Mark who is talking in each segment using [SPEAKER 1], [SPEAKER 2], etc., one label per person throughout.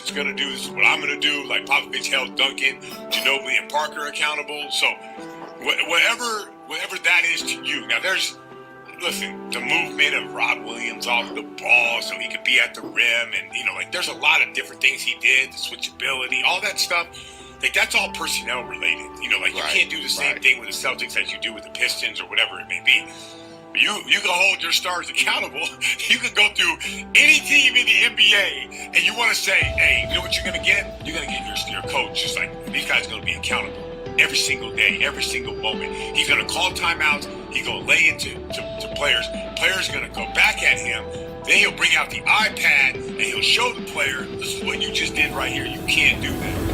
[SPEAKER 1] what's going to do. This is what I'm going to do. Like Popovich held Duncan, Ginobili, and Parker accountable. So whatever that is to you. Now listen, the movement of Rob Williams off the ball so he could be at the rim, and there's a lot of different things he did, the switchability, all that stuff. Like, that's all personnel related. You can't do the same thing with the Celtics as you do with the Pistons or whatever it may be. You can hold your stars accountable. You can go through any team in the NBA, and you want to say, hey, you know what you're going to get? You're going to get your coach. Just like, these guys are going to be accountable every single day, every single moment. He's going to call timeouts. He's going to lay into players. Players are going to go back at him. Then he'll bring out the iPad, and he'll show the player, this is what you just did right here. You can't do that.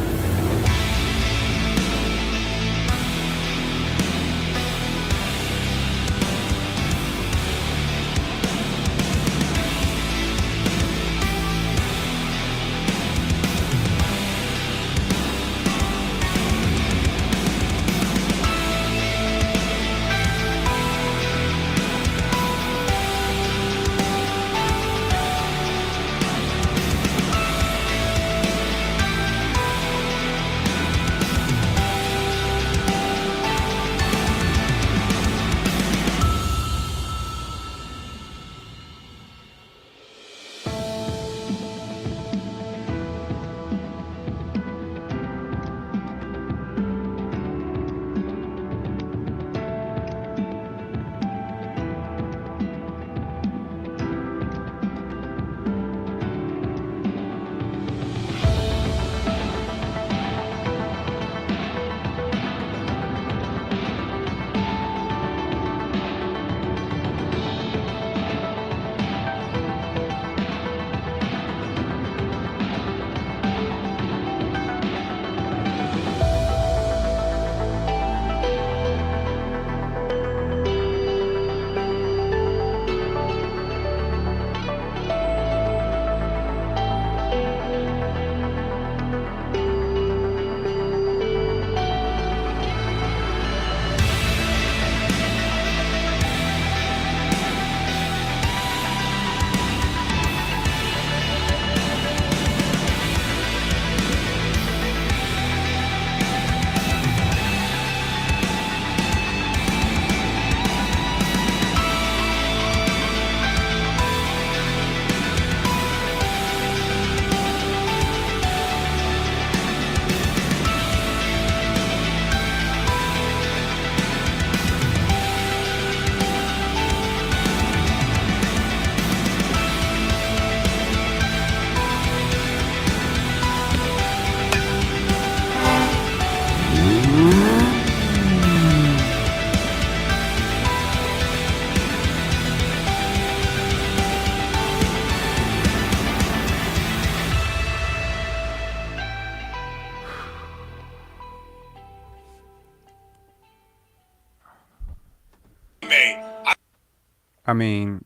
[SPEAKER 2] I mean,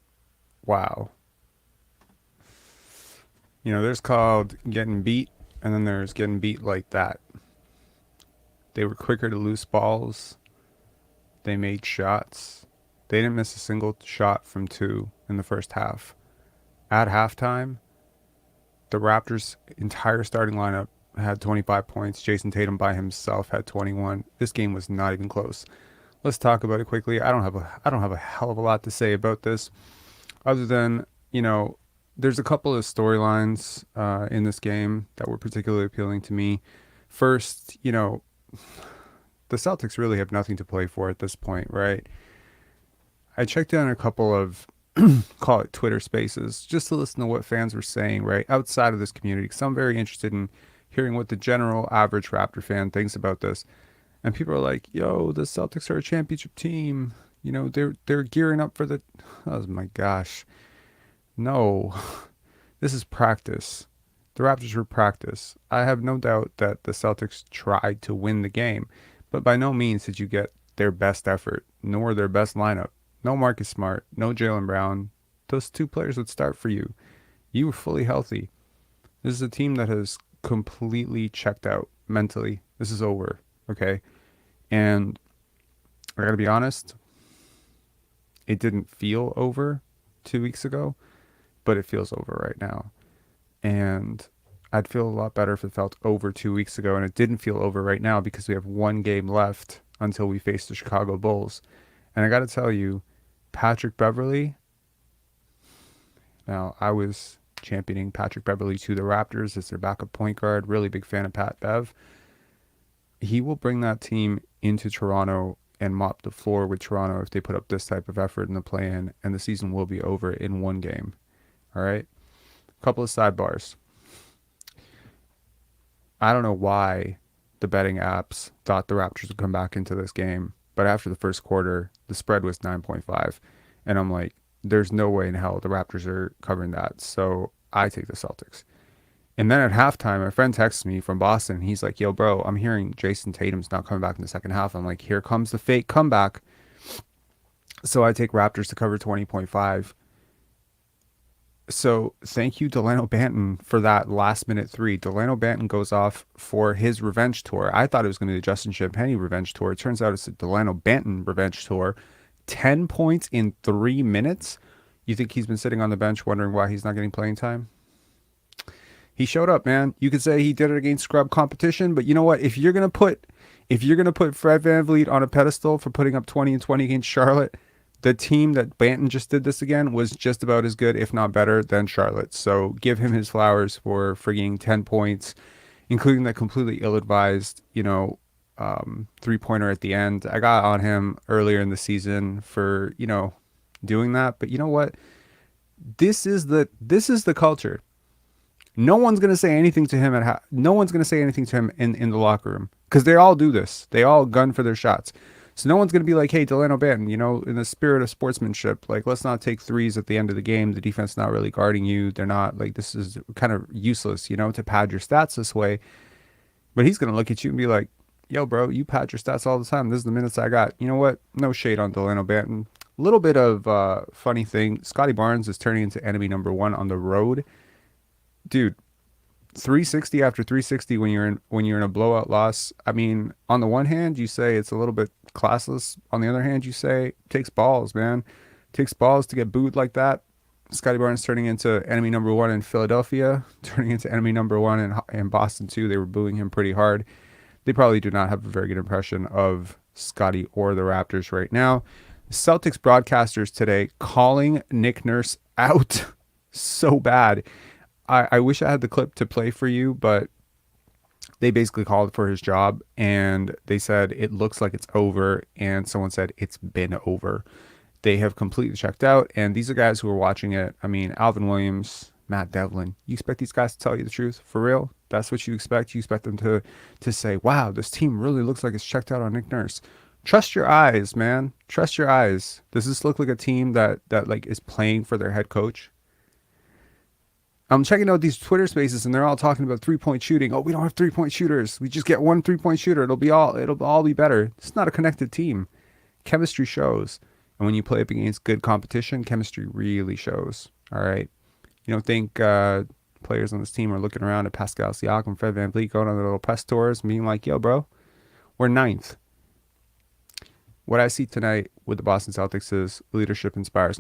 [SPEAKER 2] wow. There's called getting beat, and then there's getting beat like that. They were quicker to loose balls. They made shots. They didn't miss a single shot from two in the first half. At halftime, the Raptors' entire starting lineup had 25 points. Jayson Tatum by himself had 21. This game was not even close. Let's talk about it quickly. I don't have a hell of a lot to say about this, other than there's a couple of storylines in this game that were particularly appealing to me. First, the Celtics really have nothing to play for at this point, right? I checked in a couple of call it Twitter spaces just to listen to what fans were saying, right, outside of this community, because I'm very interested in hearing what the general average Raptor fan thinks about this. And people are like, yo, the Celtics are a championship team. They're gearing up for the... Oh, my gosh. No. This is practice. The Raptors were practice. I have no doubt that the Celtics tried to win the game, but by no means did you get their best effort, nor their best lineup. No Marcus Smart, no Jaylen Brown. Those two players would start for you. You were fully healthy. This is a team that has completely checked out mentally. This is over, okay? And I gotta be honest, it didn't feel over 2 weeks ago, but it feels over right now. And I'd feel a lot better if it felt over 2 weeks ago, and it didn't feel over right now because we have one game left until we face the Chicago Bulls. And I got to tell you, Patrick Beverley. Now, I was championing Patrick Beverley to the Raptors as their backup point guard. Really big fan of Pat Bev. He will bring that team into Toronto and mop the floor with Toronto if they put up this type of effort in the play-in, and the season will be over in one game. All right? A couple of sidebars. I don't know why the betting apps thought the Raptors would come back into this game, but after the first quarter, the spread was 9.5, and I'm like, there's no way in hell the Raptors are covering that, so I take the Celtics. And then at halftime, my friend texts me from Boston. He's like, yo, bro, I'm hearing Jayson Tatum's not coming back in the second half. I'm like, here comes the fake comeback. So I take Raptors to cover 20.5. So thank you, Delano Banton, for that last-minute three. Delano Banton goes off for his revenge tour. I thought it was going to be the Justin Champagnie revenge tour. It turns out it's a Delano Banton revenge tour. 10 points in 3 minutes? You think he's been sitting on the bench wondering why he's not getting playing time? He showed up, man. You could say he did it against scrub competition, but you know what? If you're gonna put Fred VanVleet on a pedestal for putting up 20 and 20 against Charlotte, the team that Banton just did this again was just about as good, if not better, than Charlotte. So give him his flowers for frigging 10 points, including that completely ill-advised, 3-pointer at the end. I got on him earlier in the season for, doing that. But you know what? This is the culture. No one's gonna say anything to him no one's gonna say anything to him in the locker room because they all do this. They all gun for their shots. So no one's gonna be like, "Hey, Delano Banton, in the spirit of sportsmanship, like let's not take threes at the end of the game. The defense not really guarding you. They're not like this is kind of useless, to pad your stats this way." But he's gonna look at you and be like, "Yo, bro, you pad your stats all the time. This is the minutes I got. You know what? No shade on Delano Banton." A little bit of funny thing. Scottie Barnes is turning into enemy number one on the road. Dude, 360 after 360 when you're in a blowout loss. I mean, on the one hand, you say it's a little bit classless. On the other hand, you say it takes balls, man. It takes balls to get booed like that. Scottie Barnes turning into enemy number one in Philadelphia, turning into enemy number one in Boston too. They were booing him pretty hard. They probably do not have a very good impression of Scottie or the Raptors right now. Celtics broadcasters today calling Nick Nurse out so bad. I wish I had the clip to play for you, but they basically called for his job and they said it looks like it's over, and someone said it's been over. They have completely checked out, and these are guys who are watching it. I mean, Alvin Williams, Matt Devlin. You expect these guys to tell you the truth? For real? That's what you expect? You expect them to say, wow, this team really looks like it's checked out on Nick Nurse. Trust your eyes, man. Trust your eyes. Does this look like a team that like is playing for their head coach? I'm checking out these Twitter spaces and they're all talking about 3-point shooting. Oh, we don't have 3-point shooters. We just get one 3-point shooter. It'll all be better. It's not a connected team. Chemistry shows. And when you play up against good competition, chemistry really shows. All right. You don't think players on this team are looking around at Pascal Siakam, Fred VanVleet going on their little press tours and being like, yo, bro, we're ninth. What I see tonight with the Boston Celtics is leadership inspires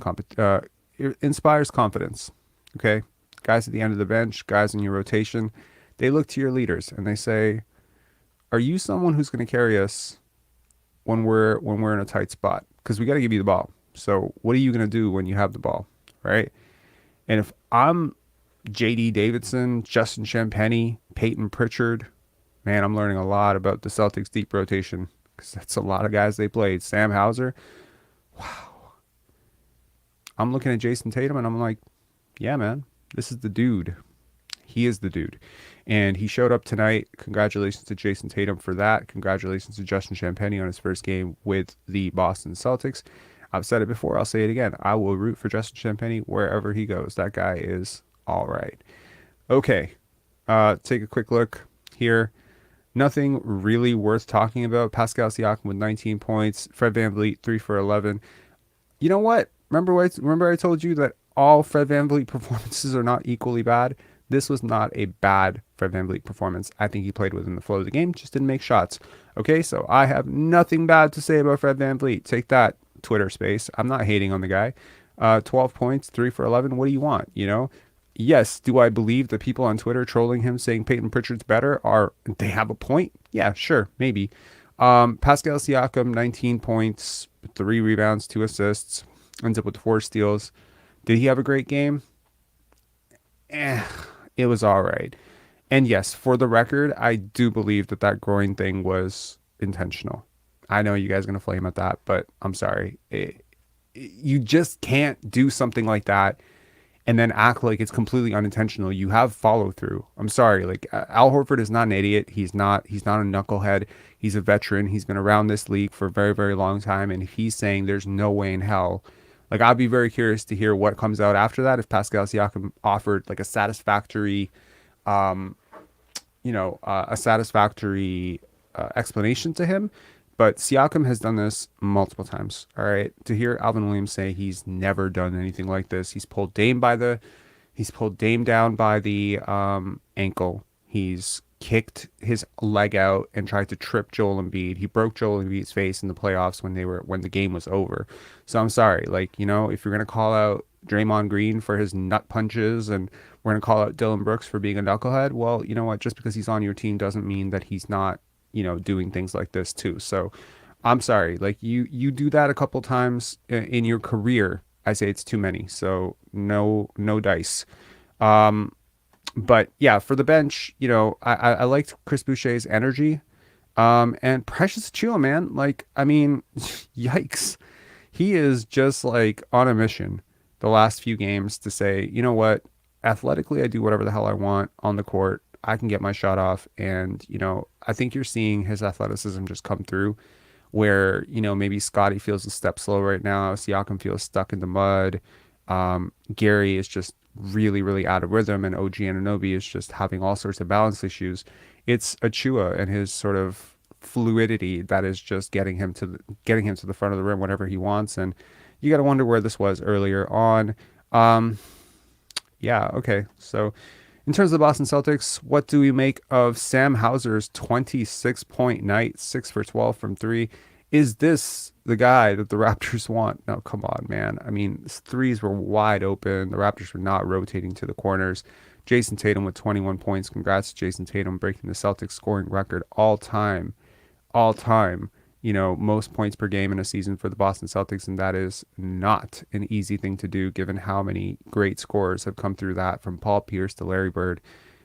[SPEAKER 2] confidence. Okay? Guys at the end of the bench, guys in your rotation, they look to your leaders and they say, are you someone who's going to carry us when we're in a tight spot? Because we got to give you the ball. So what are you going to do when you have the ball, right? And if I'm J.D. Davidson, Justin Champagnie, Peyton Pritchard, man, I'm learning a lot about the Celtics deep rotation because that's a lot of guys they played. Sam Hauser, wow. I'm looking at Jayson Tatum and I'm like, yeah, man. This is the dude. He is the dude. And he showed up tonight. Congratulations to Jayson Tatum for that. Congratulations to Justin Champagnie on his first game with the Boston Celtics. I've said it before. I'll say it again. I will root for Justin Champagnie wherever he goes. That guy is all right. Okay. Take a quick look here. Nothing really worth talking about. Pascal Siakam with 19 points. Fred VanVleet, 3 for 11. You know what? Remember I told you that all Fred VanVleet performances are not equally bad. This was not a bad Fred VanVleet performance. I think he played within the flow of the game, just didn't make shots. Okay, so I have nothing bad to say about Fred VanVleet. Take that, Twitter space. I'm not hating on the guy. 12 points, 3 for 11. What do you want? Yes, do I believe the people on Twitter trolling him saying Peyton Pritchard's better are they have a point? Yeah, sure, maybe. Pascal Siakam, 19 points, 3 rebounds, 2 assists, ends up with 4 steals. Did he have a great game? Eh, it was all right. And yes, for the record, I do believe that that groin thing was intentional. I know you guys are going to flame at that, but I'm sorry. You just can't do something like that and then act like it's completely unintentional. You have follow through. I'm sorry. Like Al Horford is not an idiot. He's not a knucklehead. He's a veteran. He's been around this league for a very, very long time. And he's saying there's no way in hell. Like I'd be very curious to hear what comes out after that. If Pascal Siakam offered like a satisfactory, um, a satisfactory explanation to him. But Siakam has done this multiple times. All right. To hear Alvin Williams say he's never done anything like this. He's pulled Dame down by the ankle. He's kicked his leg out and tried to trip Joel Embiid. He broke Joel Embiid's face in the playoffs when the game was over. So I'm sorry. Like, if you're gonna call out Draymond Green for his nut punches and we're gonna call out Dylan Brooks for being a knucklehead, well, you know what? Just because he's on your team doesn't mean that he's not doing things like this too. So I'm sorry, like you do that a couple times in your career. I say it's too many. So no dice. But yeah, for the bench, I liked Chris Boucher's energy. And Precious Achua, man, like, I mean, yikes. He is just like on a mission the last few games to say, you know what, athletically, I do whatever the hell I want on the court. I can get my shot off. And, I think you're seeing his athleticism just come through where, maybe Scottie feels a step slow right now. Siakam feels stuck in the mud. Gary is just really, really out of rhythm, and OG Anunoby is just having all sorts of balance issues. It's Achua and his sort of fluidity that is just getting him to the front of the rim whenever he wants. And you got to wonder where this was earlier on. Yeah, okay. So in terms of the Boston Celtics, what do we make of Sam Hauser's 26-point night, 6 for 12 from 3? Is this the guy that the Raptors want? No, come on, man. I mean, threes were wide open. The Raptors were not rotating to the corners. Jayson Tatum with 21 points. Congrats to Jayson Tatum breaking the Celtics scoring record all time. All time. Most points per game in a season for the Boston Celtics, and that is not an easy thing to do given how many great scorers have come through that, from Paul Pierce to Larry Bird.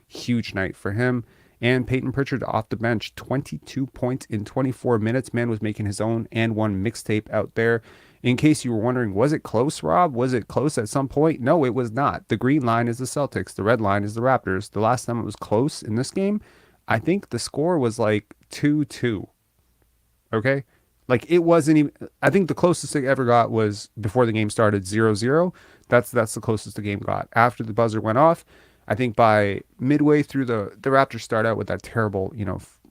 [SPEAKER 2] Huge night for him. And Peyton Pritchard off the bench, 22 points in 24 minutes. Man was making his own and one mixtape out there. In case you were wondering, was it close, Rob? Was it close at some point? No, it was not. The green line is the Celtics. The red line is the Raptors. The last time it was close in this game, I think the score was like 2-2. Okay? Like it wasn't even, I think the closest it ever got was before the game started 0-0. That's the closest the game got. After the buzzer went off, I think by midway through the Raptors start out with that terrible,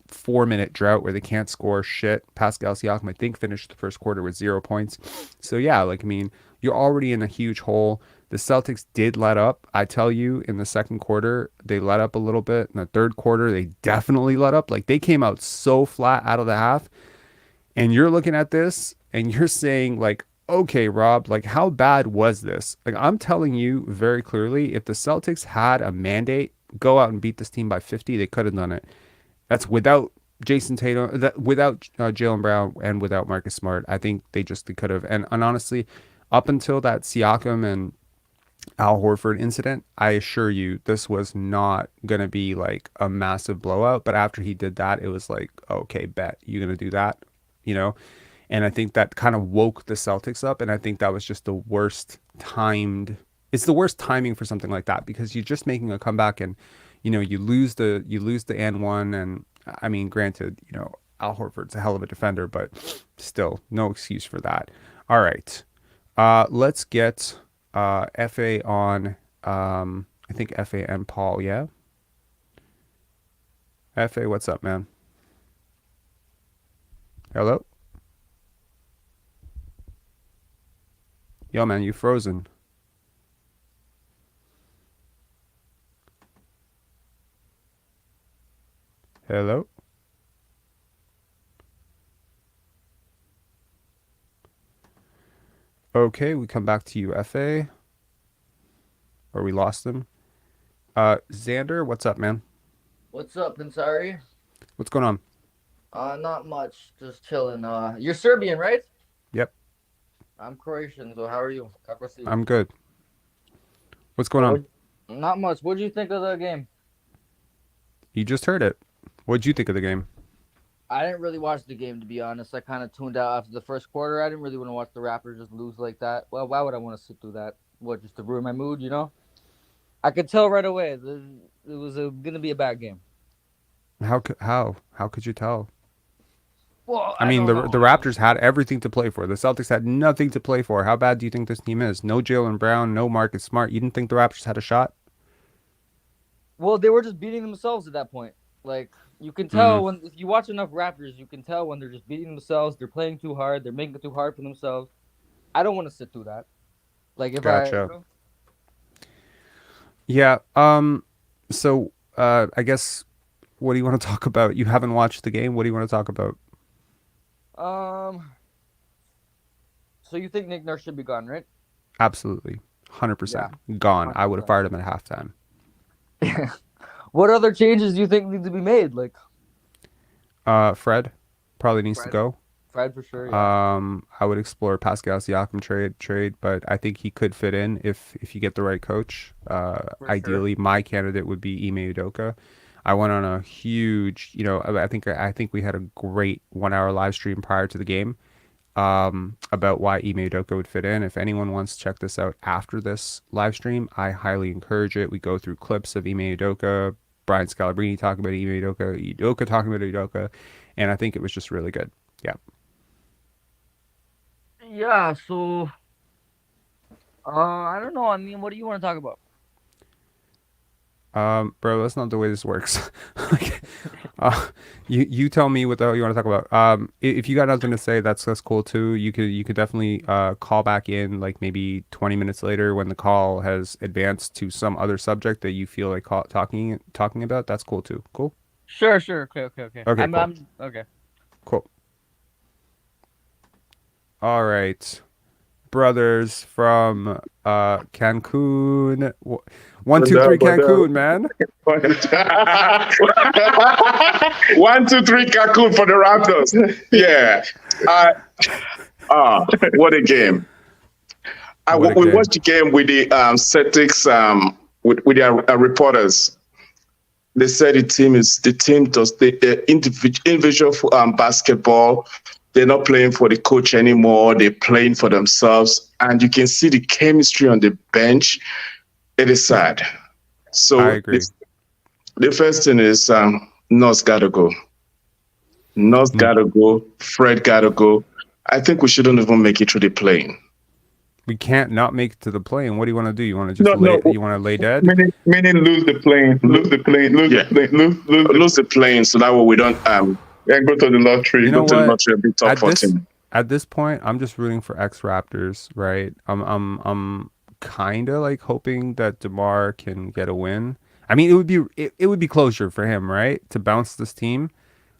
[SPEAKER 2] 4-minute drought where they can't score shit. Pascal Siakam, I think, finished the first quarter with 0 points. So yeah, like, I mean, you're already in a huge hole. The Celtics did let up. I tell you, in the second quarter, they let up a little bit. In the third quarter, they definitely let up. Like, they came out so flat out of the half. And you're looking at this and you're saying, like, okay, Rob, like, how bad was this? Like, I'm telling you very clearly, if the Celtics had a mandate, go out and beat this team by 50, they could have done it. That's without Jayson Tatum, without Jaylen Brown, and without Marcus Smart. I think they could have. And honestly, up until that Siakam and Al Horford incident, I assure you, this was not going to be like a massive blowout. But after he did that, it was like, okay, bet you're going to do that, And I think that kind of woke the Celtics up. And I think that was just the worst timed. It's the worst timing for something like that, because you're just making a comeback and, you lose the and one. And I mean, granted, Al Horford's a hell of a defender, but still no excuse for that. All right. Let's get FA on, I think FA and Paul. Yeah. FA, what's up, man? Hello? Yo, man, you frozen. Hello? Okay, we come back to you, FA. Or we lost him. Xander, what's up, man?
[SPEAKER 3] What's up, Ansari?
[SPEAKER 2] What's going on?
[SPEAKER 3] Not much. Just chilling. You're Serbian, right?
[SPEAKER 2] Yep,
[SPEAKER 3] I'm Croatian. So how are you? Kako si?
[SPEAKER 2] I'm good. What's going
[SPEAKER 3] So
[SPEAKER 2] on?
[SPEAKER 3] not much. What did you think of the game?
[SPEAKER 2] You just heard it. What'd you think of the game?
[SPEAKER 3] I didn't really watch the game, to be honest. I kind of tuned out after the first quarter. I didn't really want to watch the Raptors just lose like that. Well, why would I want to sit through that? What, just to ruin my mood, you know? I could tell right away it was gonna be a bad game.
[SPEAKER 2] How could you tell?
[SPEAKER 3] Well,
[SPEAKER 2] I
[SPEAKER 3] I
[SPEAKER 2] mean,
[SPEAKER 3] don't
[SPEAKER 2] the
[SPEAKER 3] know.
[SPEAKER 2] Raptors had everything to play for. The Celtics had nothing to play for. How bad do you think this team is? No Jalen Brown, no Marcus Smart. You didn't think the Raptors had a shot?
[SPEAKER 3] Well, they were just beating themselves at that point. Like you can
[SPEAKER 2] Mm-hmm.
[SPEAKER 3] tell when if you watch enough Raptors, you can tell when they're just beating themselves. They're playing too hard. They're making it too hard for themselves. I don't want to sit through that. Like if I,
[SPEAKER 2] Gotcha. Yeah. So, I guess what do you want to talk about? You haven't watched the game. What do you want to talk about?
[SPEAKER 3] um. So you think Nick Nurse should be gone, right?
[SPEAKER 2] Absolutely,
[SPEAKER 3] Yeah,
[SPEAKER 2] 100% gone. I would have
[SPEAKER 3] 100%.
[SPEAKER 2] fired him at halftime.
[SPEAKER 3] What other changes do you think need to be made? Like
[SPEAKER 2] Fred probably needs to
[SPEAKER 3] Fred,
[SPEAKER 2] go.
[SPEAKER 3] Fred for sure. Yeah,
[SPEAKER 2] I would explore Pascal Siakam trade, but I think he could fit in if you get the right coach.
[SPEAKER 3] for sure.
[SPEAKER 2] Ideally, my candidate would be Ime Udoka. I went on a huge, I think we had a great 1 hour live stream prior to the game, about why Ime Udoka would fit in. If anyone wants to check this out after this live stream, I highly encourage it. We go through clips of Ime Udoka, Brian Scalabrine talking about Ime Udoka, Udoka talking about Udoka, and I think it was just really good. Yeah.
[SPEAKER 3] Yeah. So I don't know. I mean, what do you want to talk about?
[SPEAKER 2] Bro, that's not the way this works. Like, uh, you tell me what the hell you want to talk about. If you got nothing to say, that's cool too. You could definitely call back in like maybe 20 minutes later when the call has advanced to some other subject that you feel like talking about. That's cool too. Cool.
[SPEAKER 3] Sure, sure. Okay, okay, okay.
[SPEAKER 2] Okay, cool.
[SPEAKER 3] I'm okay.
[SPEAKER 2] Cool. All right. Brothers from Cancun. One,
[SPEAKER 4] What
[SPEAKER 2] two, three,
[SPEAKER 4] up, what up?
[SPEAKER 2] Cancun, man.
[SPEAKER 4] 1, 2, 3, Cancun for the Raptors. Yeah. Uh, what a game.
[SPEAKER 2] What a
[SPEAKER 4] We
[SPEAKER 2] game.
[SPEAKER 4] watched the game with the Celtics, with their reporters. They said the team does the individual basketball. They're not playing for the coach anymore. They're playing for themselves. And you can see the chemistry on the bench. It is sad.
[SPEAKER 2] I
[SPEAKER 4] So
[SPEAKER 2] agree.
[SPEAKER 4] the first thing is Nos gotta go. Nos
[SPEAKER 2] Mm.
[SPEAKER 4] gotta go. Fred gotta go. I think we shouldn't even make it through the plane.
[SPEAKER 2] We can't not make it to the play. And what do you want to do? You want to just
[SPEAKER 5] No,
[SPEAKER 2] lay?
[SPEAKER 5] no.
[SPEAKER 2] You want to lay dead?
[SPEAKER 5] Meaning lose the plane, lose the plane, lose
[SPEAKER 4] Yeah.
[SPEAKER 5] the plane, lose the
[SPEAKER 4] Lose the plane so that way we don't
[SPEAKER 5] and go to the lottery.
[SPEAKER 2] You know
[SPEAKER 4] go to the
[SPEAKER 2] what?
[SPEAKER 4] lottery and be top
[SPEAKER 2] At this
[SPEAKER 4] 14.
[SPEAKER 2] at this point, I'm just rooting for ex Raptors, right? I'm kind of like hoping that DeMar can get a win. I mean, it would be closure for him, right? To bounce this team.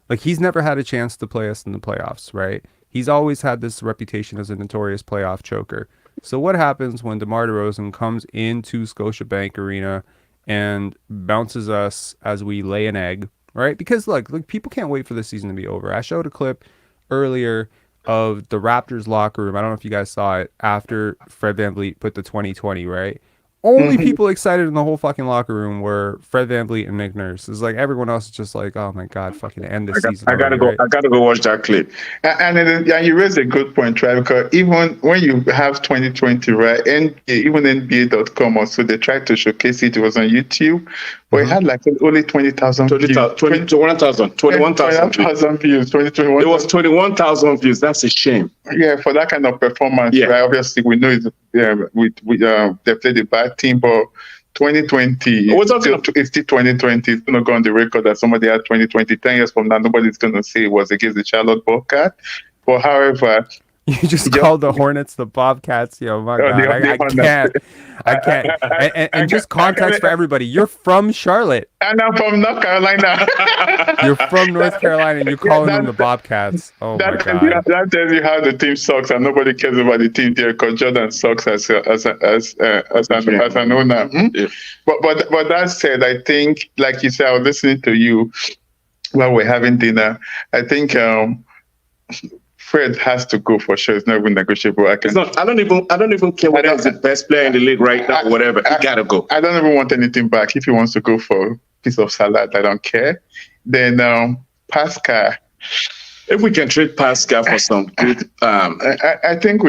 [SPEAKER 2] Like he's never had a chance to play us in the playoffs, right? He's always had this reputation as a notorious playoff choker. So what happens when DeMar DeRozan comes into Scotiabank Arena and bounces us as we lay an egg, right? Because look, people can't wait for the season to be over. I showed a clip earlier of the Raptors locker room. I don't know if you guys saw it after Fred VanVleet put the 2020, right? Only
[SPEAKER 5] Mhm.
[SPEAKER 2] people excited in the whole fucking locker room were Fred VanVleet and Nick Nurse. It's like everyone else is just like, oh my God, fucking end the season
[SPEAKER 4] I gotta
[SPEAKER 2] already,
[SPEAKER 4] go.
[SPEAKER 2] right?
[SPEAKER 4] I gotta go watch that clip.
[SPEAKER 5] And you raised a good point, right? Because even when you have 2020, right, and even NBA.com also, they tried to showcase it. It was on YouTube, but it
[SPEAKER 2] Mhm.
[SPEAKER 5] had like only 20,000 views.
[SPEAKER 4] 21,000 views.
[SPEAKER 5] 2021.
[SPEAKER 4] It was 21,000 views. That's a shame.
[SPEAKER 5] Yeah, for that kind of performance,
[SPEAKER 4] Yeah.
[SPEAKER 5] right? Obviously, we know it's, they played a bad team, but 2020,
[SPEAKER 4] We're talking
[SPEAKER 5] it's still 2020. It's going to go on the record that somebody had 2020. 10 years from now, nobody's going to say it was against the Charlotte Bobcat. But however,
[SPEAKER 2] You just called the Hornets the Bobcats. Yo, my
[SPEAKER 5] Oh,
[SPEAKER 2] God. I
[SPEAKER 5] Hornets.
[SPEAKER 2] can't. I can't. And just context for everybody. You're from Charlotte.
[SPEAKER 5] And I'm from North Carolina.
[SPEAKER 2] You're from North Carolina and you're calling them the Bobcats. Oh, my God.
[SPEAKER 5] That tells you how the team sucks, and nobody cares about the team there because Jordan sucks as an owner.
[SPEAKER 4] Yeah.
[SPEAKER 5] But that said, I think, like you said, I was listening to you while we're having dinner. I think Fred has to go for sure. It's not even negotiable. I don't even care whether he's the best player in the league right now or whatever. He gotta go. I don't even want anything back. If he wants to go for a piece of salad, I don't care. Then Pascal.
[SPEAKER 4] If we can trade Pascal for some good,
[SPEAKER 5] I think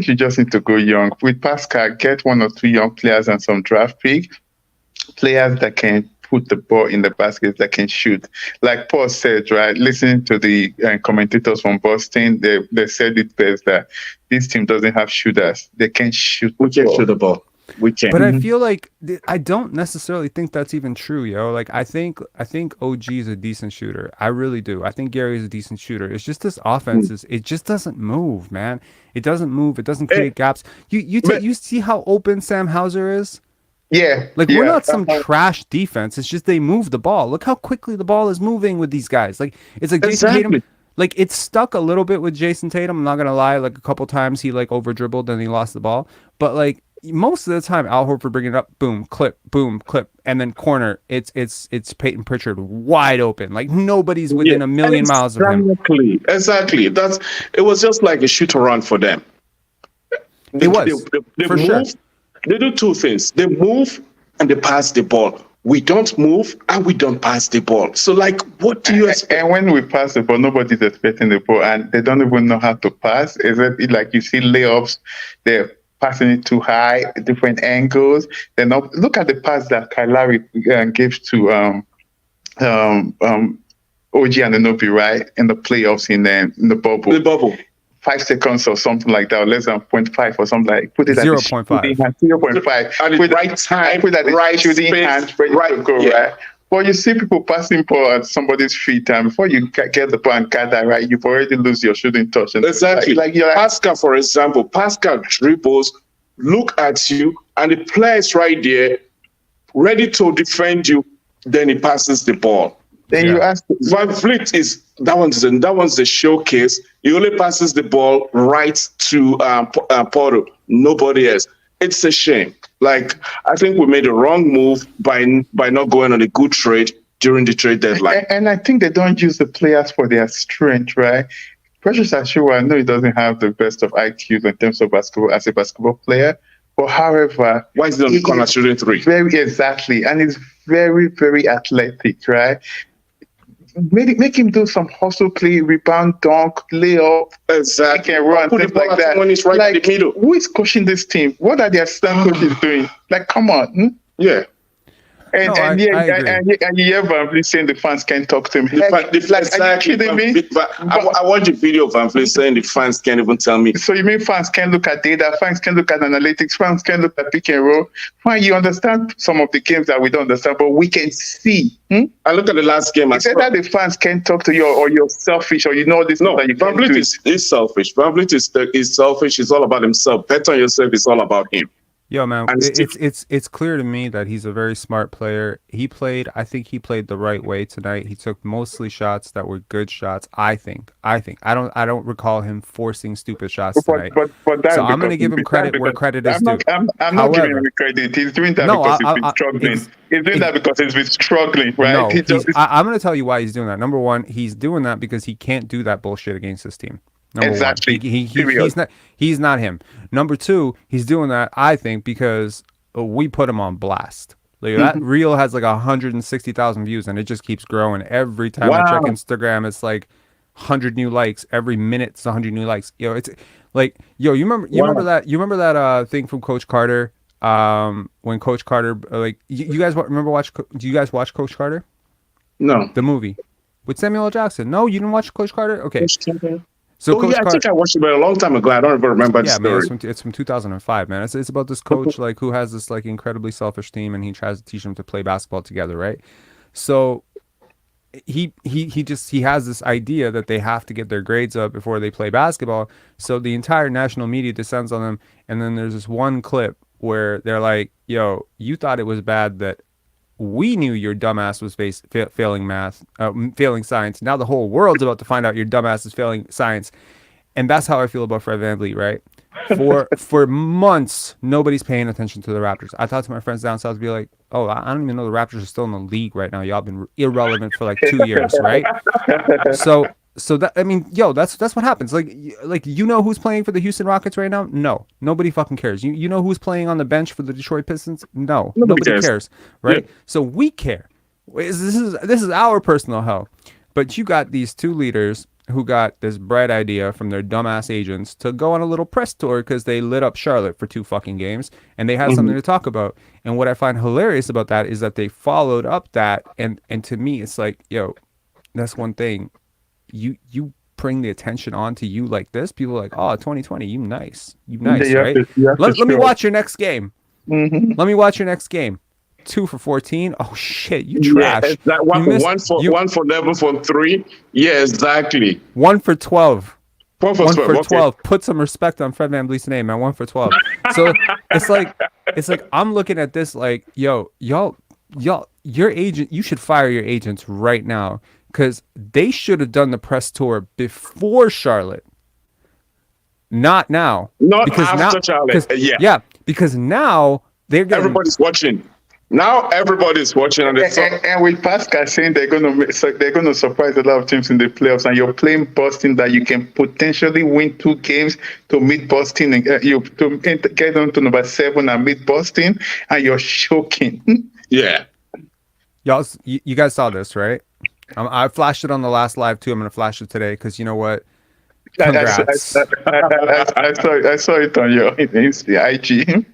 [SPEAKER 5] you just need to go young with Pascal. Get 1 or 2 young players and some draft pick players that can put the ball in the basket, that can shoot. Like Paul said, right? Listening to the commentators from Boston, they said it best that this team doesn't have shooters. They can't shoot.
[SPEAKER 4] We can't shoot the ball. We can.
[SPEAKER 2] But I feel like I don't necessarily think that's even true, yo. Like I think OG is a decent shooter. I really do. I think Gary is a decent shooter. It's just this offense it just doesn't move, man. It doesn't move. It doesn't create gaps. You see how open Sam Hauser is?
[SPEAKER 5] Yeah.
[SPEAKER 2] Like we're not some trash defense. It's just they move the ball. Look how quickly the ball is moving with these guys. Like it's like Jayson Tatum. Like it's stuck a little bit with Jayson Tatum. I'm not gonna lie. Like a couple times he like over dribbled and he lost the ball. But like most of the time, Al Horford bringing it up, boom, clip, and then corner. It's Peyton Pritchard wide open. Like nobody's within a million miles of him.
[SPEAKER 4] Exactly. It was just like a shoot around for them.
[SPEAKER 2] It was
[SPEAKER 4] they
[SPEAKER 2] for
[SPEAKER 4] move,
[SPEAKER 2] sure.
[SPEAKER 4] They do 2 things. They move and they pass the ball. We don't move and we don't pass the ball. So, like, what do you expect?
[SPEAKER 5] And when we pass the ball, nobody's expecting the ball, and they don't even know how to pass. Is it like you see layups? They're passing it too high, different angles. Then look at the pass that Kyle Lowry gave to OG Anunoby, right, in the playoffs in the bubble.
[SPEAKER 4] The bubble.
[SPEAKER 5] 5 seconds or something like that, or less than 0.5 or something like. Put it
[SPEAKER 2] 0.5.
[SPEAKER 5] 0.5.
[SPEAKER 4] At the right time,
[SPEAKER 5] put that
[SPEAKER 4] right
[SPEAKER 5] shooting
[SPEAKER 4] space,
[SPEAKER 5] hand ready to go, right? But you see people passing ball at somebody's feet, and before you get the ball and gather, right, you've already lose your shooting touch. And
[SPEAKER 4] exactly. Like Pascal, for example, Pascal dribbles, look at you, and the player is right there, ready to defend you. Then he passes the ball.
[SPEAKER 5] Then you ask
[SPEAKER 4] Van Vliet that one's the showcase. He only passes the ball right to Porto. Nobody else. It's a shame. Like I think we made a wrong move by not going on a good trade during the trade deadline.
[SPEAKER 5] And I think they don't use the players for their strength, right? Precious Achiuwa, I know he doesn't have the best of IQs in terms of basketball as a basketball player. But however,
[SPEAKER 4] why is he on the corner shooting 3?
[SPEAKER 5] Exactly. And he's very, very athletic, right? Make him do some hustle play, rebound, dunk, layup,
[SPEAKER 4] exactly.
[SPEAKER 5] Can run, things like that.
[SPEAKER 4] When he's right in the middle.
[SPEAKER 5] Who is coaching this team? What are their assistant coaches doing? Like, come on.
[SPEAKER 4] Yeah.
[SPEAKER 5] And you hear Van Vliet saying the fans can't talk to him.
[SPEAKER 4] Exactly. I watched the video of Van Vliet saying the fans can't even tell me.
[SPEAKER 5] So you mean fans can't look at data, fans can't look at analytics, fans can't look at pick and roll? Fine, you understand some of the games that we don't understand, but we can see.
[SPEAKER 4] I look at the last game.
[SPEAKER 5] You said that the fans can't talk to you, or you're selfish, or you know this.
[SPEAKER 4] No,
[SPEAKER 5] that you
[SPEAKER 4] Van Vliet is selfish. Van Vliet is selfish. It's all about himself. Bet on yourself. It's all about him.
[SPEAKER 2] Yo, man, it's clear to me that he's a very smart player. I think he played the right way tonight. He took mostly shots that were good shots. I think. I don't recall him forcing stupid shots tonight.
[SPEAKER 5] But
[SPEAKER 2] so I'm going to give him credit where credit is due.
[SPEAKER 5] I'm not giving him credit. He's doing that because he's been struggling. He's doing that because he's been struggling, right?
[SPEAKER 2] No, I'm going to tell you why he's doing that. Number one, he's doing that because he can't do that bullshit against this team.
[SPEAKER 5] Exactly.
[SPEAKER 2] He's not him. Number two, he's doing that, I think, because we put him on blast. Like that reel has like 160,000 views, and it just keeps growing every time I check Instagram. It's like 100 new likes every minute. It's 100 new likes. It's like you remember that thing from Coach Carter when Coach Carter like you guys remember do you guys watch Coach Carter?
[SPEAKER 4] No,
[SPEAKER 2] the movie with Samuel L. Jackson. No, you didn't watch Coach Carter? Okay.
[SPEAKER 4] So I think I watched it a long time ago. I don't even remember the story.
[SPEAKER 2] Man, it's from 2005, man. It's about this coach like who has this like incredibly selfish team, and he tries to teach them to play basketball together, right? So he has this idea that they have to get their grades up before they play basketball. So the entire national media descends on them. And then there's this one clip where they're like, "Yo, you thought it was bad that we knew your dumbass was failing math, failing science. Now the whole world's about to find out your dumbass is failing science." And that's how I feel about Fred VanVleet, right? For months, nobody's paying attention to the Raptors. I talked to my friends down south, be like, "Oh, I don't even know the Raptors are still in the league right now. Y'all been irrelevant for like 2 years, right?" So that, I mean, yo, that's what happens. Like you know who's playing for the Houston Rockets right now? No, nobody fucking cares. You know who's playing on the bench for the Detroit Pistons? No, nobody cares, right? Yeah. So we care. This is our personal hell. But you got these two leaders who got this bright idea from their dumbass agents to go on a little press tour because they lit up Charlotte for 2 fucking games and they had something to talk about. And what I find hilarious about that is that they followed up that, and to me it's like, yo, that's one thing. You bring the attention on to you like this, people are like, "Oh, 2020, you nice, right? Let me watch your next game. Let me watch your next game. 2 for 14. Oh shit, you trash.
[SPEAKER 4] Yeah, that one for 11 from 3. Yeah, exactly.
[SPEAKER 2] 1 for 12.
[SPEAKER 4] 1 for 12. Okay.
[SPEAKER 2] Put some respect on Fred VanVleet's name, man. 1 for 12. So it's like I'm looking at this like, yo, y'all, your agent, you should fire your agents right now because they should have done the press tour before Charlotte. Not now.
[SPEAKER 4] Not because after Charlotte.
[SPEAKER 2] Yeah, because now
[SPEAKER 4] everybody's watching. Now everybody's watching on the
[SPEAKER 5] and with Pascal saying they're gonna surprise a lot of teams in the playoffs, and you're playing Boston that you can potentially win 2 games to meet Boston, and you to get them to number 7 and meet Boston, and you're choking.
[SPEAKER 4] Yeah,
[SPEAKER 2] y'all, you guys saw this, right? I flashed it on the last live too. I'm gonna flash it today because you know what? Congrats.
[SPEAKER 5] I saw it on your IG.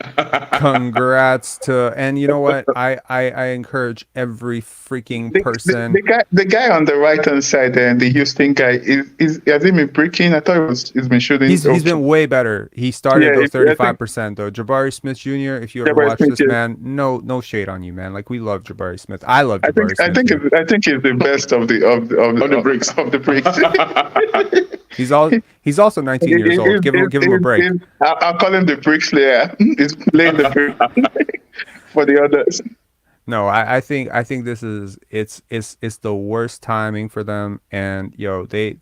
[SPEAKER 2] Congrats to, and you know what? I encourage every freaking person.
[SPEAKER 5] The guy on the right hand side and the Houston guy has he been breaking? I thought he's been shooting.
[SPEAKER 2] He's been way better. He started those 35% though. Jabari Smith Jr. If you ever watch this, man, no shade on you, man. Like we love Jabari Smith. I love Jabari Smith.
[SPEAKER 5] I think he's the best of the bricks of the bricks.
[SPEAKER 2] He's also 19 years old. Give him a break.
[SPEAKER 5] I'll call him the brick slayer. He's playing the brick for the others.
[SPEAKER 2] No, I think this is it's the worst timing for them. And yo, they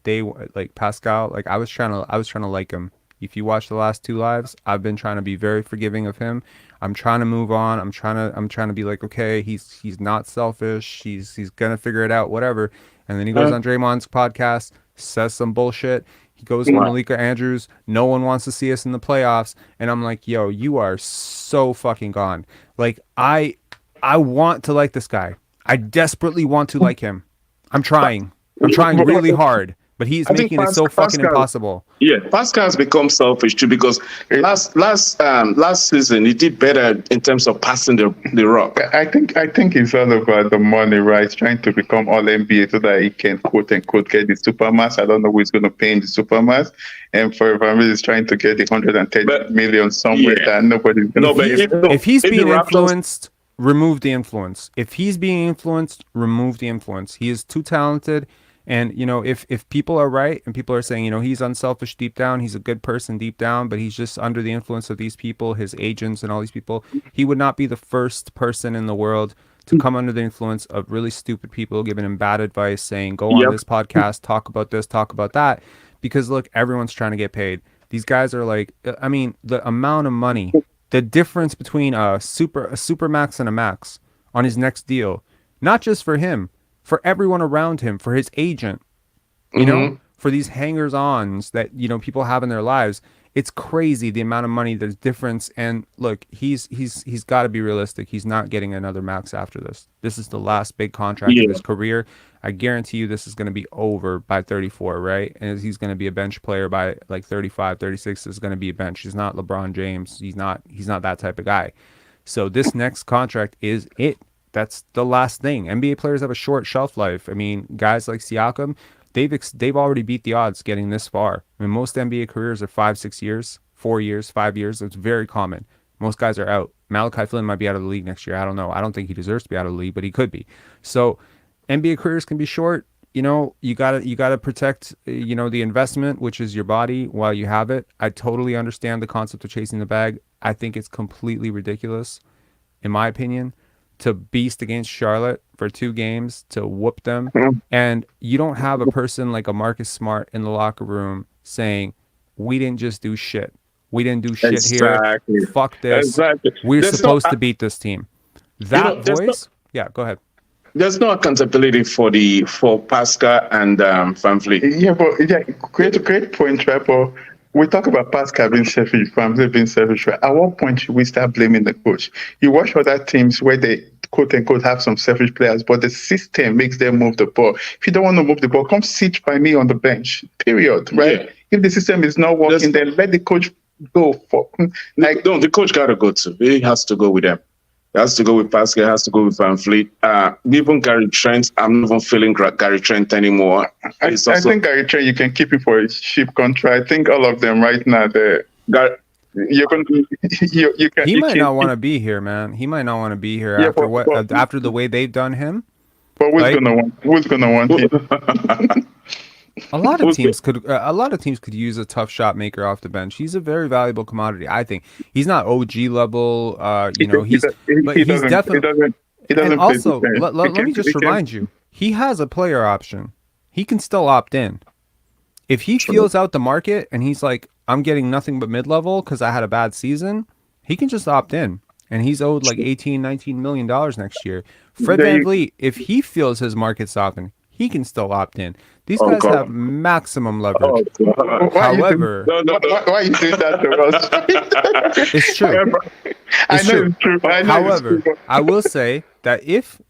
[SPEAKER 2] like Pascal. Like I was trying to like him. If you watch the last 2 lives, I've been trying to be very forgiving of him. I'm trying to move on. I'm trying to be like, okay, he's not selfish. He's gonna figure it out, whatever. And then he goes on Draymond's podcast, says some bullshit. He goes to Malika Andrews. No one wants to see us in the playoffs. And I'm like, yo, you are so fucking gone. Like, I want to like this guy. I desperately want to like him. I'm trying really hard. But he's making it so fucking impossible.
[SPEAKER 4] Yeah, Pascal's become selfish too because last season he did better in terms of passing the rock.
[SPEAKER 5] I think it's all about the money, right? He's trying to become all NBA so that he can quote unquote get the supermax. I don't know who's going to pay him the supermax. And for Van he's trying to get the 110 million somewhere that nobody's going to pay.
[SPEAKER 2] If he's being influenced, remove the influence. If he's being influenced, remove the influence. He is too talented. And, you know, if people are right and people are saying, you know, he's unselfish deep down, he's a good person deep down, but he's just under the influence of these people, his agents and all these people, he would not be the first person in the world to come under the influence of really stupid people giving him bad advice, saying, go on this podcast, talk about this, talk about that. Because, look, everyone's trying to get paid. These guys are like, I mean, the amount of money, the difference between a super max and a max on his next deal, not just for him, for everyone around him, for his agent, you know, for these hangers-ons that, you know, people have in their lives. It's crazy the amount of money, there's difference. And look, he's got to be realistic. He's not getting another max after this. This is the last big contract of his career. I guarantee you this is going to be over by 34, right? And he's going to be a bench player by like 35, 36 is going to be a bench. He's not LeBron James. He's not that type of guy. So this next contract is it. That's the last thing. NBA players have a short shelf life. I mean, guys like Siakam, they've already beat the odds getting this far. I mean, most NBA careers are 5-6 years, 4 years, 5 years. It's very common. Most guys are out. Malachi Flynn might be out of the league next year. I don't know. I don't think he deserves to be out of the league, but he could be. So NBA careers can be short. You know, you gotta protect, you know, the investment, which is your body, while you have it. I totally understand the concept of chasing the bag. I think it's completely ridiculous, in my opinion, to beast against Charlotte for 2 games, to whoop them, and you don't have a person like a Marcus Smart in the locker room saying, "We didn't just do shit. We didn't do shit
[SPEAKER 4] Exactly.
[SPEAKER 2] here. Fuck this.
[SPEAKER 4] Exactly.
[SPEAKER 2] We're
[SPEAKER 4] There's
[SPEAKER 2] supposed
[SPEAKER 4] no,
[SPEAKER 2] to beat this team." That
[SPEAKER 4] there's no,
[SPEAKER 2] voice, yeah, go ahead.
[SPEAKER 4] there's no accountability for Pascal and Van Vliet.
[SPEAKER 5] Yeah, but great point, right? But we talk about Pascal being selfish, Family being selfish. Right? At what point should we start blaming the coach? You watch other teams where they quote unquote have some selfish players, but the system makes them move the ball. If you don't want to move the ball, come sit by me on the bench. Period. Right?
[SPEAKER 4] Yeah.
[SPEAKER 5] If the system is not working, then let the coach go.
[SPEAKER 4] Like, no, the coach gotta go too. He has to go with them. He has to go with Pascal. He has to go with Van Vliet. Even Gary Trent, I'm not even feeling Gary Trent anymore.
[SPEAKER 5] I think Gary Trent, you can keep him for a cheap contract. I think all of them right now, you're going to you can.
[SPEAKER 2] He
[SPEAKER 5] you
[SPEAKER 2] might
[SPEAKER 5] can,
[SPEAKER 2] not want to be here, man. He might not want to be here
[SPEAKER 5] Yeah,
[SPEAKER 2] after
[SPEAKER 5] but-
[SPEAKER 2] after the way they've done him.
[SPEAKER 5] But who's
[SPEAKER 2] Right?
[SPEAKER 5] gonna want him?
[SPEAKER 2] A lot of teams could use a tough shot maker off the bench. He's a very valuable commodity, I think. He's not OG level, you know. He's definitely.
[SPEAKER 5] He doesn't.
[SPEAKER 2] And also,
[SPEAKER 5] play defense.
[SPEAKER 2] let me just remind you, he has a player option. He can still opt in. If he feels out the market and he's like, I'm getting nothing but mid-level because I had a bad season, he can just opt in. And he's owed like $18, $19 million next year. Fred VanVleet, if he feels his market's softening, he can still opt in. These guys have maximum leverage. However,
[SPEAKER 5] why are you doing that to us?
[SPEAKER 2] it's true.
[SPEAKER 5] I know it's true.
[SPEAKER 2] However, I will say that if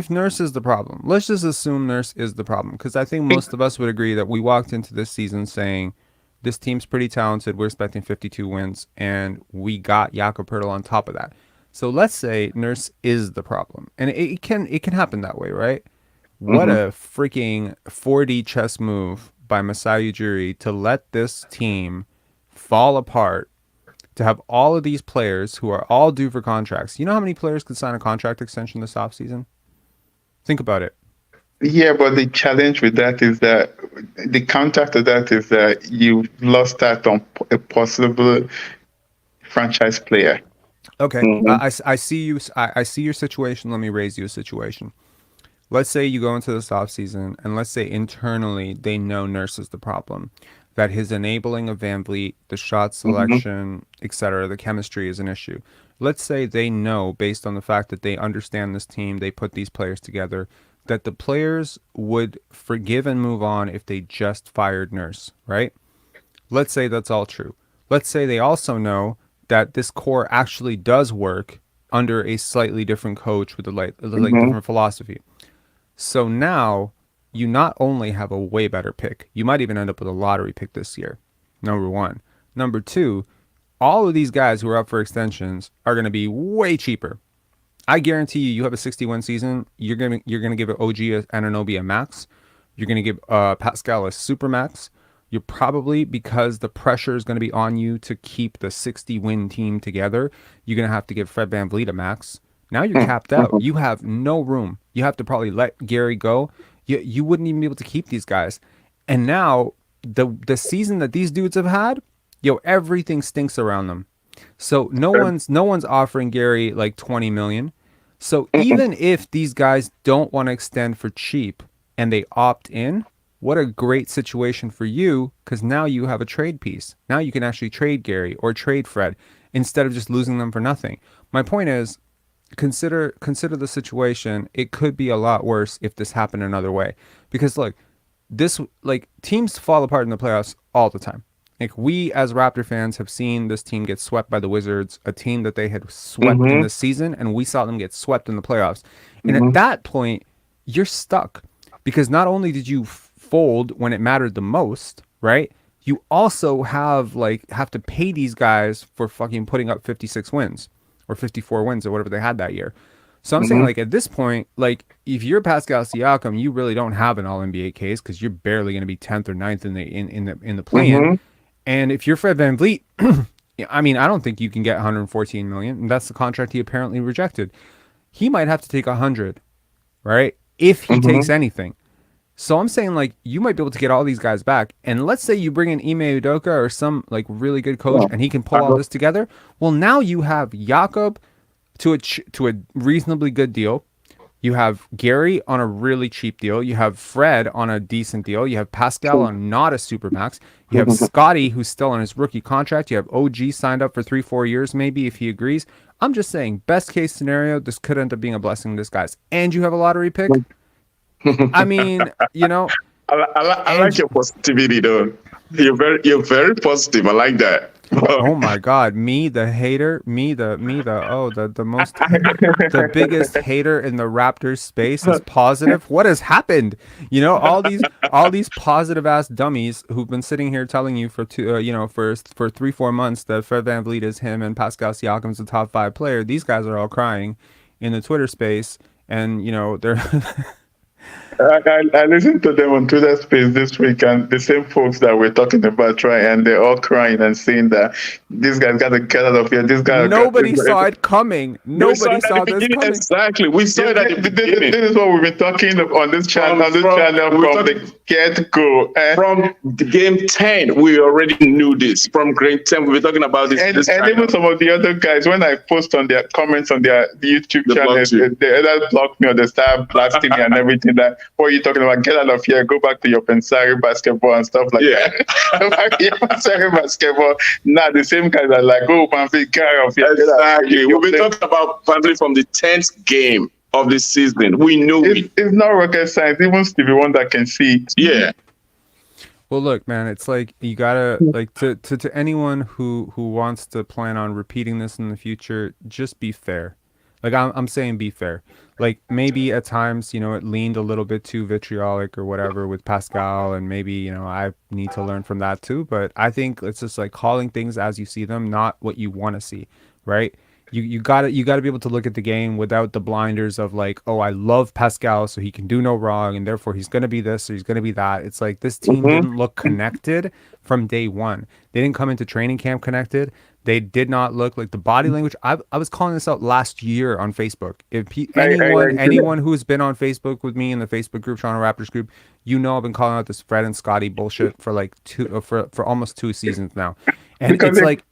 [SPEAKER 2] Nurse is the problem, let's just assume Nurse is the problem, because I think most of us would agree that we walked into this season saying this team's pretty talented. We're expecting 52 wins, and we got Jakob Poeltl on top of that. So let's say Nurse is the problem, and it can happen that way, right? What a freaking 4D chess move by Masai Ujiri to let this team fall apart, to have all of these players who are all due for contracts. You know how many players could sign a contract extension this offseason? Think about it.
[SPEAKER 5] Yeah, but the challenge with that is that the counter to that is that you've lost out on a possible franchise player.
[SPEAKER 2] Okay, I see you. I see your situation. Let me raise you a situation. Let's say you go into this offseason, and let's say internally they know Nurse is the problem, that his enabling of VanVleet, the shot selection, etc., the chemistry is an issue. Let's say they know, based on the fact that they understand this team, they put these players together, that the players would forgive and move on if they just fired Nurse, right? Let's say that's all true. Let's say they also know that this core actually does work under a slightly different coach with a different philosophy. So now you not only have a way better pick, you might even end up with a lottery pick this year, number one. Number two, all of these guys who are up for extensions are going to be way cheaper. I guarantee you have a 61 season, you're going to give OG Anunoby a max. You're going to give Pascal a super max. You're probably, because the pressure is going to be on you to keep the 60-win team together, you're going to have to give Fred VanVleet a max. Now you're capped out. You have no room. You have to probably let Gary go. You wouldn't even be able to keep these guys. And now the season that these dudes have had, everything stinks around them. So no one's offering Gary like 20 million. So even if these guys don't want to extend for cheap and they opt in, what a great situation for you, because now you have a trade piece. Now you can actually trade Gary or trade Fred instead of just losing them for nothing. My point is, consider the situation. It could be a lot worse if this happened another way, because look, teams fall apart in the playoffs all the time. Like, we as Raptor fans have seen this team get swept by the Wizards, a team that they had swept in the season, and we saw them get swept in the playoffs. And at that point, you're stuck, because not only did you fold when it mattered the most, right? You also have to pay these guys for fucking putting up 56 wins. Or 54 wins or whatever they had that year. So I'm saying, at this point, if you're Pascal Siakam, you really don't have an All-NBA case, because you're barely going to be 10th or 9th in the play-in. And if you're Fred VanVleet, I mean, I don't think you can get 114 million, and that's the contract he apparently rejected. He might have to take 100, right? if he takes anything. So I'm saying, like, you might be able to get all these guys back, and let's say you bring in Ime Udoka or some like really good coach, and he can pull all this together. Well, now you have Jakob to a reasonably good deal. You have Gary on a really cheap deal. You have Fred on a decent deal. You have Pascal on not a super max. You have Scottie, who's still on his rookie contract. You have OG signed up for 3-4 years, maybe, if he agrees. I'm just saying, best case scenario, this could end up being a blessing in disguise. And you have a lottery pick. I mean, you know.
[SPEAKER 4] I like your positivity, though. You're very positive. I like that.
[SPEAKER 2] Oh my God, me the hater, the most the biggest hater in the Raptors space is positive. What has happened? You know, all these positive ass dummies who've been sitting here telling you for 3-4 months that Fred VanVleet is him and Pascal Siakam's the top 5 player. These guys are all crying in the Twitter space, and you know they're.
[SPEAKER 5] I listened to them on Twitter Space this week, and the same folks that we're talking about, right? And they're all crying and saying that this guy's got to get out of here. This guy.
[SPEAKER 2] Nobody saw it coming. Nobody saw this coming.
[SPEAKER 4] Exactly. We saw it at the beginning.
[SPEAKER 5] This is what we've been talking on this channel. From the get-go.
[SPEAKER 4] From the game 10, we already knew this. From grade 10, we were talking about this.
[SPEAKER 5] And even some of the other guys, when I post on their comments on their YouTube channels, they either block me or they start blasting me and everything. That what are you talking about? Get out of here. Go back to your Pensari basketball and stuff like that. Go back to your Pensari basketball. Now the same guys are like, oh, VanVleet, get out of here.
[SPEAKER 4] Exactly. We've been talking about VanVleet from the 10th game of the season. We knew it.
[SPEAKER 5] It's not rocket science. Even Stevie Wonder can see it.
[SPEAKER 4] Yeah.
[SPEAKER 2] Well, look, man, it's like you gotta like to anyone who wants to plan on repeating this in the future, just be fair. Like I'm saying, be fair. Like maybe at times, you know, it leaned a little bit too vitriolic or whatever with Pascal, and maybe, you know, I need to learn from that too. But I think it's just like calling things as you see them, not what you want to see, right? You gotta be able to look at the game without the blinders of like, oh, I love Pascal, so he can do no wrong, and therefore he's gonna be this or he's gonna be that. It's like this team didn't look connected from day one. They didn't come into training camp connected. They did not look like the body language. I was calling this out last year on Facebook. If anyone who's been on Facebook with me in the Facebook group, Toronto Raptors group, you know I've been calling out this Fred and Scottie bullshit for like for almost 2 seasons now, and because it's like,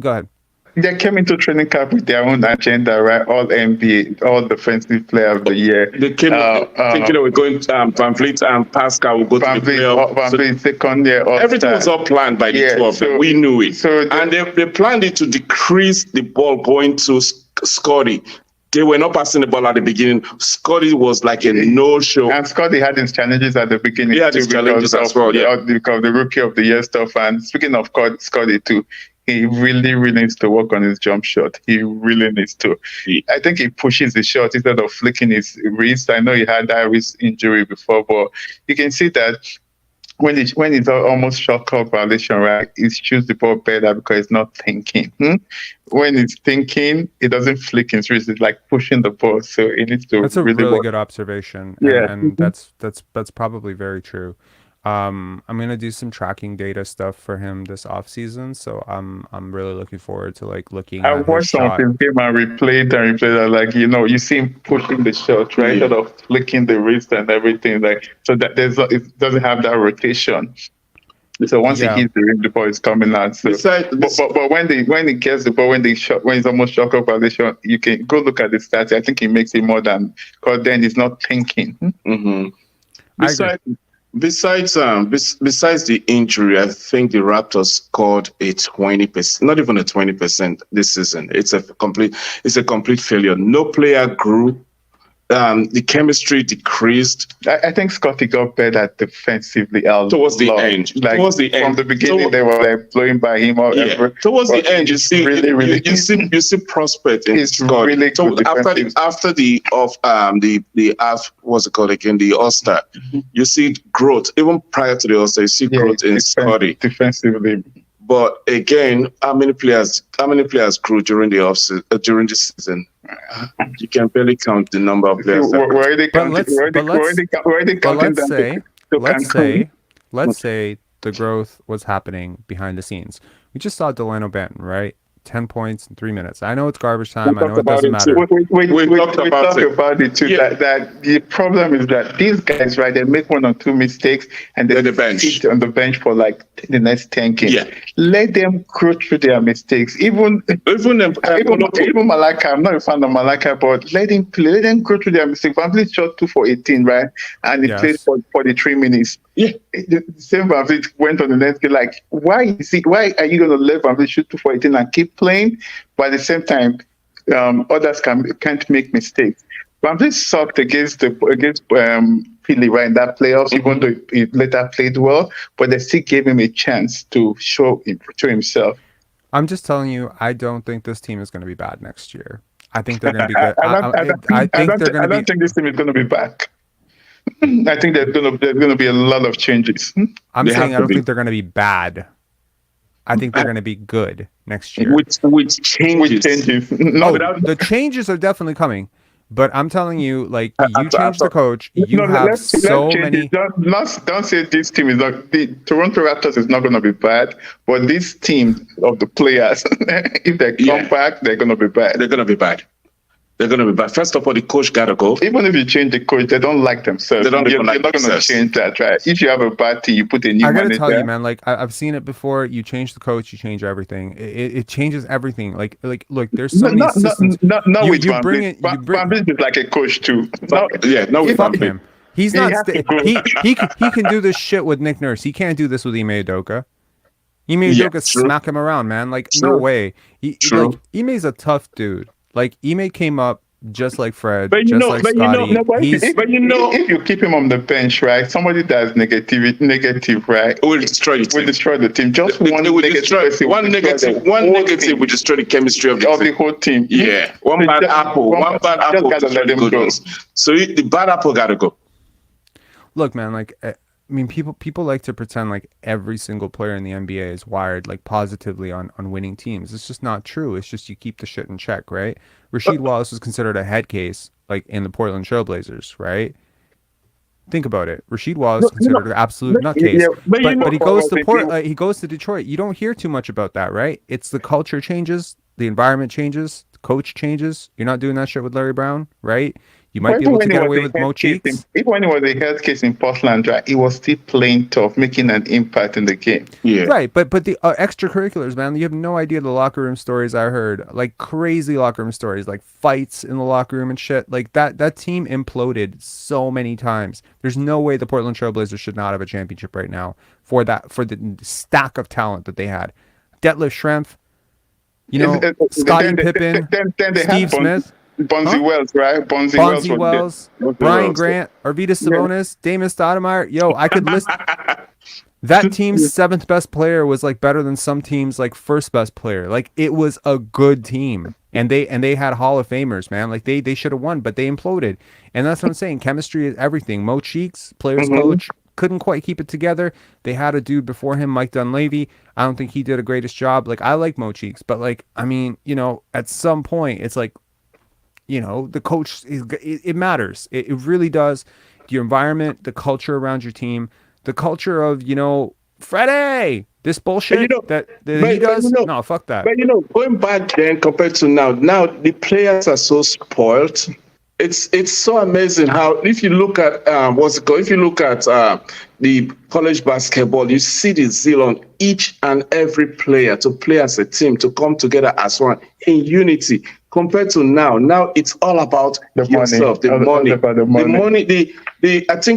[SPEAKER 2] go ahead.
[SPEAKER 5] They came into training camp with their own agenda, right? All NBA, all defensive player of the year.
[SPEAKER 4] They came thinking they were going to VanVleet and Pascal will go to the playoffs.
[SPEAKER 5] VanVleet second year.
[SPEAKER 4] Everything was all planned by the two of them. We knew it. And they planned it to decrease the ball going to Scottie. They were not passing the ball at the beginning. Scottie was like a no-show.
[SPEAKER 5] And Scottie had his challenges at the beginning.
[SPEAKER 4] He had his challenges as well,
[SPEAKER 5] because the rookie of the year stuff. And speaking of Scottie too, he really, really needs to work on his jump shot. He really needs to. I think he pushes the shot instead of flicking his wrist. I know he had that wrist injury before, but you can see that when it's almost shot clock violation, right? He shoots the ball better because he's not thinking. When he's thinking, it doesn't flick his wrist. It's like pushing the ball. So he needs to.
[SPEAKER 2] That's a really good observation. And that's probably very true. I'm gonna do some tracking data stuff for him this offseason, so I'm really looking forward to like looking. I
[SPEAKER 5] watched some of his game and replayed that. Like, you know, you see him pushing the shot, right, instead of flicking the wrist and everything. Like, so that it doesn't have that rotation. So once he hits the rim, the ball is coming out. So, but when he gets the ball, when he's almost shot up by the shot, you can go look at the stats. I think he makes it more than, because then he's not thinking.
[SPEAKER 4] Besides the injury, I think the Raptors scored a 20%, not even a 20% this season. It's a complete failure. No player grew. The chemistry decreased.
[SPEAKER 5] I think Scottie got better defensively
[SPEAKER 4] towards the end.
[SPEAKER 5] From the beginning, they were like blowing by him.
[SPEAKER 4] Towards the end, you see, really, you see prospect in Scottie. Really after the what's it called again? The All-Star. You see growth. Even prior to the All-Star, you see growth in Scottie
[SPEAKER 5] defensively.
[SPEAKER 4] But again, how many players grew during the season? You can barely count the number of players.
[SPEAKER 2] Let's say the growth was happening behind the scenes. We just saw Delano Banton, right? 10 points in 3 minutes. I know it's garbage time. I know
[SPEAKER 4] talked
[SPEAKER 2] it doesn't
[SPEAKER 4] about it
[SPEAKER 2] matter.
[SPEAKER 4] too.
[SPEAKER 5] We
[SPEAKER 4] talked
[SPEAKER 5] talk
[SPEAKER 4] about
[SPEAKER 5] about
[SPEAKER 4] it.
[SPEAKER 5] it too.
[SPEAKER 4] Yeah.
[SPEAKER 5] That the problem is that these guys, right, they make 1 or 2 mistakes and
[SPEAKER 4] They're
[SPEAKER 5] they
[SPEAKER 4] the bench.
[SPEAKER 5] sit on the bench for like the next 10 games.
[SPEAKER 4] Yeah.
[SPEAKER 5] Let them go through their mistakes. Even Malaka, I'm not a fan of Malaka, but let him play. Let them go through their mistakes. Van Vliet shot 2 for 18, right? And he played for 43 minutes.
[SPEAKER 4] Yeah.
[SPEAKER 5] The same Van Vliet went on the next game. Like, why are you going to let Van Vliet shoot 2 for 18 and keep playing? But at the same time, others can't make mistakes. Van Vliet sucked against Philly, right, in that playoffs, even though he later played well, but they still gave him a chance to show himself.
[SPEAKER 2] I'm just telling you, I don't think this team is going to be bad next year. I think they're going to be good.
[SPEAKER 5] I don't think this team is going to be back. I think there's going to be a lot of changes.
[SPEAKER 2] I'm saying I don't think they're going to be bad. I think they're going to be good next year.
[SPEAKER 4] With changes.
[SPEAKER 2] The changes are definitely coming. But I'm telling you, like, you change the coach, you have so many.
[SPEAKER 5] Don't say this team is not. The Toronto Raptors is not going to be bad, but this team of the players, if they come back, they're going to be bad.
[SPEAKER 4] They're going to be bad. They're going to be bad. First of all, the coach got to go.
[SPEAKER 5] Even if you change the coach, they don't like themselves. You're not going to change that, right? If you have a bad team, you put a new manager.
[SPEAKER 2] I got to tell you, man, like, I've seen it before. You change the coach, you change everything. It changes everything. Like, look, there's so many assistants.
[SPEAKER 5] You bring it. Van Vliet is like a coach, too.
[SPEAKER 2] Fuck him. He's not. He can do this shit with Nick Nurse. He can't do this with Ime Udoka. Ime Udoka smack him around, man. Like, no way. Ime's a tough dude. Like, Ime came up just like Fred, like Scottie.
[SPEAKER 5] If you keep him on the bench, right, somebody that's negative, right,
[SPEAKER 4] will destroy it.
[SPEAKER 5] Will destroy the team. Just one negative
[SPEAKER 4] will destroy the chemistry of the
[SPEAKER 5] whole team.
[SPEAKER 4] Yeah, one bad apple.
[SPEAKER 5] Just gotta let him go.
[SPEAKER 4] So the bad apple gotta go.
[SPEAKER 2] Look, man, like, I mean, people like to pretend like every single player in the NBA is wired like positively on winning teams. It's just not true. It's just you keep the shit in check, right? Rasheed Wallace was considered a head case like in the Portland Trailblazers, right? Think about it. Rasheed Wallace is considered an absolute nutcase. But he goes to he goes to Detroit. You don't hear too much about that, right? It's the culture changes, the environment changes, the coach changes. You're not doing that shit with Larry Brown, right? You might be able to get away with Mo Cheeks.
[SPEAKER 5] Even when he was a head case in Portland, right, he was still playing tough, making an impact in the game.
[SPEAKER 4] Yeah.
[SPEAKER 2] Right, but the extracurriculars, man, you have no idea the locker room stories I heard. Like, crazy locker room stories, like fights in the locker room and shit. Like, that team imploded so many times. There's no way the Portland Trailblazers should not have a championship right now for the stack of talent that they had. Detlef Schrempf, Scottie Pippen, Steve Smith.
[SPEAKER 5] Bonzi Wells, right?
[SPEAKER 2] Bonzi Wells, Brian Grant, Arvydas Sabonis, Damon Stoudemire. Yo, I could list that team's seventh best player was like better than some teams like first best player. Like, it was a good team, and they had Hall of Famers, man. Like, they should have won, but they imploded, and that's what I'm saying. Chemistry is everything. Mo Cheeks, players coach, couldn't quite keep it together. They had a dude before him, Mike Dunleavy. I don't think he did a greatest job. Like, I like Mo Cheeks, but like, I mean, at some point, it's like, the coach, it matters. It really does. Your environment, the culture around your team, the culture of, Freddie, this bullshit that he does. No, fuck that.
[SPEAKER 4] But, going back then compared to now the players are so spoiled. It's so amazing how, if you look at the college basketball, you see the zeal on each and every player to play as a team, to come together as one in unity. Compared to now it's all about yourself, the money. I think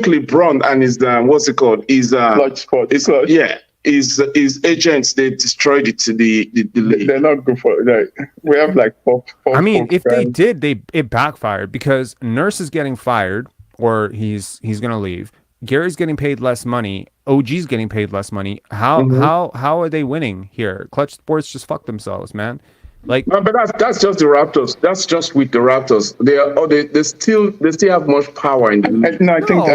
[SPEAKER 4] LeBron and his his agents, they destroyed it to the league.
[SPEAKER 5] They're not good for it. We have like four
[SPEAKER 2] I mean, if they did, it backfired, because Nurse is getting fired, or he's gonna leave. Gary's getting paid less money. OG's getting paid less money. How are they winning here? Clutch Sports just fucked themselves, man. Like,
[SPEAKER 4] no, but that's just the Raptors. That's just with the Raptors. They still have much power in the league.
[SPEAKER 5] I think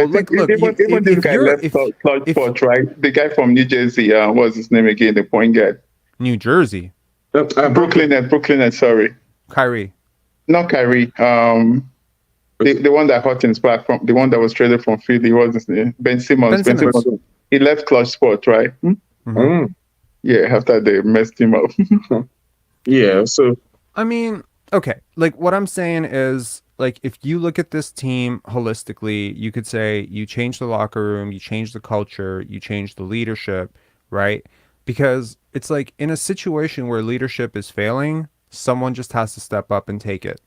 [SPEAKER 5] even this guy left Clutch Sports, right? The guy from New Jersey, what's his name again? The point guard.
[SPEAKER 2] New Jersey.
[SPEAKER 5] Brooklyn Nets, sorry.
[SPEAKER 2] Kyrie.
[SPEAKER 5] Not Kyrie. The one that Hutton's back from, the one that was traded from Philly, what's his name? Ben Simmons. He left Clutch Sports, right?
[SPEAKER 2] Mm-hmm.
[SPEAKER 5] Yeah, after they messed him up.
[SPEAKER 4] Yeah. So
[SPEAKER 2] I mean, okay, like what I'm saying is, like, if you look at this team holistically, you could say you change the locker room, you change the culture, you change the leadership, right? Because it's like in a situation where leadership is failing, someone just has to step up and take it.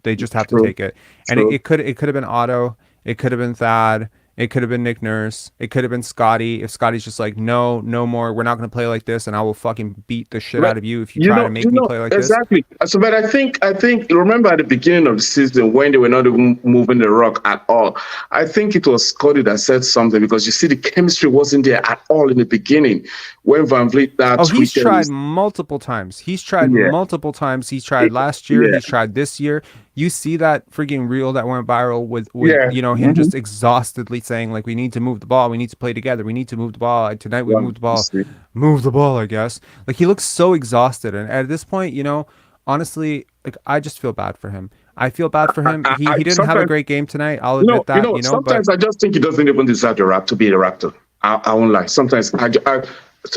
[SPEAKER 2] They just have to
[SPEAKER 4] true,
[SPEAKER 2] take it. And
[SPEAKER 4] true.
[SPEAKER 2] it could have been Otto, it could have been Thad, it could have been Nick Nurse, it could have been Scottie. If Scottie's just like, no, no more, we're not going to play like this, and I will fucking beat the shit
[SPEAKER 4] But
[SPEAKER 2] out of you if you try to make me play like this.
[SPEAKER 4] exactly. So, but I think, remember at the beginning of the season when they were not even moving the rock at all. I think it was Scotty that said something because you see the chemistry wasn't there at all in the beginning when Van Vliet
[SPEAKER 2] Oh, he's
[SPEAKER 4] tweeted.
[SPEAKER 2] tried multiple times. He's tried
[SPEAKER 4] Yeah,
[SPEAKER 2] multiple times. He's tried last year.
[SPEAKER 4] yeah,
[SPEAKER 2] He's tried this year. You see that freaking reel that went viral with
[SPEAKER 5] Yeah.
[SPEAKER 2] you know, him just exhaustedly saying like, we need to move the ball. We need to play together. We need to move the ball. Like, tonight we moved the ball. Move the ball, I guess. Like, he looks so exhausted. And at this point, you know, honestly, like, I just feel bad for him. I feel bad for him. He didn't have a great game tonight. I'll admit that, you know, but
[SPEAKER 4] sometimes I just think he doesn't even deserve the rap to be a Raptor. I won't lie. Sometimes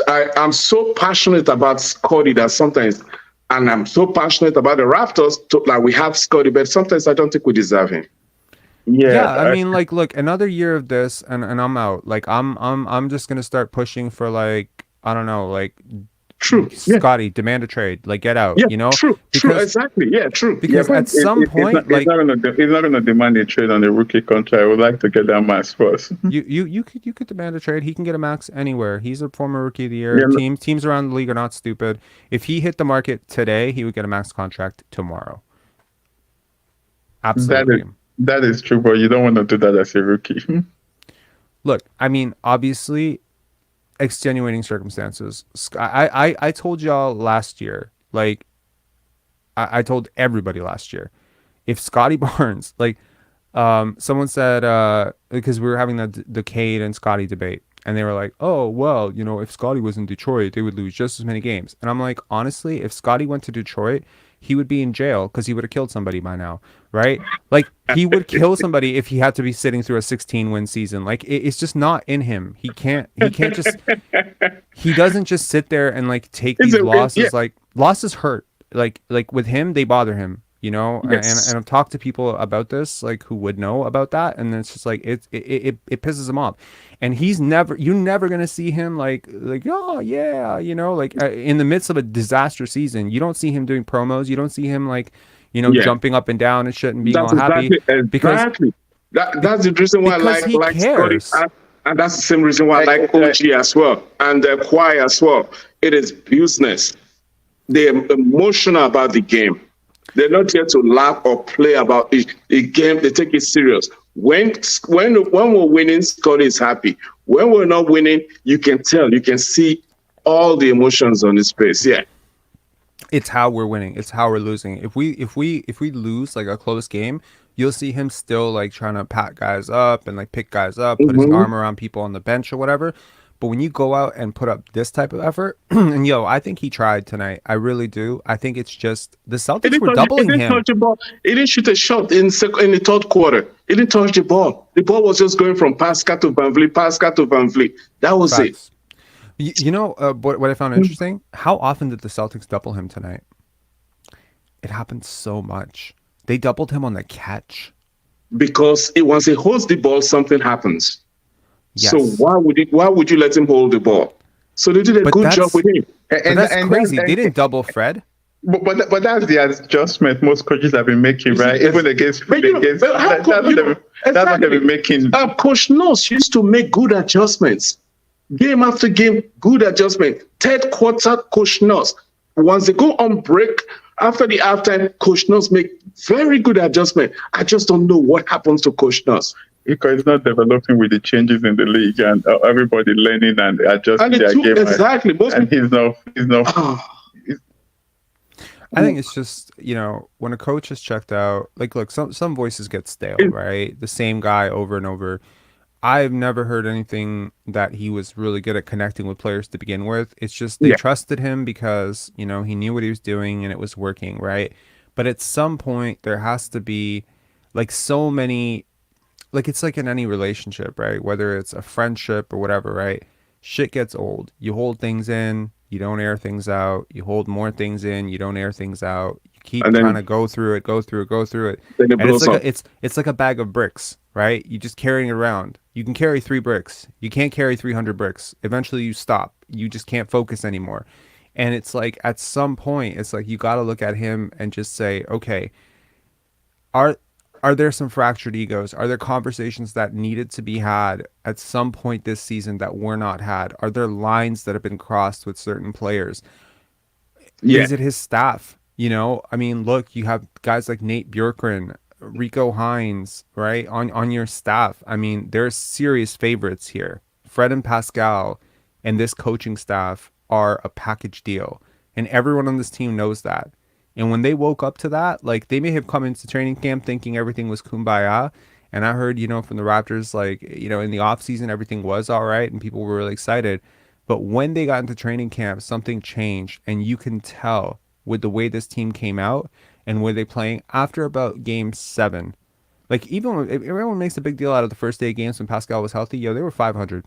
[SPEAKER 4] I'm so passionate about Scotty that sometimes, and I'm so passionate about the Raptors, like we have Scotty, but sometimes I don't think we deserve him.
[SPEAKER 2] yeah, I mean, like, look, another year of this, and I'm out. Like, I'm just gonna start pushing for, like, I don't know, like,
[SPEAKER 4] True. Yeah.
[SPEAKER 2] Scotty, demand a trade, like, get out.
[SPEAKER 4] Yeah.
[SPEAKER 2] You know,
[SPEAKER 4] True. True.
[SPEAKER 2] because
[SPEAKER 4] Exactly. Yeah. True.
[SPEAKER 2] because
[SPEAKER 4] Yeah,
[SPEAKER 2] at some point, like,
[SPEAKER 5] he's not gonna demand a trade on the rookie contract. I would like to get that max first.
[SPEAKER 2] you could demand a trade. He can get a max anywhere. He's a former rookie of the year.
[SPEAKER 4] Yeah.
[SPEAKER 2] Teams around the league are not stupid. If he hit the market today, he would get a max contract tomorrow. Absolutely.
[SPEAKER 5] That is true, but you don't want to do that as a rookie.
[SPEAKER 2] Look, I mean, obviously, extenuating circumstances. I told y'all last year, like, I told everybody last year, if Scottie Barnes, like, someone said, because we were having the Cade and Scottie debate, and they were like, oh, well, you know, if Scottie was in Detroit, they would lose just as many games. And I'm like, honestly, if Scottie went to Detroit, he would be in jail because he would have killed somebody by now, right? Like, he would kill somebody if he had to be sitting through a 16-win season. Like, it's just not in him. He can't just, he doesn't just sit there and, like, take these losses. Like, losses hurt. Like with him, they bother him, you know?
[SPEAKER 4] Yes.
[SPEAKER 2] And I've talked to people about this, like, who would know about that. And it's just like, it pisses him off. And you're never going to see him like, oh yeah, you know, like, in the midst of a disaster season, you don't see him doing promos. You don't see him, like, you know, jumping up and down and shit and being all happy.
[SPEAKER 4] Exactly. That's the reason why I like Scotty. And that's the same reason why I like OG as well. And Kawhi as well. It is business. They're emotional about the game. They're not here to laugh or play about a game. They take it serious. When we're winning, Scotty is happy. When we're not winning, you can tell. You can see all the emotions on his face. Yeah.
[SPEAKER 2] It's how we're winning. It's how we're losing. If we lose like a close game, you'll see him still like trying to pat guys up and like pick guys up, put his arm around people on the bench or whatever. But when you go out and put up this type of effort, and I think he tried tonight. I really do. I think it's just the Celtics were doubling him.
[SPEAKER 4] Touch the ball. He didn't shoot a shot in the third quarter. He didn't touch the ball. The ball was just going from Pascal to Van Vliet. That was
[SPEAKER 2] Facts. it. You know what I found interesting? How often did the Celtics double him tonight? It happened so much. They doubled him on the catch.
[SPEAKER 4] Because once he holds the ball, something happens.
[SPEAKER 2] Yes.
[SPEAKER 4] So why would you let him hold the ball? So they did a good job with him.
[SPEAKER 2] And that's crazy. They didn't double Fred.
[SPEAKER 5] But that's the adjustment most coaches have been making, right? Even against that's what they've been making.
[SPEAKER 4] Coach Nurse used to make good adjustments. Game after game, good adjustment. Third quarter, Coach Nurse. Once they go on break, after the halftime, Coach Nurse make very good adjustment. I just don't know what happens to Coach Nurse.
[SPEAKER 5] Because it's not developing with the changes in the league and everybody learning and adjusting their game.
[SPEAKER 4] Exactly.
[SPEAKER 5] And he's not.
[SPEAKER 2] I think it's just, when a coach is checked out, like, look, some voices get stale, right? The same guy over and over. I've never heard anything that he was really good at connecting with players to begin with. It's just they trusted him because, he knew what he was doing and it was working, right? But at some point, there has to be, like, so many, like, it's like in any relationship, right? Whether it's a friendship or whatever, right? shit gets old. You hold things in, you don't air things out. You hold more things in, you don't air things out. You keep
[SPEAKER 4] And then-
[SPEAKER 2] trying to go through it.
[SPEAKER 4] Then it
[SPEAKER 2] And it's
[SPEAKER 4] blows
[SPEAKER 2] like
[SPEAKER 4] up.
[SPEAKER 2] it's like a bag of bricks, right? You just carrying it around. You can carry 3 bricks. You can't carry 300 bricks. Eventually you stop. You just can't focus anymore. And it's like at some point, it's like you got to look at him and just say, okay, are there some fractured egos? Are there conversations that needed to be had at some point this season that were not had? Are there lines that have been crossed with certain players?
[SPEAKER 4] Yeah.
[SPEAKER 2] Is it his staff? You know, I mean, look, you have guys like Nate Bjorkgren, Rico Hines, right, on your staff. I mean, there's serious favorites here. Fred and Pascal and this coaching staff are a package deal, and everyone on this team knows that. And when they woke up to that, like, they may have come into training camp thinking everything was kumbaya. And I heard, you know, from the Raptors, like, you know, in the offseason, everything was all right and people were really excited. But when they got into training camp, something changed. And you can tell with the way this team came out and where they playing after about game 7. Like, even when everyone makes a big deal out of the first day of games when Pascal was healthy, yo, they were 500.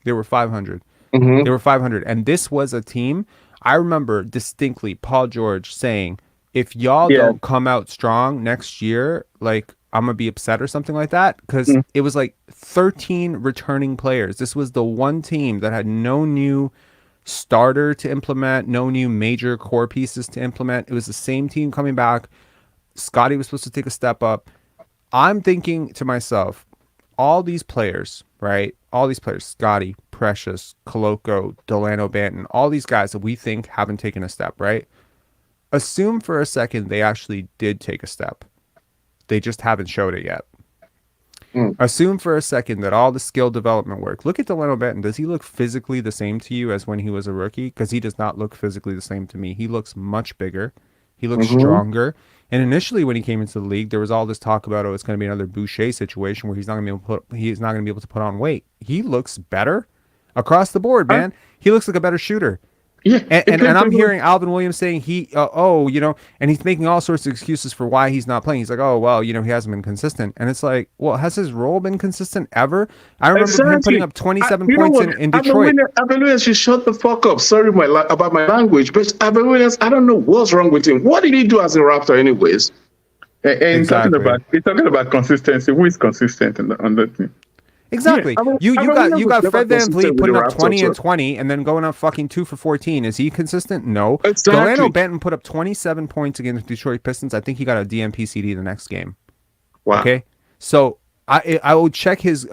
[SPEAKER 2] They were 500.
[SPEAKER 4] Mhm.
[SPEAKER 2] They were 500. And this was a team, I remember distinctly Paul George saying, if y'all
[SPEAKER 4] Yeah.
[SPEAKER 2] don't come out strong next year, like, I'm going to be upset or something like that. Because it was like 13 returning players. This was the one team that had no new starter to implement, no new major core pieces to implement. It was the same team coming back. Scottie was supposed to take a step up. I'm thinking to myself, all these players, right? All these players, Scottie, Precious, Coloco, Delano Banton, all these guys that we think haven't taken a step, right? Assume for a second they actually did take a step. They just haven't showed it yet. Assume for a second that all the skill development work. Look at Delano Banton. Does he look physically the same to you as when he was a rookie? Because he does not look physically the same to me. He looks much bigger. He looks stronger. And initially, when he came into the league, there was all this talk about, oh, it's going to be another Boucher situation where he's not going to be able to put on weight. He looks better across the board, man. He looks like a better shooter.
[SPEAKER 4] Yeah.
[SPEAKER 2] And I'm hearing Alvin Williams saying and he's making all sorts of excuses for why he's not playing. He's like, oh, well, you know, he hasn't been consistent. And it's like, well, has his role been consistent ever? I remember him putting up 27 points in Detroit.
[SPEAKER 4] Alvin Williams, you shut the fuck up. Sorry about my language, but Alvin Williams, I don't know what's wrong with him. What did he do as a Raptor anyways?
[SPEAKER 5] And
[SPEAKER 2] Exactly.
[SPEAKER 5] talking about consistency, who is consistent on that team?
[SPEAKER 2] Exactly.
[SPEAKER 4] Yeah,
[SPEAKER 2] You got
[SPEAKER 4] never
[SPEAKER 2] Fred VanVleet
[SPEAKER 4] consistent
[SPEAKER 2] putting
[SPEAKER 4] with
[SPEAKER 2] up
[SPEAKER 4] the
[SPEAKER 2] 20 and
[SPEAKER 4] Raptors.
[SPEAKER 2] 20 and then going up fucking 2 for 14. Is he consistent? No.
[SPEAKER 4] Exactly.
[SPEAKER 2] Delano Banton put up 27 points against the Detroit Pistons. I think he got a DMP CD the next game.
[SPEAKER 4] Wow.
[SPEAKER 2] Okay. So I will check his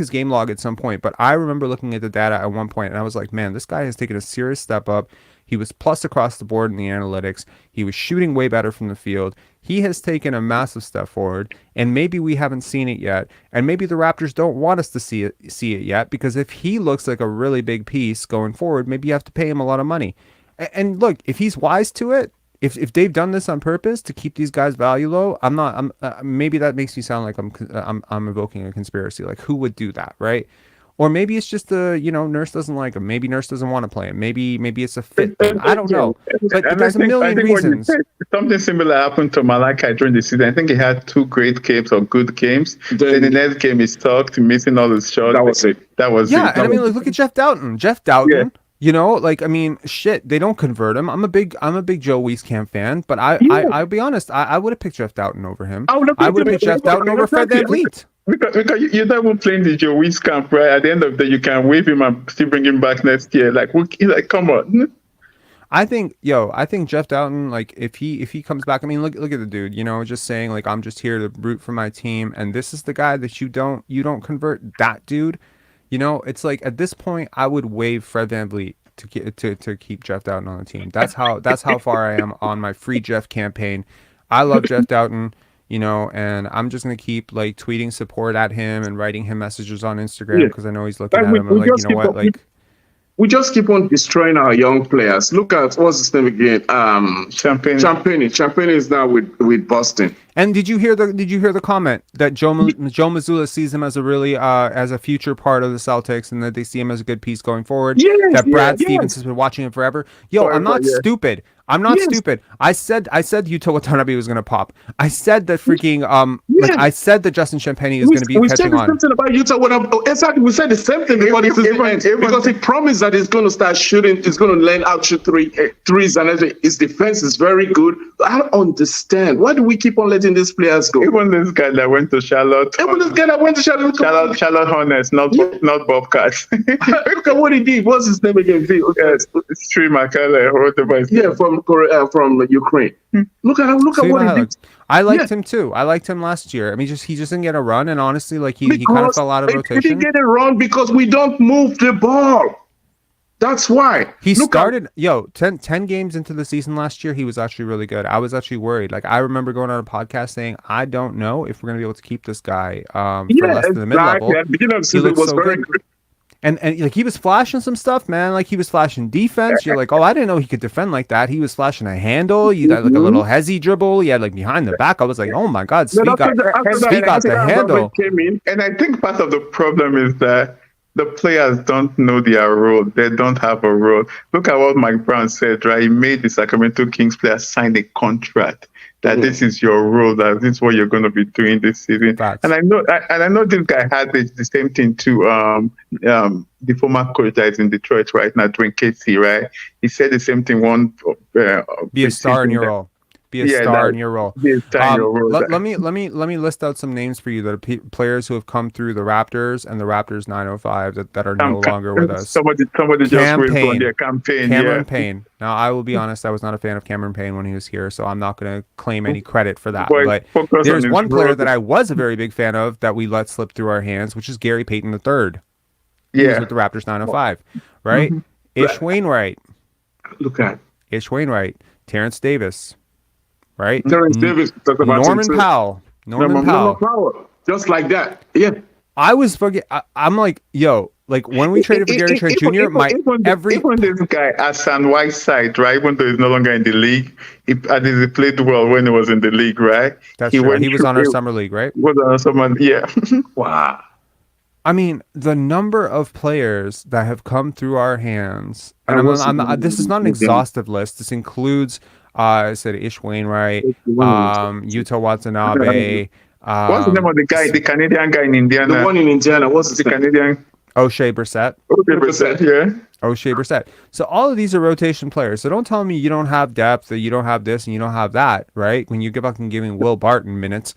[SPEAKER 2] game log at some point, but I remember looking at the data at one point and I was like, man, this guy has taken a serious step up. He was plus across the board in the analytics. He was shooting way better from the field. He has taken a massive step forward, and maybe we haven't seen it yet. And maybe the Raptors don't want us to see it yet, because if he looks like a really big piece going forward, maybe you have to pay him a lot of money. And look, if he's wise to it, if they've done this on purpose to keep these guys' value low, maybe that makes me sound like I'm evoking a conspiracy. Like, who would do that, right? Or maybe it's just Nurse doesn't like him. Maybe Nurse doesn't want to play him. Maybe it's a fit thing. I don't know. But there's a million reasons.
[SPEAKER 5] Something similar happened to Malachi during the season. I think he had 2 great games or good games. Then the next game he sucked, missing all his shots.
[SPEAKER 4] That was it.
[SPEAKER 5] That was
[SPEAKER 2] Yeah,
[SPEAKER 5] it.
[SPEAKER 2] and I mean, look at Jeff Doughton.
[SPEAKER 5] Yeah.
[SPEAKER 2] You know, like, I mean, shit, they don't convert him. I'm a big Joe Wieskamp fan, but I'll be honest, I would have picked Jeff Doughton over him. I would have picked Jeff Doughton over Fred VanVleet.
[SPEAKER 5] Because you're not even playing the Joe Wieskamp, right? At the end of the day, you can waive him and still bring him back next year. Like, come on.
[SPEAKER 2] I think Jeff Doughton, like, if he comes back, I mean, look at the dude, you know, just saying, like, I'm just here to root for my team, and this is the guy that you don't convert, that dude. You know, it's like, at this point, I would waive Fred VanVleet to keep Jeff Doughton on the team. That's how far I am on my Free Jeff campaign. I love Jeff Doughton, you know, and I'm just gonna keep, like, tweeting support at him and writing him messages on Instagram because I know he's looking at him. And, like, you know what, like,
[SPEAKER 4] we just keep on destroying our young players. Look at what's his name again?
[SPEAKER 5] Champagne.
[SPEAKER 4] Champagne is now with Boston.
[SPEAKER 2] And did you hear the comment that Joe Mazzulla sees him as a really as a future part of the Celtics, and that they see him as a good piece going forward?
[SPEAKER 4] Yes,
[SPEAKER 2] That Brad
[SPEAKER 4] yes.
[SPEAKER 2] Stevens has been watching him forever. Yo, I'm not stupid. I'm not
[SPEAKER 4] Yes.
[SPEAKER 2] stupid. I said Yuta Watanabe was gonna pop. I said that freaking
[SPEAKER 4] Yes.
[SPEAKER 2] I said that Justin Champagny is gonna be
[SPEAKER 4] we said
[SPEAKER 2] catching
[SPEAKER 4] the
[SPEAKER 2] on.
[SPEAKER 4] same thing about Utah. Exactly, we said the same thing before the season ends, because he promised that he's going to start shooting. He's going to learn how to shoot threes, and everything. His defense is very good. I don't understand, why do we keep on letting these players go?
[SPEAKER 5] Even this guy that went to Charlotte. Charlotte Hornets, not Bobcats.
[SPEAKER 4] Look at what he did. What's his name again?
[SPEAKER 5] Stream Makala, whatever.
[SPEAKER 4] Yeah, from Korea, from Ukraine. Look at what he did.
[SPEAKER 2] I liked him too. I liked him last year. I mean, he just didn't get a run, and honestly, like he kind of fell out of rotation.
[SPEAKER 4] He didn't get it wrong because we don't move the ball. That's why.
[SPEAKER 2] He started 10 games into the season last year. He was actually really good. I was actually worried. Like, I remember going on a podcast saying, I don't know if we're gonna be able to keep this guy for less than the mid level.
[SPEAKER 4] At the beginning of the season was very good.
[SPEAKER 2] And like he was flashing some stuff, man. Like he was flashing defense. You're like, oh, I didn't know he could defend like that. He was flashing a handle. You had like a little hezzy dribble. He had like behind the back. I was like, oh my god, Speak got the handle.
[SPEAKER 5] And I think part of the problem is that the players don't know their role. They don't have a role. Look at what Mike Brown said, right? He made the Sacramento Kings players sign a contract that this is your role, that this is what you're going to be doing this season.
[SPEAKER 2] Facts.
[SPEAKER 5] And I know this guy had the same thing too. The former coach that is in Detroit right now, doing KC, right? He said the same thing.
[SPEAKER 2] Be a star in your role. Be a star in your role. Let me list out some names for you that are players who have come through the Raptors and the Raptors 905 that are no longer with us.
[SPEAKER 5] Somebody just went on their campaign.
[SPEAKER 2] Cameron Payne. Now, I will be honest, I was not a fan of Cameron Payne when he was here, so I'm not going to claim any credit for that. But there's one player that I was a very big fan of that we let slip through our hands, which is Gary Payton III. He was with the Raptors 905, right? Ish Wainwright.
[SPEAKER 4] Look at
[SPEAKER 2] Ish Wainwright. Terrence Davis. Right?
[SPEAKER 4] Terrence Davis.
[SPEAKER 2] Norman Powell. Norman
[SPEAKER 4] Powell. Just like that. Yeah.
[SPEAKER 2] I was fucking. I'm like, yo, like when we traded for Gary Trent Jr.,
[SPEAKER 5] even this guy Hassan Whiteside, right? Even though he's no longer in the league, he played well when he was in the league, right?
[SPEAKER 2] That's true. He was on our summer league, right?
[SPEAKER 5] Was on summer, yeah.
[SPEAKER 4] Wow.
[SPEAKER 2] I mean, the number of players that have come through our hands, and this is not an exhaustive list. This includes, I said Ish Wainwright, Yuta Watanabe.
[SPEAKER 5] What's the name of the guy, the Canadian guy in Indiana?
[SPEAKER 4] The one in Indiana. What's the
[SPEAKER 5] Canadian?
[SPEAKER 2] O'Shea Brissett.
[SPEAKER 5] Yeah.
[SPEAKER 2] O'Shea Brissett. So all of these are rotation players. So don't tell me you don't have depth, that you don't have this, and you don't have that, right? When you get back and giving Will Barton minutes,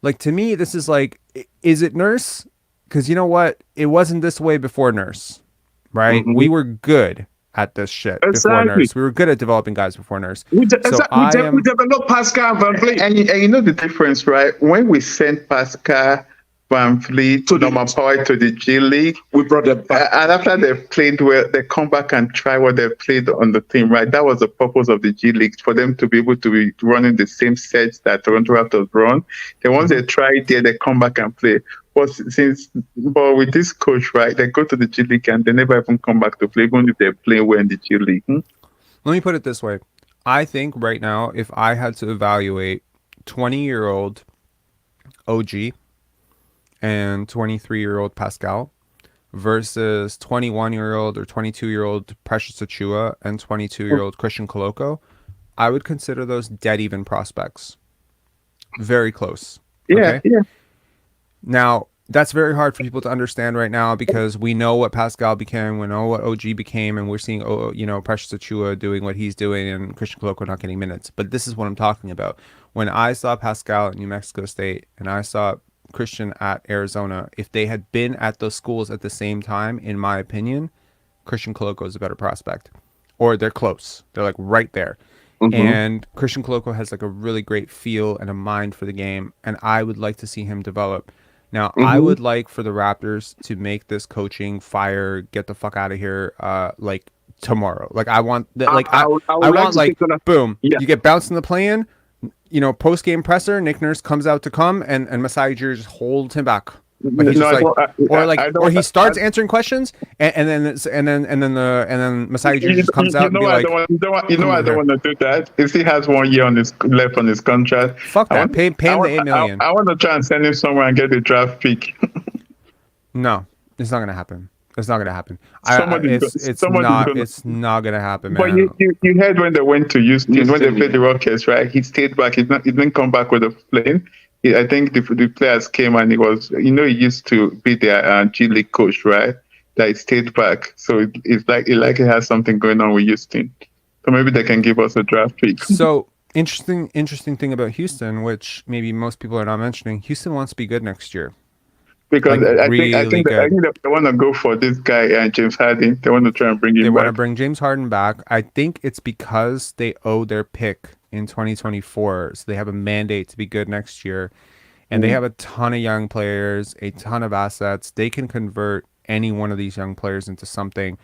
[SPEAKER 2] like to me, this is like, is it Nurse? Because you know what? It wasn't this way before Nurse, right? Mm-hmm. We were good at this shit before Nurse. We were good at developing guys before Nurse.
[SPEAKER 4] We developed Pascal Van Vliet.
[SPEAKER 5] And you know the difference, right? When we sent Pascal Van Vliet to Norman Powell to the G League,
[SPEAKER 4] we brought them back.
[SPEAKER 5] And after they played well, they come back and try what they played on the team, right? That was the purpose of the G League, for them to be able to be running the same sets that Toronto Raptors run. Then once they try it there, they come back and play. But with this coach, right, they go to the G League and they never even come back to play, even if they're playing well in the G League.
[SPEAKER 2] Let me put it this way. I think right now, if I had to evaluate 20-year-old OG and 23-year-old Pascal versus 21-year-old or 22-year-old Precious Achiuwa and 22-year-old Christian Koloko, I would consider those dead even prospects. Very close.
[SPEAKER 5] Yeah, yeah.
[SPEAKER 2] Now, that's very hard for people to understand right now because we know what Pascal became, we know what OG became, and we're seeing, Precious Achiuwa doing what he's doing and Christian Koloko not getting minutes. But this is what I'm talking about. When I saw Pascal at New Mexico State and I saw Christian at Arizona, if they had been at those schools at the same time, in my opinion, Christian Koloko is a better prospect. Or they're close. They're like right there. Mm-hmm. And Christian Koloko has like a really great feel and a mind for the game, and I would like to see him develop. Now, I would like for the Raptors to make this coaching fire, get the fuck out of here, like tomorrow. Like I want, boom, you get bounced in the play-in, post game presser, Nick Nurse comes out to come, and Masai Ujiri just holds him back. Like he's just
[SPEAKER 5] No, I
[SPEAKER 2] like,
[SPEAKER 5] don't. I
[SPEAKER 2] or
[SPEAKER 5] don't.
[SPEAKER 2] he starts answering questions, and then Masai Ujiri just comes out
[SPEAKER 5] You
[SPEAKER 2] and
[SPEAKER 5] know,
[SPEAKER 2] be
[SPEAKER 5] I
[SPEAKER 2] like,
[SPEAKER 5] don't want. You know,
[SPEAKER 2] come
[SPEAKER 5] I
[SPEAKER 2] over
[SPEAKER 5] don't
[SPEAKER 2] here.
[SPEAKER 5] want to do that. If he has 1 year on his left on his contract,
[SPEAKER 2] Fuck
[SPEAKER 5] I
[SPEAKER 2] that.
[SPEAKER 5] want.
[SPEAKER 2] Pay
[SPEAKER 5] I
[SPEAKER 2] him the
[SPEAKER 5] want.
[SPEAKER 2] $8 million.
[SPEAKER 5] I want to try and send him somewhere and get a draft pick.
[SPEAKER 2] No, it's not gonna happen. It's not gonna happen.
[SPEAKER 5] Somebody's gonna.
[SPEAKER 2] It's not gonna happen,
[SPEAKER 5] But you,
[SPEAKER 2] man.
[SPEAKER 5] you heard when they went to Houston, when they played the Rockets, right? He stayed back. He didn't come back with a plane. I think the players came and he was, he used to be their G League coach, right? That he stayed back. So it's like it likely has something going on with Houston. So maybe they can give us a draft pick.
[SPEAKER 2] So interesting thing about Houston, which maybe most people are not mentioning. Houston wants to be good next year.
[SPEAKER 5] Because
[SPEAKER 2] Like,
[SPEAKER 5] I
[SPEAKER 2] really
[SPEAKER 5] think
[SPEAKER 2] good.
[SPEAKER 5] they want to go for this guy, James Harden. They want to try and bring
[SPEAKER 2] They
[SPEAKER 5] him
[SPEAKER 2] want to
[SPEAKER 5] back.
[SPEAKER 2] bring James Harden back. I think it's because they owe their pick in 2024, so they have a mandate to be good next year, and they have a ton of young players, a ton of assets. They can convert any one of these young players into something.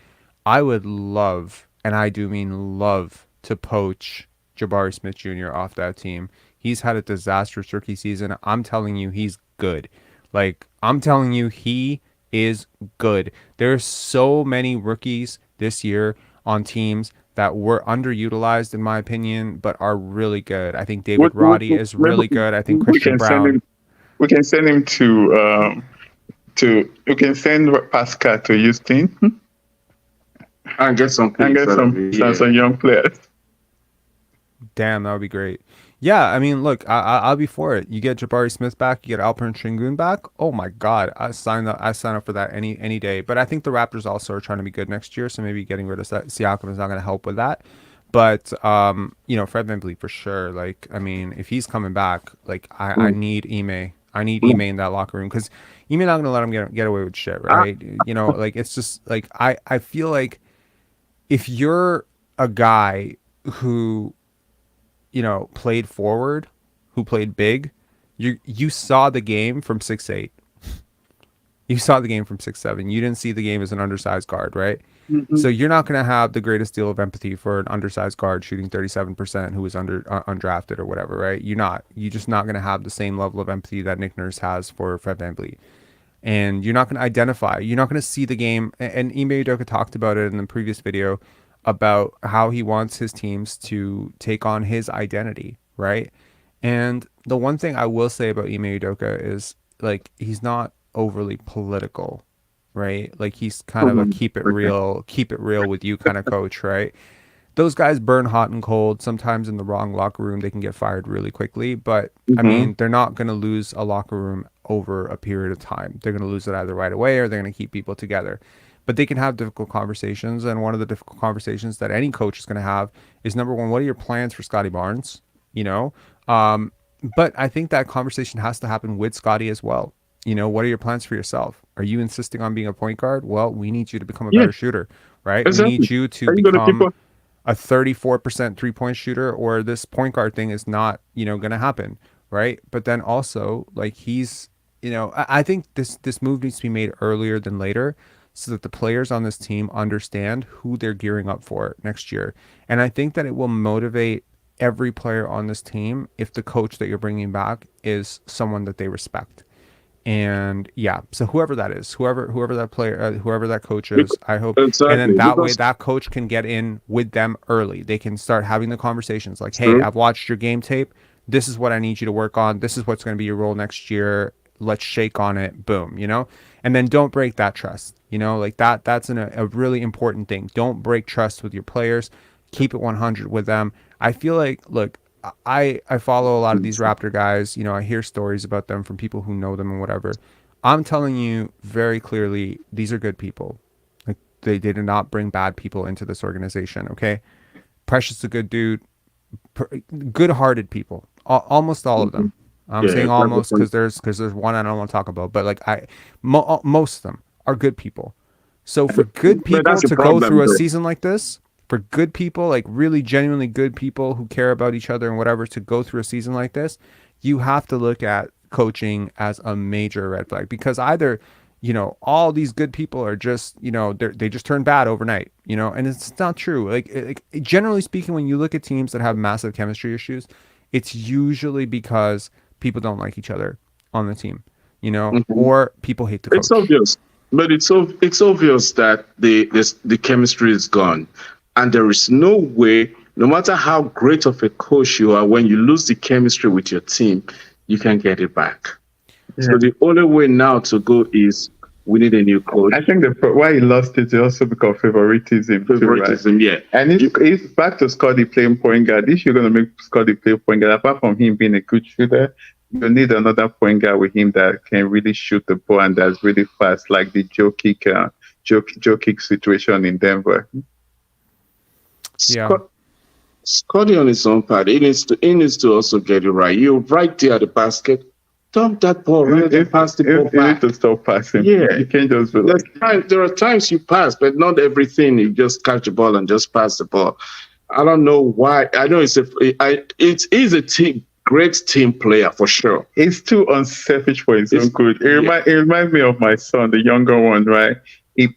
[SPEAKER 2] I would love, and I do mean love, to poach Jabari Smith Jr. off that team. He's had a disastrous rookie season. I'm telling you, he's good. Like, I'm telling you, he is good. There's so many rookies this year on teams that were underutilized, in my opinion, but are really good. I think David Roddy is really good. I think Christian Brown.
[SPEAKER 5] We can send him we can send Pascal to Houston
[SPEAKER 4] And get some
[SPEAKER 5] some young players.
[SPEAKER 2] Damn, that would be great. Yeah, I mean, look, I'll be for it. You get Jabari Smith back, you get Alperen Sengun back. Oh my God, I sign up for that any day. But I think the Raptors also are trying to be good next year, so maybe getting rid of Siakam is not going to help with that. But Fred VanVleet for sure. Like, I mean, if he's coming back, like, I need Ime. I need Ime in that locker room because Ime not going to let him get away with shit, right? Like, it's just like I feel like if you're a guy who played forward, who played big, you saw the game from 6'8". You saw the game from 6'7". You didn't see the game as an undersized guard, right? Mm-hmm. So you're not going to have the greatest deal of empathy for an undersized guard shooting 37% who was undrafted or whatever, right? You're just not going to have the same level of empathy that Nick Nurse has for Fred VanVleet. And you're not going to identify. You're not going to see the game. And Ime Udoka talked about it in the previous video about how he wants his teams to take on his identity, right? And the one thing I will say about Ime Udoka is, like, he's not overly political, right? Like, he's kind of a keep it real with you kind of coach, right? Those guys burn hot and cold. Sometimes in the wrong locker room, they can get fired really quickly. But, I mean, they're not going to lose a locker room over a period of time. They're going to lose it either right away or they're going to keep people together. But they can have difficult conversations, and one of the difficult conversations that any coach is going to have is, number one, what are your plans for Scottie Barnes? But I think that conversation has to happen with Scottie as well. What are your plans for yourself? Are you insisting on being a point guard? Well, we need you to become a better shooter, right? Exactly. We need you to become a 34% three-point shooter, or this point guard thing is not, going to happen, right? But then also, like, he's, I think this move needs to be made earlier than later, so that the players on this team understand who they're gearing up for next year. And I think that it will motivate every player on this team if the coach that you're bringing back is someone that they respect. And yeah, so whoever that is, whoever that player, whoever that coach is, I hope, exactly. And then that way that coach can get in with them early. They can start having the conversations like, hey, I've watched your game tape. This is what I need you to work on. This is what's going to be your role next year. Let's shake on it. Boom, and then don't break that trust. Like that's a really important thing. Don't break trust with your players. Keep it 100 with them. I feel like, look, I follow a lot of these Raptor guys. I hear stories about them from people who know them and whatever. I'm telling you very clearly, these are good people. Like, they did not bring bad people into this organization. Okay. Precious, a good dude, good-hearted people, almost all of them. I'm saying almost because there's one I don't want to talk about, but like most of them are good people. So for good people to go through a season like this, for good people, like really genuinely good people who care about each other and whatever, to go through a season like this, you have to look at coaching as a major red flag, because either, all these good people are just, they just turn bad overnight, and it's not true. Like generally speaking, when you look at teams that have massive chemistry issues, it's usually because people don't like each other on the team. you know,
[SPEAKER 4] Mhm.
[SPEAKER 2] or people hate the coach.
[SPEAKER 4] It's obvious, but it's obvious that the chemistry is gone, and there is no way, no matter how great of a coach you are, when you lose the chemistry with your team, you can get it back.
[SPEAKER 5] Yeah.
[SPEAKER 4] So the only way now to go is we need a new coach.
[SPEAKER 5] I think why he lost it is also because of favoritism.
[SPEAKER 4] Favoritism,
[SPEAKER 5] Too, right?
[SPEAKER 4] yeah.
[SPEAKER 5] And it's back to Scottie playing point guard. If you're going to make Scottie play point guard, apart from him being a good shooter, you need another point guard with him that can really shoot the ball and that's really fast, like the Joe Kick situation in Denver.
[SPEAKER 2] Yeah.
[SPEAKER 4] Scottie on his own part, he needs to also get it right. You're right there at the basket. Dump that ball right and pass the ball back.
[SPEAKER 5] You need to stop passing.
[SPEAKER 4] Yeah.
[SPEAKER 5] You can't just be like...
[SPEAKER 4] There are times you pass, but not everything. You just catch the ball and just pass the ball. I don't know why. I know it is a great team player for sure.
[SPEAKER 5] He's too unselfish for his own good. It reminds me of my son, the younger one, right? He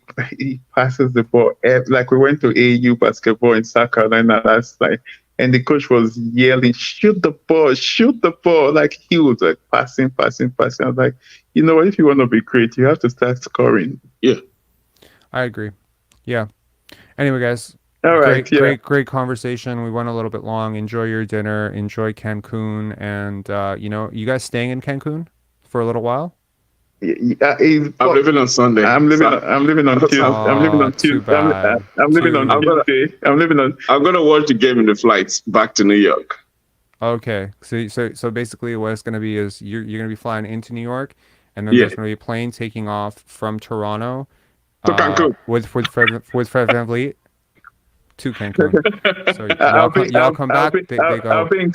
[SPEAKER 5] passes the ball. Like we went to AU basketball in South Carolina last night, and the coach was yelling, shoot the ball. Like he was like passing. I was like, you know what, if you want to be great, you have to start scoring.
[SPEAKER 4] Yeah.
[SPEAKER 2] I agree. Yeah. Anyway, guys.
[SPEAKER 5] All right.
[SPEAKER 2] Great conversation. We went a little bit long. Enjoy your dinner. Enjoy Cancun. And, you guys staying in Cancun for a little while?
[SPEAKER 4] I'm leaving on Sunday.
[SPEAKER 5] I'm leaving on Tuesday. I'm leaving on Tuesday. I'm leaving on Tuesday. I'm
[SPEAKER 4] gonna watch the game in the flights back to New York.
[SPEAKER 2] Okay, so basically, what it's gonna be is you're gonna be flying into New York, and then there's gonna be a plane taking off from Toronto
[SPEAKER 4] to Cancun
[SPEAKER 2] with Fred VanVleet to Cancun. So y'all come back. They go.
[SPEAKER 5] I'll be in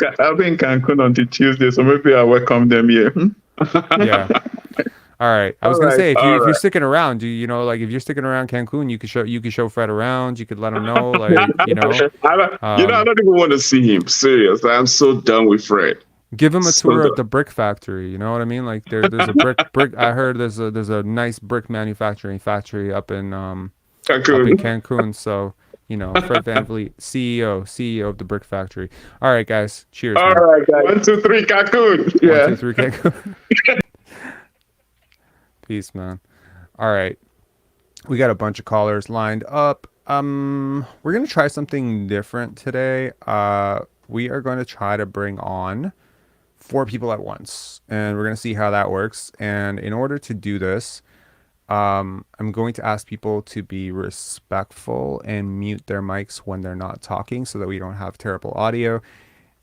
[SPEAKER 5] Cancun on Tuesday, so maybe I'll welcome them here.
[SPEAKER 2] Yeah. All right. I was gonna say if you're sticking around, if you're sticking around Cancun, you could show Fred around. You could let him know,
[SPEAKER 4] I don't even want to see him. Serious. I'm so done with Fred.
[SPEAKER 2] Give him a tour of the brick factory. You know what I mean? Like there's a brick. I heard there's a nice brick manufacturing factory up in Cancun. So Fred VanVleet, CEO of the brick factory. All right, guys. Cheers.
[SPEAKER 4] All right, guys. 1, 2, 3, Cancun.
[SPEAKER 2] Yeah. 1, 2, 3, Cancun. Peace, man. All right. We got a bunch of callers lined up. We're going to try something different today. We are going to try to bring on 4 people at once, and we're going to see how that works. And in order to do this, I'm going to ask people to be respectful and mute their mics when they're not talking so that we don't have terrible audio.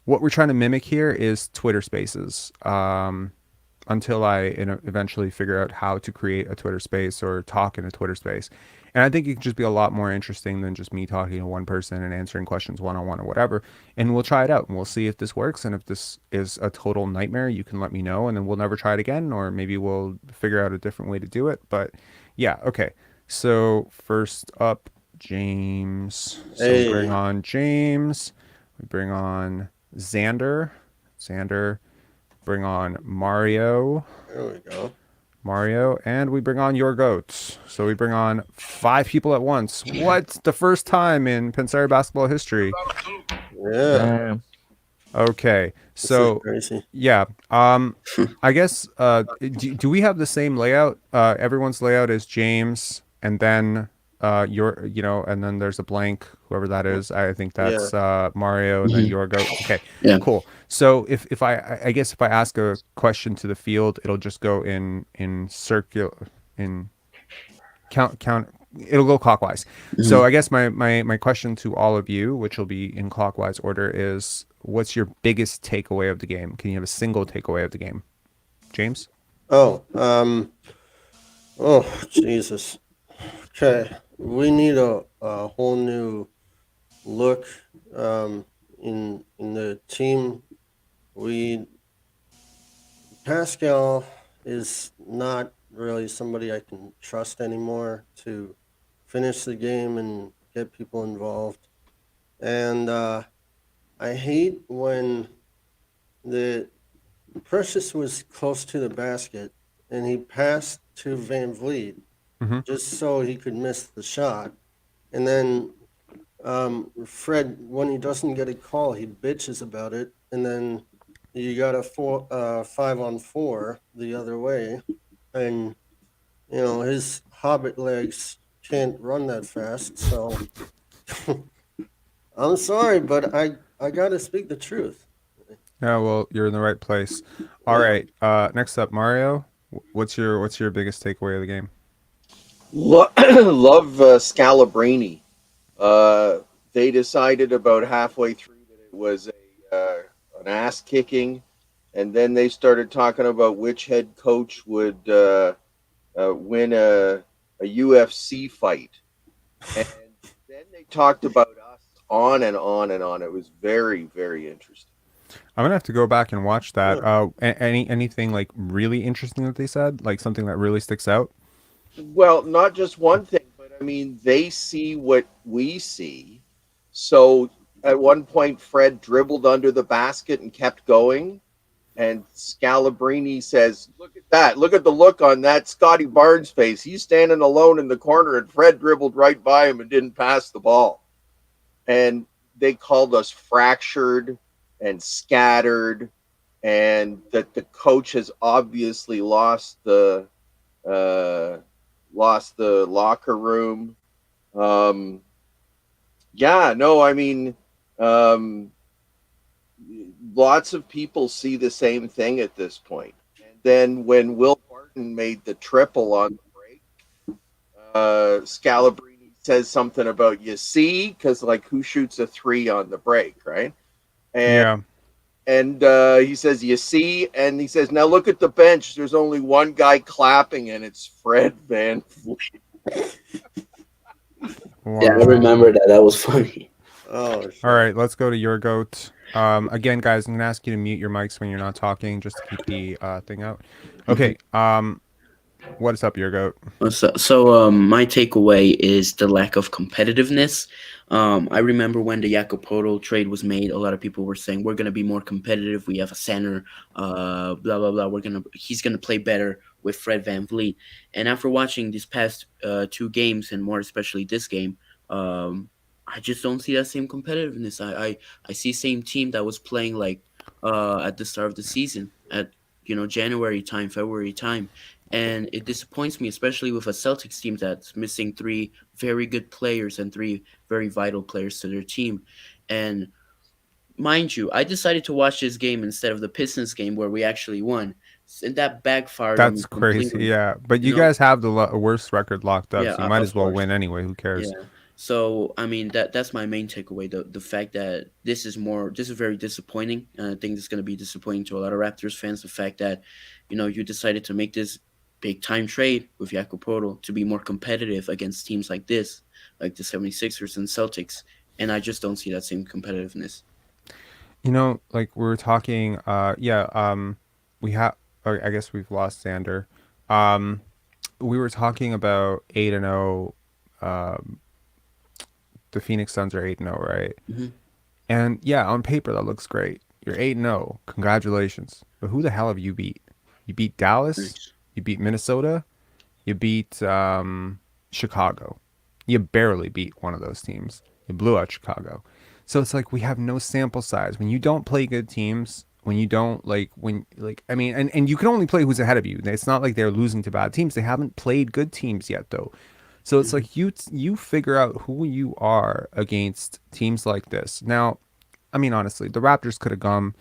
[SPEAKER 2] What we're trying to mimic here is Twitter Spaces. Until I eventually figure out how to create a Twitter space or talk in a Twitter space. And I think it can just be a lot more interesting than just me talking to one person and answering questions one-on-one or whatever. And we'll try it out and we'll see if this works. And if this is a total nightmare, you can let me know and then we'll never try it again, or maybe we'll figure out a different way to do it. But yeah, okay. So first up, James. So we bring on James. We bring on Xander. Bring on Mario.
[SPEAKER 6] There we go.
[SPEAKER 2] Mario, and we bring on your goats. So we bring on 5 people at once. What? The first time in Pensari basketball history.
[SPEAKER 6] Yeah.
[SPEAKER 2] Okay. So yeah. I guess do we have the same layout? Everyone's layout is James, and then and then there's a blank, whoever that is. I think that's Mario, and then your goat. Okay, cool. So if I ask a question to the field, it'll just go in circular, in count. It'll go clockwise. Mm-hmm. So I guess my question to all of you, which will be in clockwise order, is what's your biggest takeaway of the game? Can you have a single takeaway of the game? James?
[SPEAKER 6] Oh, Jesus. Okay. We need a whole new look in the team. Pascal is not really somebody I can trust anymore to finish the game and get people involved. And I hate when the Precious was close to the basket and he passed to VanVleet. Mm-hmm. Just so he could miss the shot. And then Fred, when he doesn't get a call, he bitches about it. And then you got a 5-on-4 the other way, and his hobbit legs can't run that fast. So I'm sorry, but I gotta speak the truth.
[SPEAKER 2] Yeah, well, you're in the right place. All
[SPEAKER 6] Yeah.
[SPEAKER 2] right. Next up, Mario. What's your biggest takeaway of the game?
[SPEAKER 7] Love Scalabrini. They decided about halfway through that it was an ass kicking, and then they started talking about which head coach would win a UFC fight, and then they talked about us on and on and on. It was very, very interesting.
[SPEAKER 2] I'm gonna have to go back and watch that.
[SPEAKER 6] Yeah.
[SPEAKER 2] Anything like really interesting that they said, like something that really sticks out?
[SPEAKER 7] Well, not just one thing, but I mean, they see what we see. So at one point, Fred dribbled under the basket and kept going. And Scalabrini says, "Look at that. Look at the look on that Scottie Barnes face. He's standing alone in the corner, and Fred dribbled right by him and didn't pass the ball." And they called us fractured and scattered, and that the coach has obviously uh, lost the locker room. Um, yeah, no, I mean, um, lots of people see the same thing at this point. And then when Will Barton made the triple on the break, Scalabrini says something about you see, because like who shoots a three on the break, right? And
[SPEAKER 2] Yeah.
[SPEAKER 7] and he says you see, and he says now look at the bench. There's only one guy clapping, and it's Fred Van Vliet.
[SPEAKER 8] Yeah, I remember that. That was funny.
[SPEAKER 6] Oh, shit.
[SPEAKER 2] All right, let's go to your goat. Again, guys, I'm gonna ask you to mute your mics when you're not talking, just to keep the thing out. Okay. What's up, your goat?
[SPEAKER 8] My takeaway is the lack of competitiveness. I remember when the Jacopoto trade was made, a lot of people were saying we're gonna be more competitive. We have a center, blah blah blah. He's gonna play better with Fred Van Vliet. And after watching these past 2 games, and more especially this game, I just don't see that same competitiveness. I see same team that was playing like at the start of the season at January time, February time. And it disappoints me, especially with a Celtics team that's missing 3 very good players and 3 very vital players to their team. And mind you, I decided to watch this game instead of the Pistons game where we actually won. And that backfired on me
[SPEAKER 2] That's crazy.
[SPEAKER 8] completely.
[SPEAKER 2] Yeah, but you guys have the worst record locked up,
[SPEAKER 8] Yeah,
[SPEAKER 2] so you might
[SPEAKER 8] of
[SPEAKER 2] as well
[SPEAKER 8] course.
[SPEAKER 2] win anyway. Who cares?
[SPEAKER 8] Yeah. So I mean that's my main takeaway. The fact that this is very disappointing. And I think it's going to be disappointing to a lot of Raptors fans. The fact that you decided to make this big time trade with Jacopoto to be more competitive against teams like this, like the 76ers and Celtics, and I just don't see that same competitiveness.
[SPEAKER 2] Like we were talking. We have. I guess we've lost Xander. We were talking about 8-0. The Phoenix Suns are 8-0, right?
[SPEAKER 8] Mm-hmm.
[SPEAKER 2] And yeah, on paper that looks great. You're 8-0. Congratulations. But who the hell have you beat? You beat Dallas.
[SPEAKER 8] Nice.
[SPEAKER 2] You beat Minnesota. You beat Chicago. You barely beat one of those teams. You blew out Chicago. So it's like we have no sample size. When you don't play good teams, when you don't and you can only play who's ahead of you. It's not like they're losing to bad teams. They haven't played good teams yet, though. So it's like you figure out who you are against teams like this. Now, I mean, honestly, the Raptors could have gone.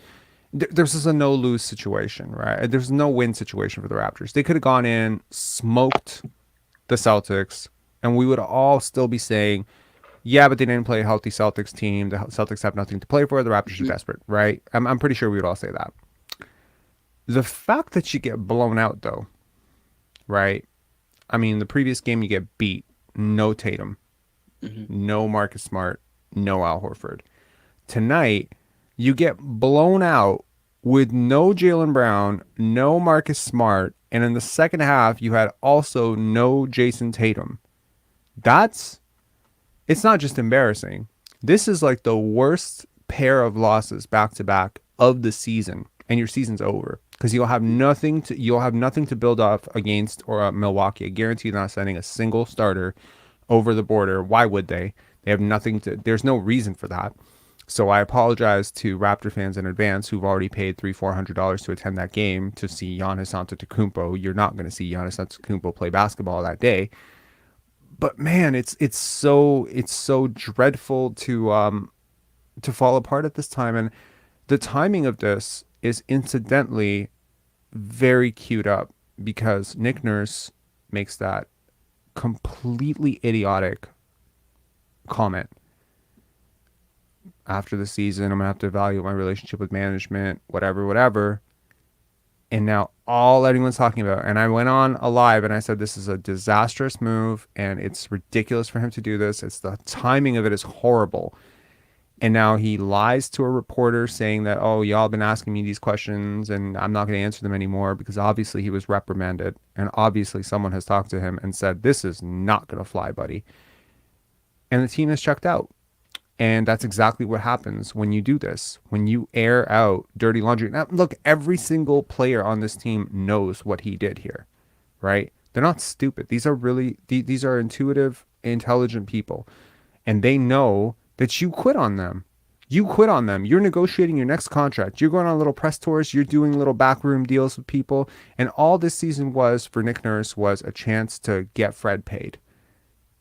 [SPEAKER 2] This is a no-lose situation, right? There's no win situation for the Raptors. They could have gone in, smoked the Celtics, and we would all still be saying, yeah, but they didn't play a healthy Celtics team. The Celtics have nothing to play for. The Raptors are desperate, right? I'm pretty sure we would all say that. The fact that you get blown out, though, right? I mean, the previous game you get beat. No Tatum. No Marcus Smart. No Al Horford. Tonight, you get blown out with no Jaylen Brown, no Marcus Smart, and in the second half, you had also no Jayson Tatum. It's not just embarrassing. This is like the worst pair of losses back to back of the season, and your season's over because you'll have nothing to build off against or Milwaukee. I guarantee they're not sending a single starter over the border. Why would they? They have nothing to. There's no reason for that. So I apologize to Raptor fans in advance who've already paid $300-400 to attend that game to see Giannis Antetokounmpo. You're not going to see Giannis Antetokounmpo play basketball that day. But man, it's so dreadful to fall apart at this time, and the timing of this is incidentally very queued up because Nick Nurse makes that completely idiotic comment after the season. I'm gonna have to evaluate my relationship with management, whatever. And now all anyone's talking about, and I went on a live and I said this is a disastrous move and it's ridiculous for him to do this. It's the timing of it is horrible. And now he lies to a reporter saying that, oh, y'all been asking me these questions and I'm not going to answer them anymore because obviously he was reprimanded. And obviously someone has talked to him and said, this is not going to fly, buddy. And the team has checked out. And that's exactly what happens when you do this. When you air out dirty laundry. Now, look, every single player on this team knows what he did here, right? They're not stupid. These are intuitive, intelligent people. And they know that you quit on them. You quit on them. You're negotiating your next contract. You're going on little press tours. You're doing little backroom deals with people. And all this season was for Nick Nurse was a chance to get Fred paid.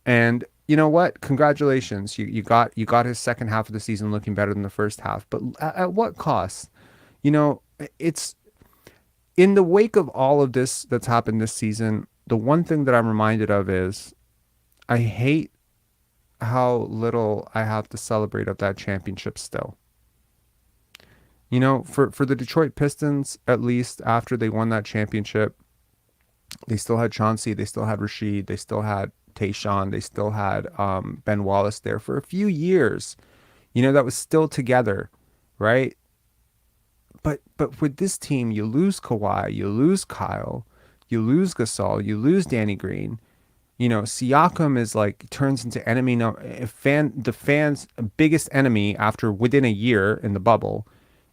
[SPEAKER 2] And you know what? Congratulations. You got his second half of the season looking better than the first half. But at what cost? You know, it's in the wake of all of this that's happened this season. The one thing that I'm reminded of is I hate how little I have to celebrate of that championship still. You know, for the Detroit Pistons, at least after they won that championship, they still had Chauncey, they still had Rasheed, they still had Tayshaun, they still had Ben Wallace there for a few years. You know, that was still together, right? But with this team, you lose Kawhi, you lose Kyle, you lose Gasol, you lose Danny Green. You know, Siakam is like turns into enemy the fans' biggest enemy after within a year in the bubble,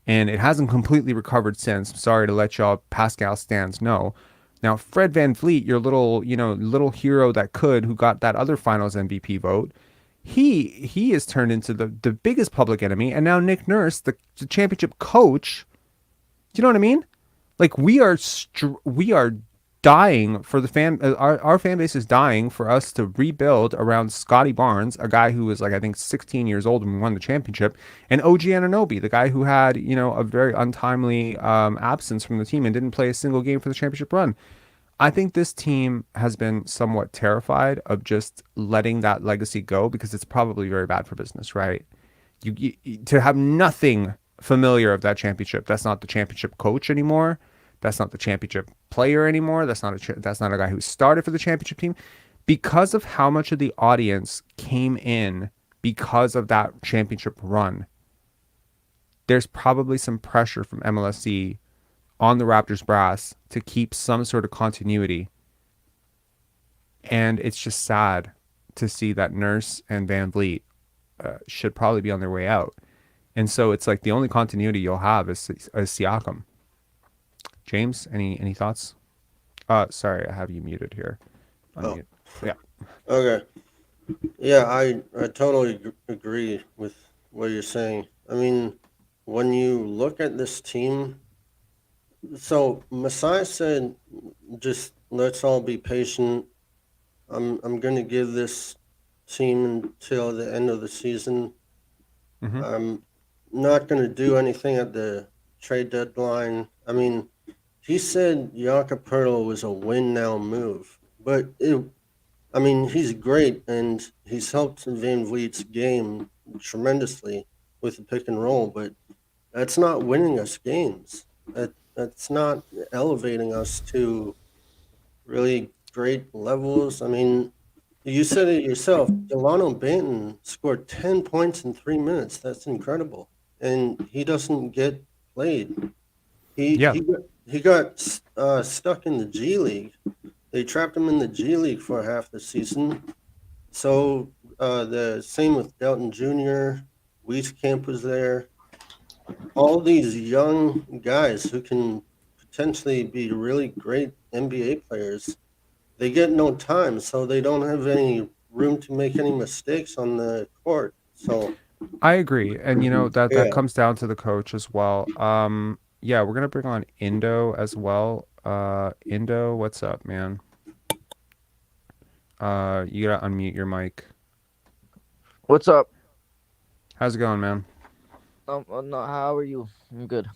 [SPEAKER 2] and it hasn't completely recovered since. I'm sorry to let y'all Pascal stans know. Now Fred VanVleet, your little hero who got that other Finals MVP vote, he has turned into the biggest public enemy, and now Nick Nurse, the championship coach. Do you know what I mean? Like we are dying for the our fan base is dying for us to rebuild around Scottie Barnes, a guy who was like I think 16 years old when we won the championship, and OG Anunoby, the guy who had a very untimely absence from the team and didn't play a single game for the championship run. I think this team has been somewhat terrified of just letting that legacy go because it's probably very bad for business, right? You to have nothing familiar of that championship. That's not the championship coach anymore. That's not the championship player anymore. That's not a guy who started for the championship team. Because of how much of the audience came in because of that championship run, there's probably some pressure from MLSE on the Raptors brass to keep some sort of continuity. And it's just sad to see that Nurse and VanVleet should probably be on their way out. And so it's like the only continuity you'll have is Siakam. James, any thoughts? Sorry, I have you muted here. Unmute. Yeah.
[SPEAKER 6] Okay. Yeah, I totally agree with what you're saying. I mean, when you look at this team, so Masai said, just let's all be patient. I'm going to give this team until the end of the season.
[SPEAKER 2] Mm-hmm.
[SPEAKER 6] I'm not going to do anything at the trade deadline. I mean, he said Jakob Poeltl was a win now move, but he's great and he's helped VanVleet's game tremendously with the pick and roll, but that's not winning us games. That's not elevating us to really great levels. I mean, you said it yourself. Delano Banton scored 10 points in 3 minutes. That's incredible, and he doesn't get played. He got stuck in the G League. They trapped him in the G League for half the season. So the same with Delton Jr. Wieskamp was there. All these young guys who can potentially be really great NBA players, they get no time, so they don't have any room to make any mistakes on the court. So
[SPEAKER 2] I agree, and that
[SPEAKER 7] Yeah.
[SPEAKER 2] comes down to the coach as well. Yeah, we're gonna bring on Indo as well. Indo, what's up, man? You gotta unmute your mic.
[SPEAKER 3] What's up?
[SPEAKER 2] How's it going, man?
[SPEAKER 3] No, how are you? I'm good.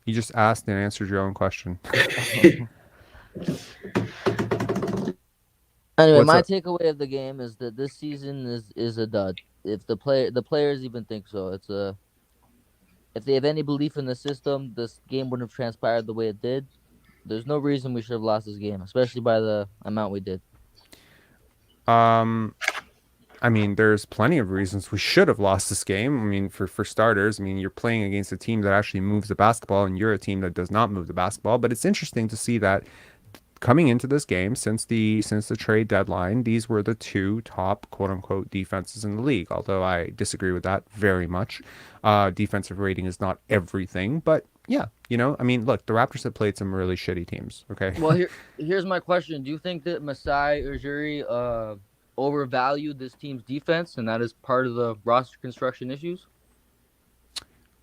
[SPEAKER 2] You just asked and answered your own question.
[SPEAKER 3] Anyway,
[SPEAKER 2] What's
[SPEAKER 3] my
[SPEAKER 2] up?
[SPEAKER 3] takeaway of the game is that this season is a dud. If the players even think so, if they have any belief in the system, this game wouldn't have transpired the way it did. There's no reason we should have lost this game, especially by the amount we did.
[SPEAKER 2] I mean, there's plenty of reasons we should have lost this game. I mean, for starters, I mean, you're playing against a team that actually moves the basketball, and you're a team that does not move the basketball. But it's interesting to see that coming into this game, since the trade deadline, these were the two top quote unquote defenses in the league. Although I disagree with that very much. Defensive rating is not everything, but yeah, I mean, look, the Raptors have played some really shitty teams. Okay.
[SPEAKER 3] Well, here's my question: do you think that Masai Ujiri overvalued this team's defense, and that is part of the roster construction issues?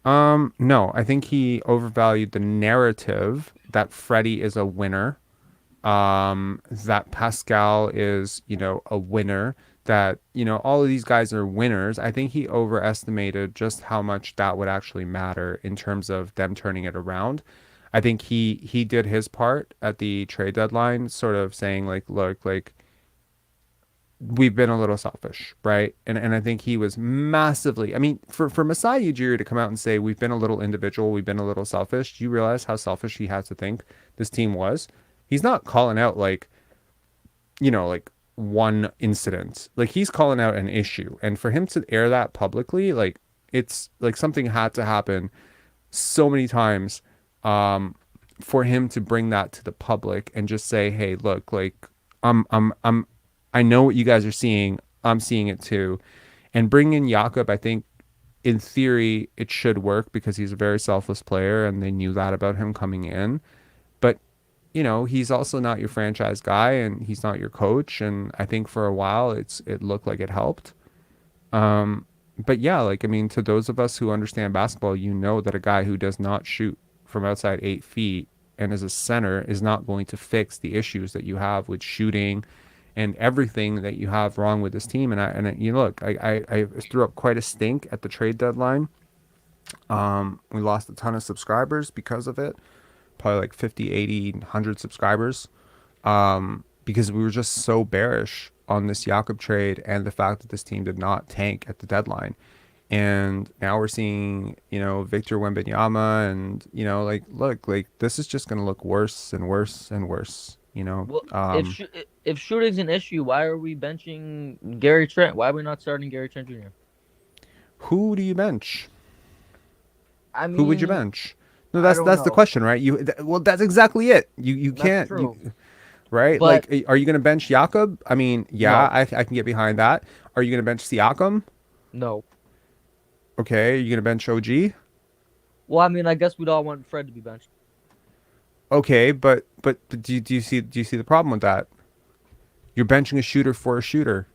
[SPEAKER 2] No, I think he overvalued the narrative that Freddie is a winner, that Pascal is, a winner, that, all of these guys are winners. I think he overestimated just how much that would actually matter in terms of them turning it around. I think he did his part at the trade deadline, sort of saying like, look, like we've been a little selfish, right? And I think he was massively. I mean, for Masai Ujiri to come out and say we've been a little individual, we've been a little selfish. Do you realize how selfish he has to think this team was? He's not calling out like, like one incident. Like he's calling out an issue, and for him to air that publicly, like it's like something had to happen so many times, for him to bring that to the public and just say, hey, look, like I'm I know what you guys are seeing. I'm seeing it too. And bring in Jakob, I think in theory it should work because he's a very selfless player and they knew that about him coming in. But, he's also not your franchise guy and he's not your coach. And I think for a while it looked like it helped. But yeah, like, I mean, to those of us who understand basketball, that a guy who does not shoot from outside 8 feet and is a center is not going to fix the issues that you have with shooting and everything that you have wrong with this team. Look, I threw up quite a stink at the trade deadline. We lost a ton of subscribers because of it, probably like 50, 80, 100 subscribers, because we were just so bearish on this Jakob trade and the fact that this team did not tank at the deadline. And now we're seeing, Victor Wembanyama and, like, look, like this is just going to look worse and worse and worse.
[SPEAKER 3] Well, if shooting's an issue, why are we benching Gary Trent? Why are we not starting Gary Trent Jr.?
[SPEAKER 2] Who do you bench?
[SPEAKER 3] I mean,
[SPEAKER 2] who would you bench? No,
[SPEAKER 3] I don't
[SPEAKER 2] that's the
[SPEAKER 3] know.
[SPEAKER 2] question, right? Well, that's exactly it. You
[SPEAKER 3] That's
[SPEAKER 2] can't,
[SPEAKER 3] true.
[SPEAKER 2] right?
[SPEAKER 3] But-
[SPEAKER 2] Like, are you going to bench Jakob? I mean, yeah,
[SPEAKER 3] No.
[SPEAKER 2] I can get behind that. Are you going to bench Siakam?
[SPEAKER 3] No.
[SPEAKER 2] Okay, are you going to bench OG?
[SPEAKER 3] Well, I mean, I guess we'd all want Fred to be benched.
[SPEAKER 2] Okay, but do you see the problem with that? You're benching a shooter for a shooter,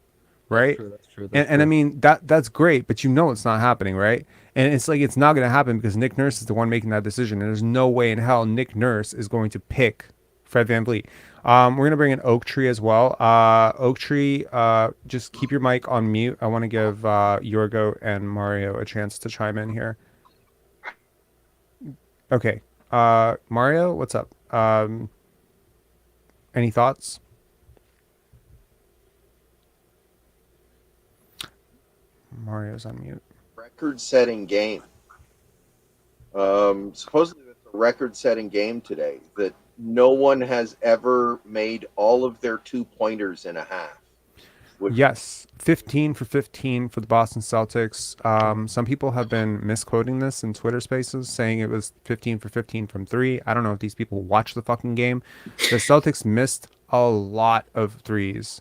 [SPEAKER 2] right?
[SPEAKER 3] That's true.
[SPEAKER 2] And I mean that's great, but it's not happening, right? And it's like it's not going to happen because Nick Nurse is the one making that decision, and there's no way in hell Nick Nurse is going to pick Fred VanVleet. We're gonna bring in Oak Tree as well. Oak Tree, just keep your mic on mute. I want to give Yorgo and Mario a chance to chime in here. Okay, Mario, what's up? Any thoughts? Mario's on mute.
[SPEAKER 7] Record-setting game. Supposedly it's a record-setting game today that no one has ever made all of their 2-pointers in a half.
[SPEAKER 2] Yes, 15 for 15 for the Boston Celtics. Some people have been misquoting this in Twitter Spaces, saying it was 15 for 15 from 3. I don't know if these people watch the fucking game. The Celtics missed a lot of threes.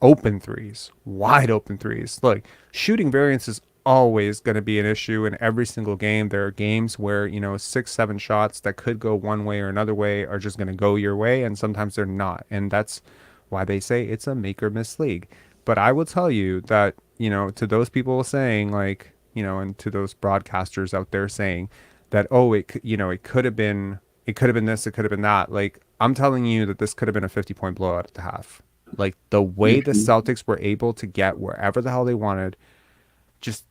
[SPEAKER 2] Open threes, wide open threes. Look, shooting variance is always going to be an issue in every single game. There are games where 6-7 shots that could go one way or another way are just going to go your way, and sometimes they're not, and that's why they say it's a make or miss league. But I will tell you that to those people saying like, and to those broadcasters out there saying that, oh, it could have been, this, it could have been that. Like, I'm telling you that this could have been a 50-point blowout at the half. Like, the way the Celtics were able to get wherever the hell they wanted, just,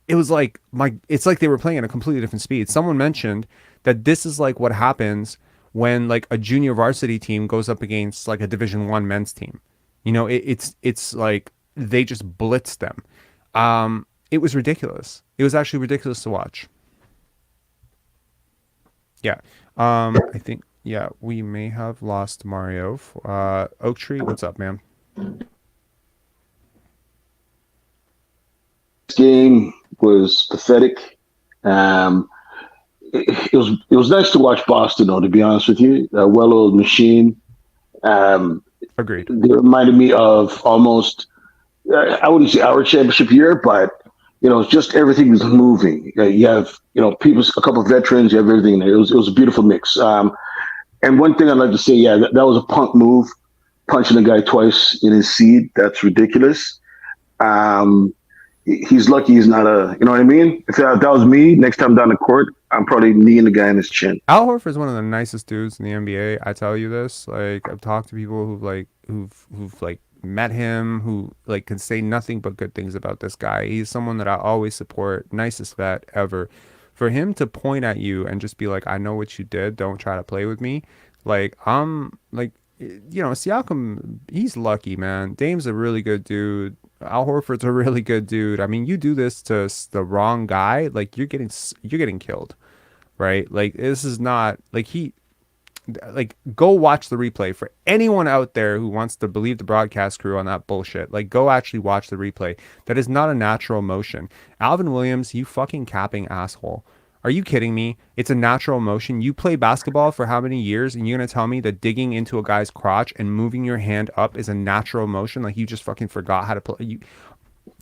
[SPEAKER 2] it was like it's like they were playing at a completely different speed. Someone mentioned that this is like what happens when like a junior varsity team goes up against like a Division I men's team. It's like they just blitzed them. It was ridiculous. It was actually ridiculous to watch. Yeah. I think, yeah, we may have lost Mario. Oak Tree, what's up, man?
[SPEAKER 9] Game was pathetic. It was nice to watch Boston, though, to be honest with you. A well-oiled machine.
[SPEAKER 2] Agreed.
[SPEAKER 9] They reminded me of almost, I wouldn't say our championship year, but it's just everything was moving. You have people, a couple of veterans, you have everything there. It was a beautiful mix. And one thing I'd like to say, yeah, that was a punk move, punching a guy twice in his seed. That's ridiculous. He's lucky he's not you know what I mean? If that was me, next time down the court, I'm probably kneeing the guy in his chin.
[SPEAKER 2] Al Horford's one of the nicest dudes in the NBA. I tell you this. Like, I've talked to people who've met him, who like can say nothing but good things about this guy. He's someone that I always support. Nicest vet ever. For him to point at you and just be like, I know what you did, don't try to play with me. Like, I'm like, Siakam, he's lucky, man. Dame's a really good dude. Al Horford's a really good dude. I mean, you do this to the wrong guy, like you're getting killed, right? Like, this is not like go watch the replay. For anyone out there who wants to believe the broadcast crew on that bullshit, like, go actually watch the replay. That is not a natural motion. Alvin Williams, you fucking capping asshole. Are you kidding me? It's a natural motion. You play basketball for how many years, and you're going to tell me that digging into a guy's crotch and moving your hand up is a natural motion? Like, you just fucking forgot how to play.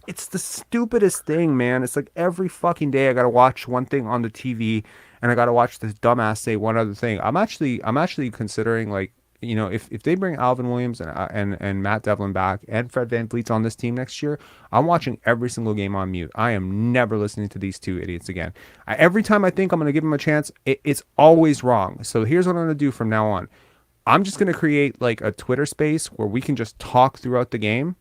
[SPEAKER 2] It's the stupidest thing, man. It's like every fucking day I got to watch one thing on the TV, and I got to watch this dumbass say one other thing. I'm actually considering, like, if they bring Alvin Williams and Matt Devlin back and Fred VanVleet's on this team next year, I'm watching every single game on mute. I am never listening to these two idiots again. Every time I think I'm going to give them a chance, it's always wrong. So here's what I'm going to do from now on. I'm just going to create like a Twitter space where we can just talk throughout the game.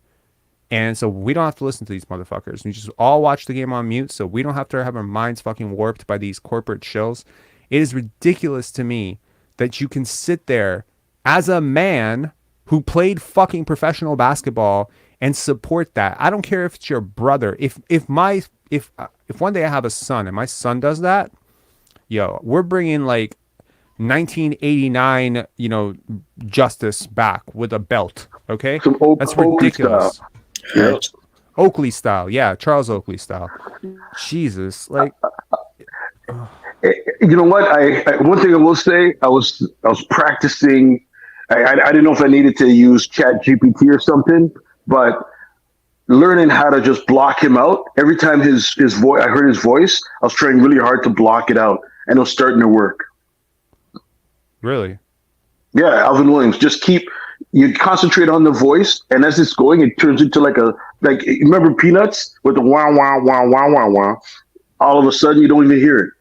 [SPEAKER 2] And so we don't have to listen to these motherfuckers. We just all watch the game on mute, so we don't have to have our minds fucking warped by these corporate shills. It is ridiculous to me that you can sit there as a man who played fucking professional basketball and support that. I don't care if it's your brother. If one day I have a son and my son does that, yo, we're bringing like 1989, justice back with a belt. Okay, that's ridiculous.
[SPEAKER 9] Style.
[SPEAKER 2] Oakley style, yeah, Charles Oakley style. Jesus, like.
[SPEAKER 9] You know what? One thing I will say, I was practicing. I didn't know if I needed to use Chat GPT or something, but learning how to just block him out. Every time his voice, I heard his voice, I was trying really hard to block it out, and it was starting to work.
[SPEAKER 2] Really?
[SPEAKER 9] Yeah, Alvin Williams. You concentrate on the voice, and as it's going, it turns into like remember Peanuts with the wah wah wah wah wah wah. All of a sudden, you don't even hear it.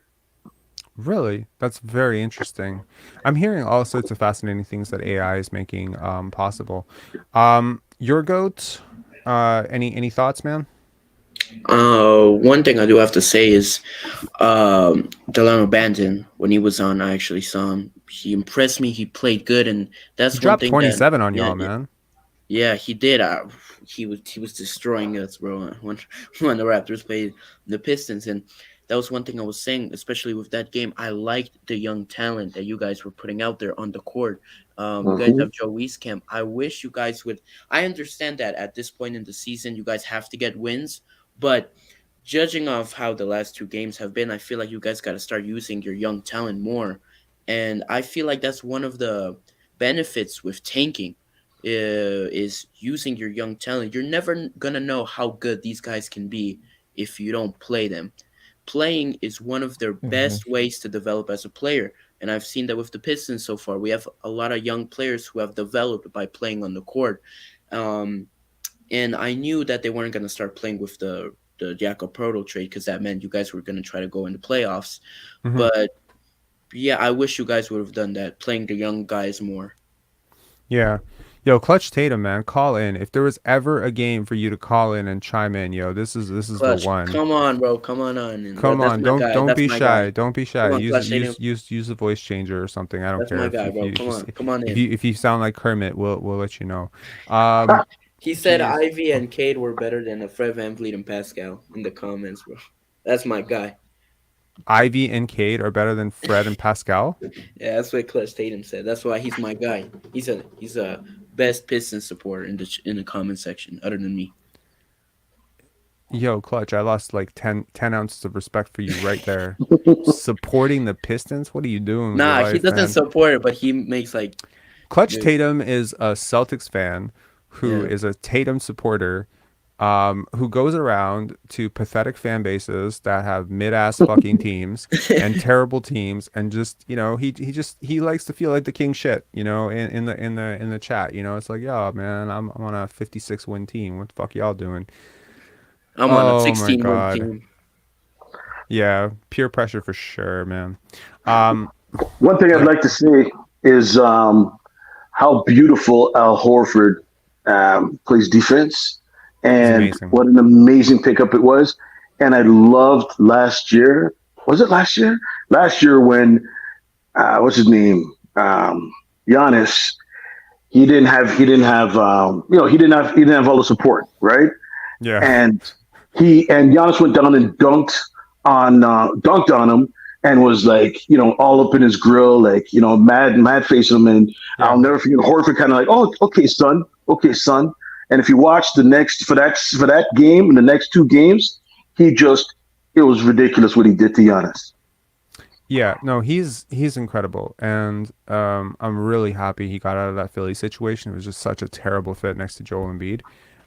[SPEAKER 2] Really? That's very interesting. I'm hearing all sorts of fascinating things that AI is making possible. Your GOAT, any thoughts, man?
[SPEAKER 8] One thing I do have to say is Delano Banton, when he was on, I actually saw him. He impressed me. He played good, and that's
[SPEAKER 2] he dropped 27 on y'all, man.
[SPEAKER 8] Yeah, he did. He was destroying us, bro, when the Raptors played the Pistons, and that was one thing I was saying, especially with that game. I liked the young talent that you guys were putting out there on the court. You guys have Joe Wieskamp. I wish you guys would. I understand that at this point in the season, you guys have to get wins, but judging off how the last two games have been, I feel like you guys got to start using your young talent more. And I feel like that's one of the benefits with tanking is using your young talent. You're never going to know how good these guys can be if you don't play them. Playing is one of their best ways to develop as a player. And I've seen that with the Pistons so far. We have a lot of young players who have developed by playing on the court. and I knew that they weren't going to start playing with the Jakob Proto trade because that meant you guys were going to try to go into playoffs.
[SPEAKER 2] Mhm.
[SPEAKER 8] But yeah, I wish you guys would have done that, playing the young guys more.
[SPEAKER 2] Yeah. Yo, Clutch Tatum, man, call in. If there was ever a game for you to call in and chime in, yo, this is the
[SPEAKER 8] Clutch,
[SPEAKER 2] one.
[SPEAKER 8] come on, bro, come on. And
[SPEAKER 2] Come
[SPEAKER 8] that's
[SPEAKER 2] on,
[SPEAKER 8] my guy.
[SPEAKER 2] don't
[SPEAKER 8] That's
[SPEAKER 2] be
[SPEAKER 8] my
[SPEAKER 2] shy.
[SPEAKER 8] guy.
[SPEAKER 2] Don't be shy.
[SPEAKER 8] Come on, Clutch Tatum.
[SPEAKER 2] Use a voice changer or something. I don't
[SPEAKER 8] That's
[SPEAKER 2] care
[SPEAKER 8] my guy,
[SPEAKER 2] if
[SPEAKER 8] bro.
[SPEAKER 2] you
[SPEAKER 8] Come on in.
[SPEAKER 2] if you sound like Kermit, we'll let you know.
[SPEAKER 8] He said
[SPEAKER 2] Jeez.
[SPEAKER 8] Ivy and Cade were better than Fred VanVleet and Pascal in the comments, bro. That's my guy.
[SPEAKER 2] Ivy and Cade are better than Fred and Pascal.
[SPEAKER 8] Yeah, that's what Clutch Tatum said. That's why he's my guy. He's a best Pistons supporter in the comment section, other than me.
[SPEAKER 2] Yo, Clutch, I lost like 10 ounces of respect for you right there. Supporting the Pistons? What are you doing with your
[SPEAKER 8] Nah,
[SPEAKER 2] life,
[SPEAKER 8] he doesn't
[SPEAKER 2] man?
[SPEAKER 8] support it, but he makes like
[SPEAKER 2] Clutch
[SPEAKER 8] Dude.
[SPEAKER 2] Tatum is a Celtics fan who is a Tatum supporter, who goes around to pathetic fan bases that have mid-ass fucking teams and terrible teams, and just, you know, he likes to feel like the king shit, you know, in the chat, you know. It's like, yo, man, I'm on a 56 win team. What the fuck y'all doing?
[SPEAKER 8] I'm on a
[SPEAKER 2] Oh my
[SPEAKER 8] 16 win
[SPEAKER 2] God.
[SPEAKER 8] team.
[SPEAKER 2] Yeah, peer pressure for sure, man.
[SPEAKER 9] One thing I'd like to say is how beautiful Al Horford plays defense,
[SPEAKER 2] He's
[SPEAKER 9] and
[SPEAKER 2] amazing.
[SPEAKER 9] what an amazing pickup it was. And I loved last year. Was it last year? Last year when what's his name? Giannis. He didn't have he didn't have all the support, right?
[SPEAKER 2] Yeah.
[SPEAKER 9] And Giannis went down and dunked on him, and was like, all up in his grill, like, mad face him. And
[SPEAKER 2] Yeah.
[SPEAKER 9] I'll never forget Horford kind of like, oh, okay, son. And if you watch the next for that game and the next two games, it was ridiculous what he did to Giannis.
[SPEAKER 2] Yeah, no, he's incredible, and I'm really happy he got out of that Philly situation. It was just such a terrible fit next to Joel Embiid,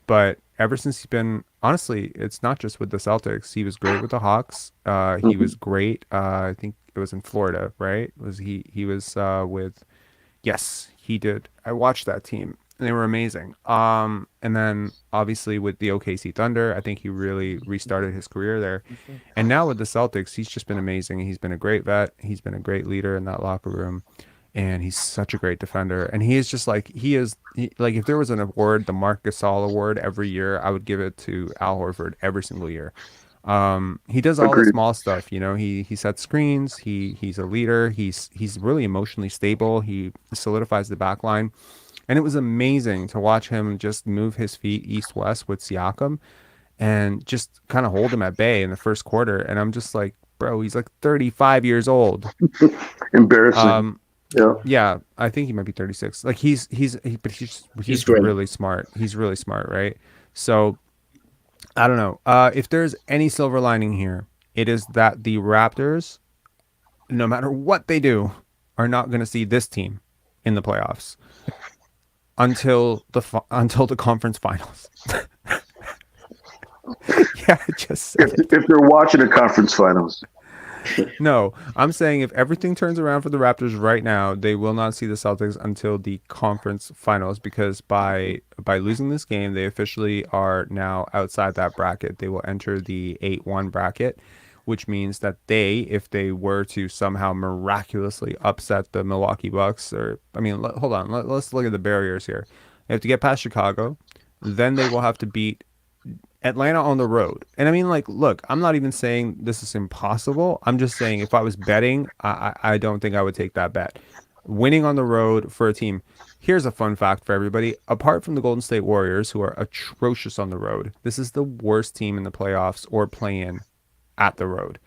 [SPEAKER 2] but ever since he's been, honestly, it's not just with the Celtics. He was great with the Hawks. He was great. I think it was in Florida, right? Was he was with? Yes, he did. I watched that team, and they were amazing. And then obviously with the OKC Thunder, I think he really restarted his career there. And now with the Celtics, he's just been amazing. He's been a great vet. He's been a great leader in that locker room, and he's such a great defender. And he is just like like if there was an award, the Marc Gasol Award every year, I would give it to Al Horford every single year. He does all the small stuff, you know. He sets screens. He's a leader. He's really emotionally stable. He solidifies the back line. And it was amazing to watch him just move his feet east-west with Siakam and just kind of hold him at bay in the first quarter. And I'm just like, bro, he's like 35 years old.
[SPEAKER 9] Embarrassing.
[SPEAKER 2] Yeah, I think he might be 36. Like he's
[SPEAKER 8] great.
[SPEAKER 2] really smart. He's really smart, right? So I don't know. If there's any silver lining here, it is that the Raptors, no matter what they do, are not going to see this team in the playoffs until the conference finals. Yeah, I just said it.
[SPEAKER 9] If they're watching the conference finals.
[SPEAKER 2] No, I'm saying if everything turns around for the Raptors right now, they will not see the Celtics until the conference finals, because by losing this game, they officially are now outside that bracket. They will enter the 8-1 bracket, which means that if they were to somehow miraculously upset the Milwaukee Bucks, hold on, let's look at the barriers here. They have to get past Chicago, then they will have to beat Atlanta on the road. And I mean, like, look, I'm not even saying this is impossible. I'm just saying if I was betting, I don't think I would take that bet. Winning on the road for a team. Here's a fun fact for everybody. Apart from the Golden State Warriors, who are atrocious on the road, this is the worst team in the playoffs or play-in at the road.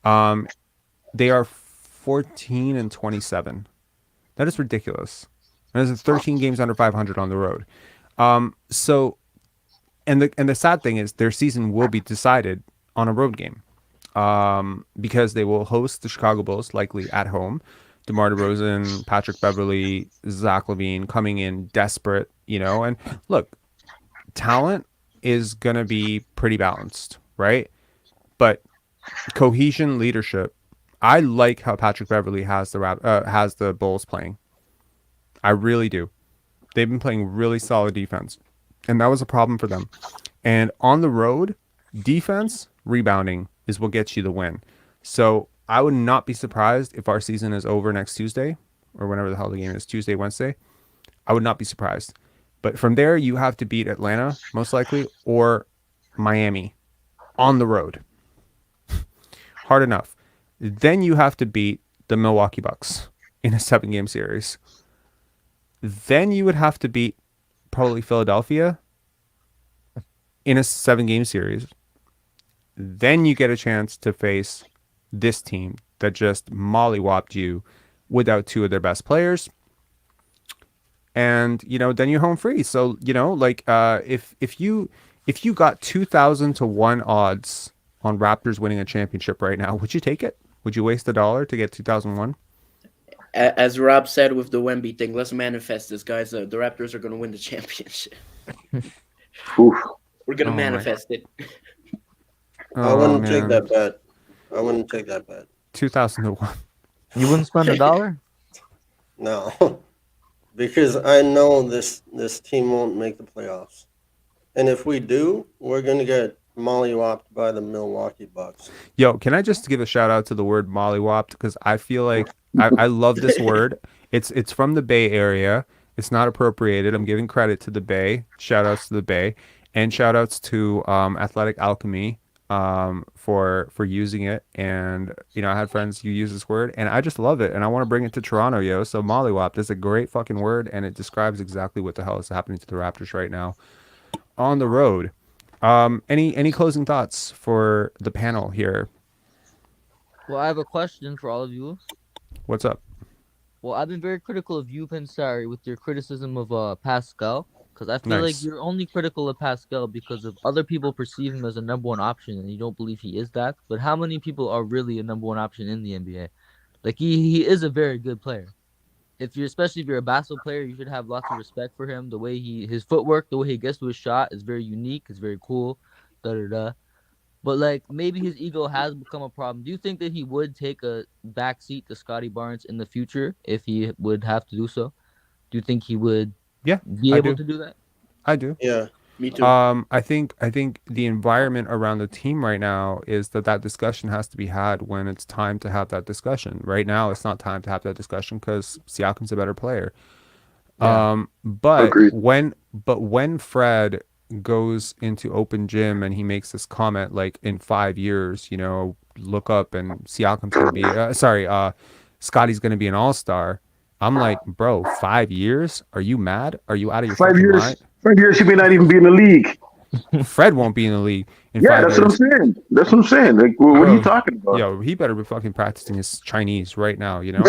[SPEAKER 2] They are 14-27. That is ridiculous. And there's 13 games under 500 on the road. And the sad thing is their season will be decided on a road game, because they will host the Chicago Bulls, likely at home. DeMar DeRozan, Patrick Beverley, Zach LaVine coming in desperate, you know. And look, talent is going to be pretty balanced, right? But cohesion, leadership, I like how Patrick Beverley has the Bulls playing. I really do. They've been playing really solid defense. And that was a problem for them. And on the road, defense, rebounding is what gets you the win. So I would not be surprised if our season is over next Tuesday or whenever the hell the game is, Tuesday, Wednesday. I would not be surprised. But from there, you have to beat Atlanta, most likely, or Miami on the road. Hard enough. Then you have to beat the Milwaukee Bucks in a 7-game series. Then you would have to beat probably Philadelphia in a 7-game series. Then you get a chance to face this team that just mollywhopped you without 2 of their best players. And, then you're home free. So, if you got 2,000 to 1 odds on Raptors winning a championship right now, would you take it? Would you waste $1 to get 2001?
[SPEAKER 8] As Rob said with the Wemby thing, let's manifest this, guys. The Raptors are going to win the championship.
[SPEAKER 9] Oof.
[SPEAKER 8] We're going to manifest it.
[SPEAKER 6] I wouldn't take that bet. I wouldn't take that bet.
[SPEAKER 2] 2,000 to 1.
[SPEAKER 3] You wouldn't spend $1?
[SPEAKER 6] No, because I know this team won't make the playoffs, and if we do, we're gonna get mollywhopped by the Milwaukee Bucks.
[SPEAKER 2] Yo, can I just give a shout out to the word mollywhopped? Because I feel like I love this word. It's from the Bay Area. It's not appropriated. I'm giving credit to the Bay. Shout outs to the Bay. And shout outs to Athletic Alchemy for using it. And, I had friends who use this word. And I just love it. And I want to bring it to Toronto, yo. So mollywhopped is a great fucking word. And it describes exactly what the hell is happening to the Raptors right now on the road. Any closing thoughts for the panel here?
[SPEAKER 3] Well, I have a question for all of you.
[SPEAKER 2] What's up?
[SPEAKER 3] Well, I've been very critical of you, Pensari, with your criticism of Pascal, because I feel like you're only critical of Pascal because of other people perceive him as a number 1 option, and you don't believe he is that. But how many people are really a number 1 option in the NBA? Like he is a very good player. Especially if you're a basketball player, you should have lots of respect for him. The way his footwork, the way he gets to his shot is very unique. It's very cool. But maybe his ego has become a problem. Do you think that he would take a backseat to Scottie Barnes in the future if he would have to do so? Do you think he would be able to do that?
[SPEAKER 2] I do.
[SPEAKER 6] Yeah.
[SPEAKER 8] Me too.
[SPEAKER 2] I think the environment around the team right now is that discussion has to be had when it's time to have that discussion. Right now, it's not time to have that discussion because Siakam's a better player.
[SPEAKER 3] Yeah.
[SPEAKER 2] But
[SPEAKER 9] Agreed.
[SPEAKER 2] when Fred goes into open gym and he makes this comment like in 5 years, look up and Siakam's gonna be Scottie's gonna be an all-star. I'm like, bro, 5 years? Are you mad? Are you out of your
[SPEAKER 9] 5
[SPEAKER 2] fucking
[SPEAKER 9] years.
[SPEAKER 2] mind?
[SPEAKER 9] 5 years, he may not even be in the league.
[SPEAKER 2] Fred won't be in the league in
[SPEAKER 9] Yeah,
[SPEAKER 2] 5
[SPEAKER 9] that's
[SPEAKER 2] years.
[SPEAKER 9] what I'm saying. That's what I'm saying. Like, what are you talking about?
[SPEAKER 2] Yo, he better be fucking practicing his Chinese right now, next year.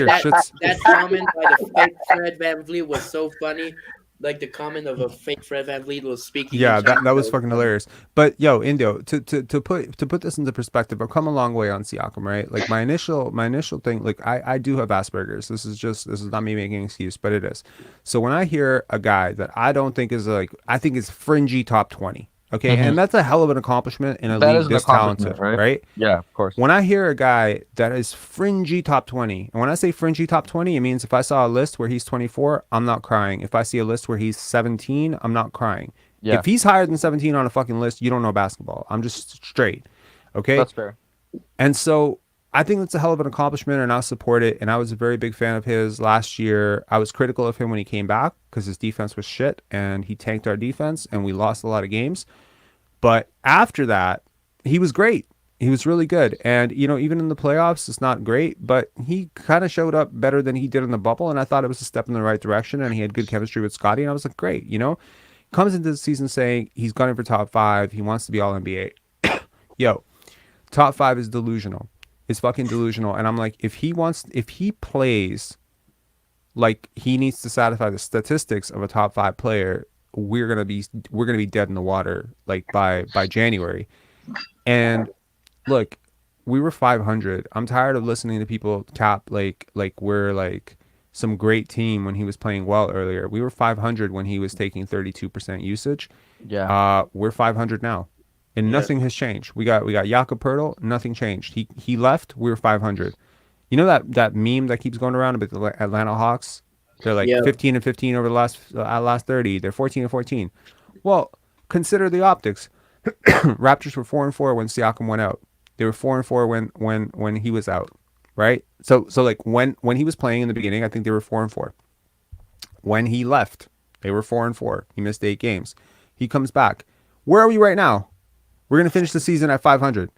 [SPEAKER 8] That comment by the fake Fred VanVleet was so funny. Like the comment of a fake Fred VanVleet was speaking.
[SPEAKER 2] Yeah,
[SPEAKER 8] in
[SPEAKER 2] that
[SPEAKER 8] Chinese.
[SPEAKER 2] was fucking hilarious. But yo, Indio, to put this into perspective, I've come a long way on Siakam, right? Like my initial thing, like I do have Asperger's. This is not me making an excuse, but it is. So when I hear a guy that I don't think is I think is fringy top 20. Okay, and that's a hell of an accomplishment in a league this talented, right?
[SPEAKER 3] Yeah, of course.
[SPEAKER 2] When I hear a guy that is fringy top 20, and when I say fringy top 20, it means if I saw a list where he's 24, I'm not crying. If I see a list where he's 17, I'm not crying.
[SPEAKER 3] Yeah.
[SPEAKER 2] If he's higher than 17 on a fucking list, you don't know basketball. I'm just straight. Okay?
[SPEAKER 3] That's fair.
[SPEAKER 2] And so I think that's a hell of an accomplishment, and I'll support it. And I was a very big fan of his last year. I was critical of him when he came back because his defense was shit, and he tanked our defense, and we lost a lot of games. But after that, he was great. He was really good. And, even in the playoffs, it's not great, but he kind of showed up better than he did in the bubble. And I thought it was a step in the right direction, and he had good chemistry with Scottie. And I was like, great, Comes into the season saying he's gunning for top 5. He wants to be all NBA. Yo, top 5 is delusional. It's fucking delusional. And I'm like, if he plays like he needs to satisfy the statistics of a top 5 player, we're gonna be dead in the water like by January. And look, we were 500. I'm tired of listening to people cap like we're like some great team when he was playing well earlier. We were 500 when he was taking 32% usage.
[SPEAKER 3] Yeah.
[SPEAKER 2] We're 500 now, and nothing has changed. We got Jakob Poeltl. Nothing changed. He left. We were 500. You know that meme that keeps going around about the Atlanta Hawks They're like
[SPEAKER 8] Yeah.
[SPEAKER 2] 15 and 15 over the last 30. They're 14 and 14. Well, consider the optics. Raptors were 4 and 4 when Siakam went out. They were 4 and 4 when he was out, right? So like when he was playing in the beginning, I think they were 4 and 4. When he left, they were 4 and 4. He missed 8 games. He comes back. Where are we right now? We're gonna finish the season at 500.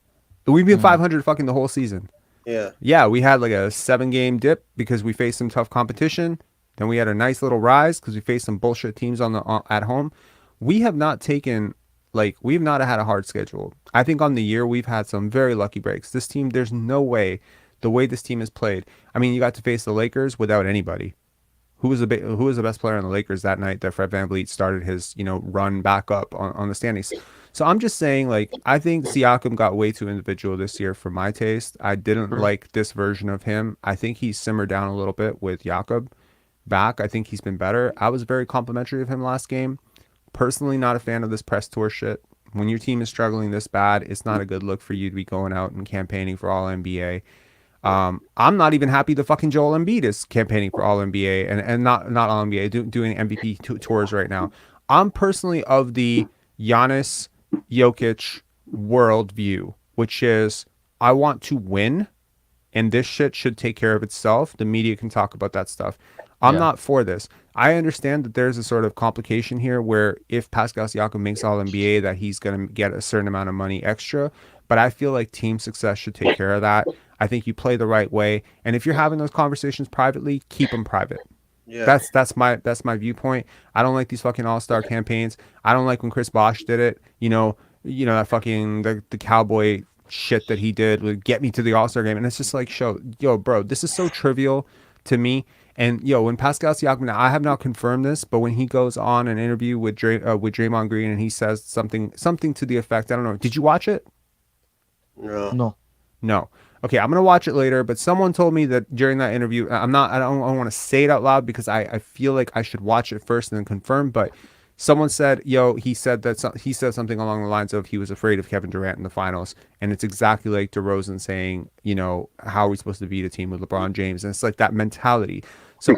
[SPEAKER 2] We've been 500 fucking the whole season.
[SPEAKER 6] Yeah.
[SPEAKER 2] Yeah, we had like a 7-game dip because we faced some tough competition. Then we had a nice little rise because we faced some bullshit teams at home. We have not taken, we've not had a hard schedule. I think on the year we've had some very lucky breaks. This team, there's no way, the way this team has played. I mean, you got to face the Lakers without anybody. Who was the best player on the Lakers that night that Fred VanVleet started his run back up on the standings? So I'm just saying, I think Siakam got way too individual this year for my taste. I didn't like this version of him. I think he simmered down a little bit with Jakob back. I think he's been better. I was very complimentary of him last game. Personally, not a fan of this press tour shit. When your team is struggling this bad, it's not a good look for you to be going out and campaigning for All NBA. I'm not even happy the fucking Joel Embiid is campaigning for All NBA and not All NBA, doing MVP tours right now. I'm personally of the Giannis Jokic worldview, which is I want to win, and this shit should take care of itself. The media can talk about that stuff. I'm not for this. I understand that there's a sort of complication here where if Pascal Siakam makes All NBA, that he's going to get a certain amount of money extra. But I feel like team success should take care of that. I think you play the right way, and if you're having those conversations privately, keep them private. Yeah. That's my viewpoint. I don't like these fucking all-star campaigns. I don't like when Chris Bosh did it. That fucking the Cowboy shit that he did would get me to the all-star game, and it's just like, bro, this is so trivial to me. And when Pascal Siakam, now I have not confirmed this, but when he goes on an interview with Draymond Green and he says something to the effect, I don't know. Did you watch it? No. Okay, I'm gonna watch it later. But someone told me that during that interview, I don't want to say it out loud because I feel like I should watch it first and then confirm. But someone said, he said something along the lines of he was afraid of Kevin Durant in the finals, and it's exactly like DeRozan saying, how are we supposed to beat a team with LeBron James? And it's like that mentality. So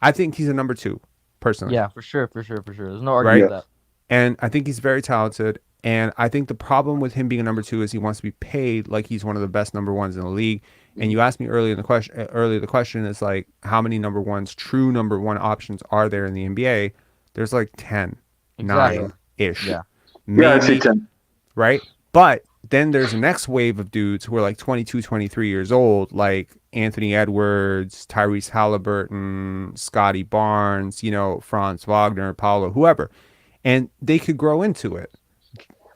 [SPEAKER 2] I think he's a number 2, personally.
[SPEAKER 3] Yeah, for sure. There's no argument with that.
[SPEAKER 2] And I think he's very talented. And I think the problem with him being a number 2 is he wants to be paid like he's one of the best number 1s in the league. And you asked me earlier the question is like, how many number 1s, true number 1 options are there in the NBA? There's like 10, 9-ish.
[SPEAKER 9] Yeah, I'd say 10.
[SPEAKER 2] Right? But then there's the next wave of dudes who are like 22, 23 years old, like Anthony Edwards, Tyrese Halliburton, Scottie Barnes, Franz Wagner, Paolo, whoever. And they could grow into it.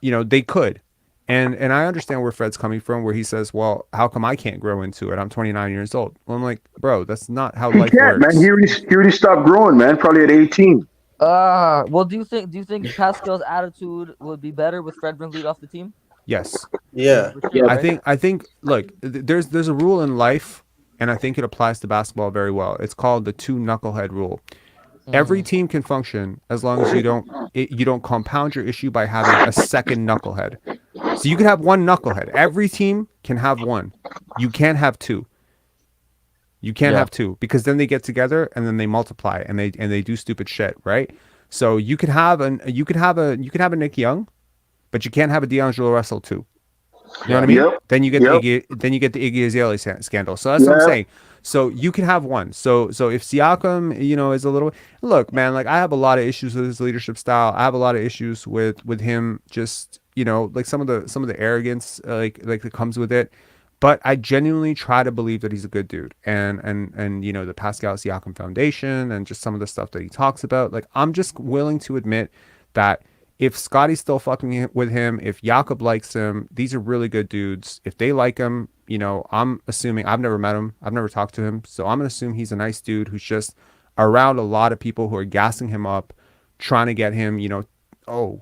[SPEAKER 2] They could. And I understand where Fred's coming from, where he says, well, how come I can't grow into it? I'm 29 years old. Well, I'm like, bro, that's not how life works.
[SPEAKER 9] Man. He already stopped growing, man, probably at 18.
[SPEAKER 3] Well, do you think Pascal's attitude would be better with Fred VanVleet off the team?
[SPEAKER 2] Yes.
[SPEAKER 6] Yeah.
[SPEAKER 3] Sure,
[SPEAKER 2] right? I think look, there's a rule in life, and I think it applies to basketball very well. It's called the 2 knucklehead rule. Every team can function as long as you don't compound your issue by having a second knucklehead. So you can have 1 knucklehead. Every team can have 1. You can't have 2. You can't have 2 because then they get together and then they multiply and they do stupid shit, right? So you could have a Nick Young, but you can't have a D'Angelo Russell too. You know what I mean?
[SPEAKER 9] Yep.
[SPEAKER 2] Then you get the Iggy Azalea scandal. So that's what I'm saying. So you can have 1. So if Siakam, is a little, look, man, like I have a lot of issues with his leadership style. I have a lot of issues with him just, like some of the arrogance like that comes with it. But I genuinely try to believe that he's a good dude. And the Pascal Siakam Foundation and just some of the stuff that he talks about, like I'm just willing to admit that if Scottie's still fucking with him, if Jakob likes him, these are really good dudes. If they like him, I'm assuming, I've never met him, I've never talked to him, so I'm gonna assume he's a nice dude who's just around a lot of people who are gassing him up, trying to get him,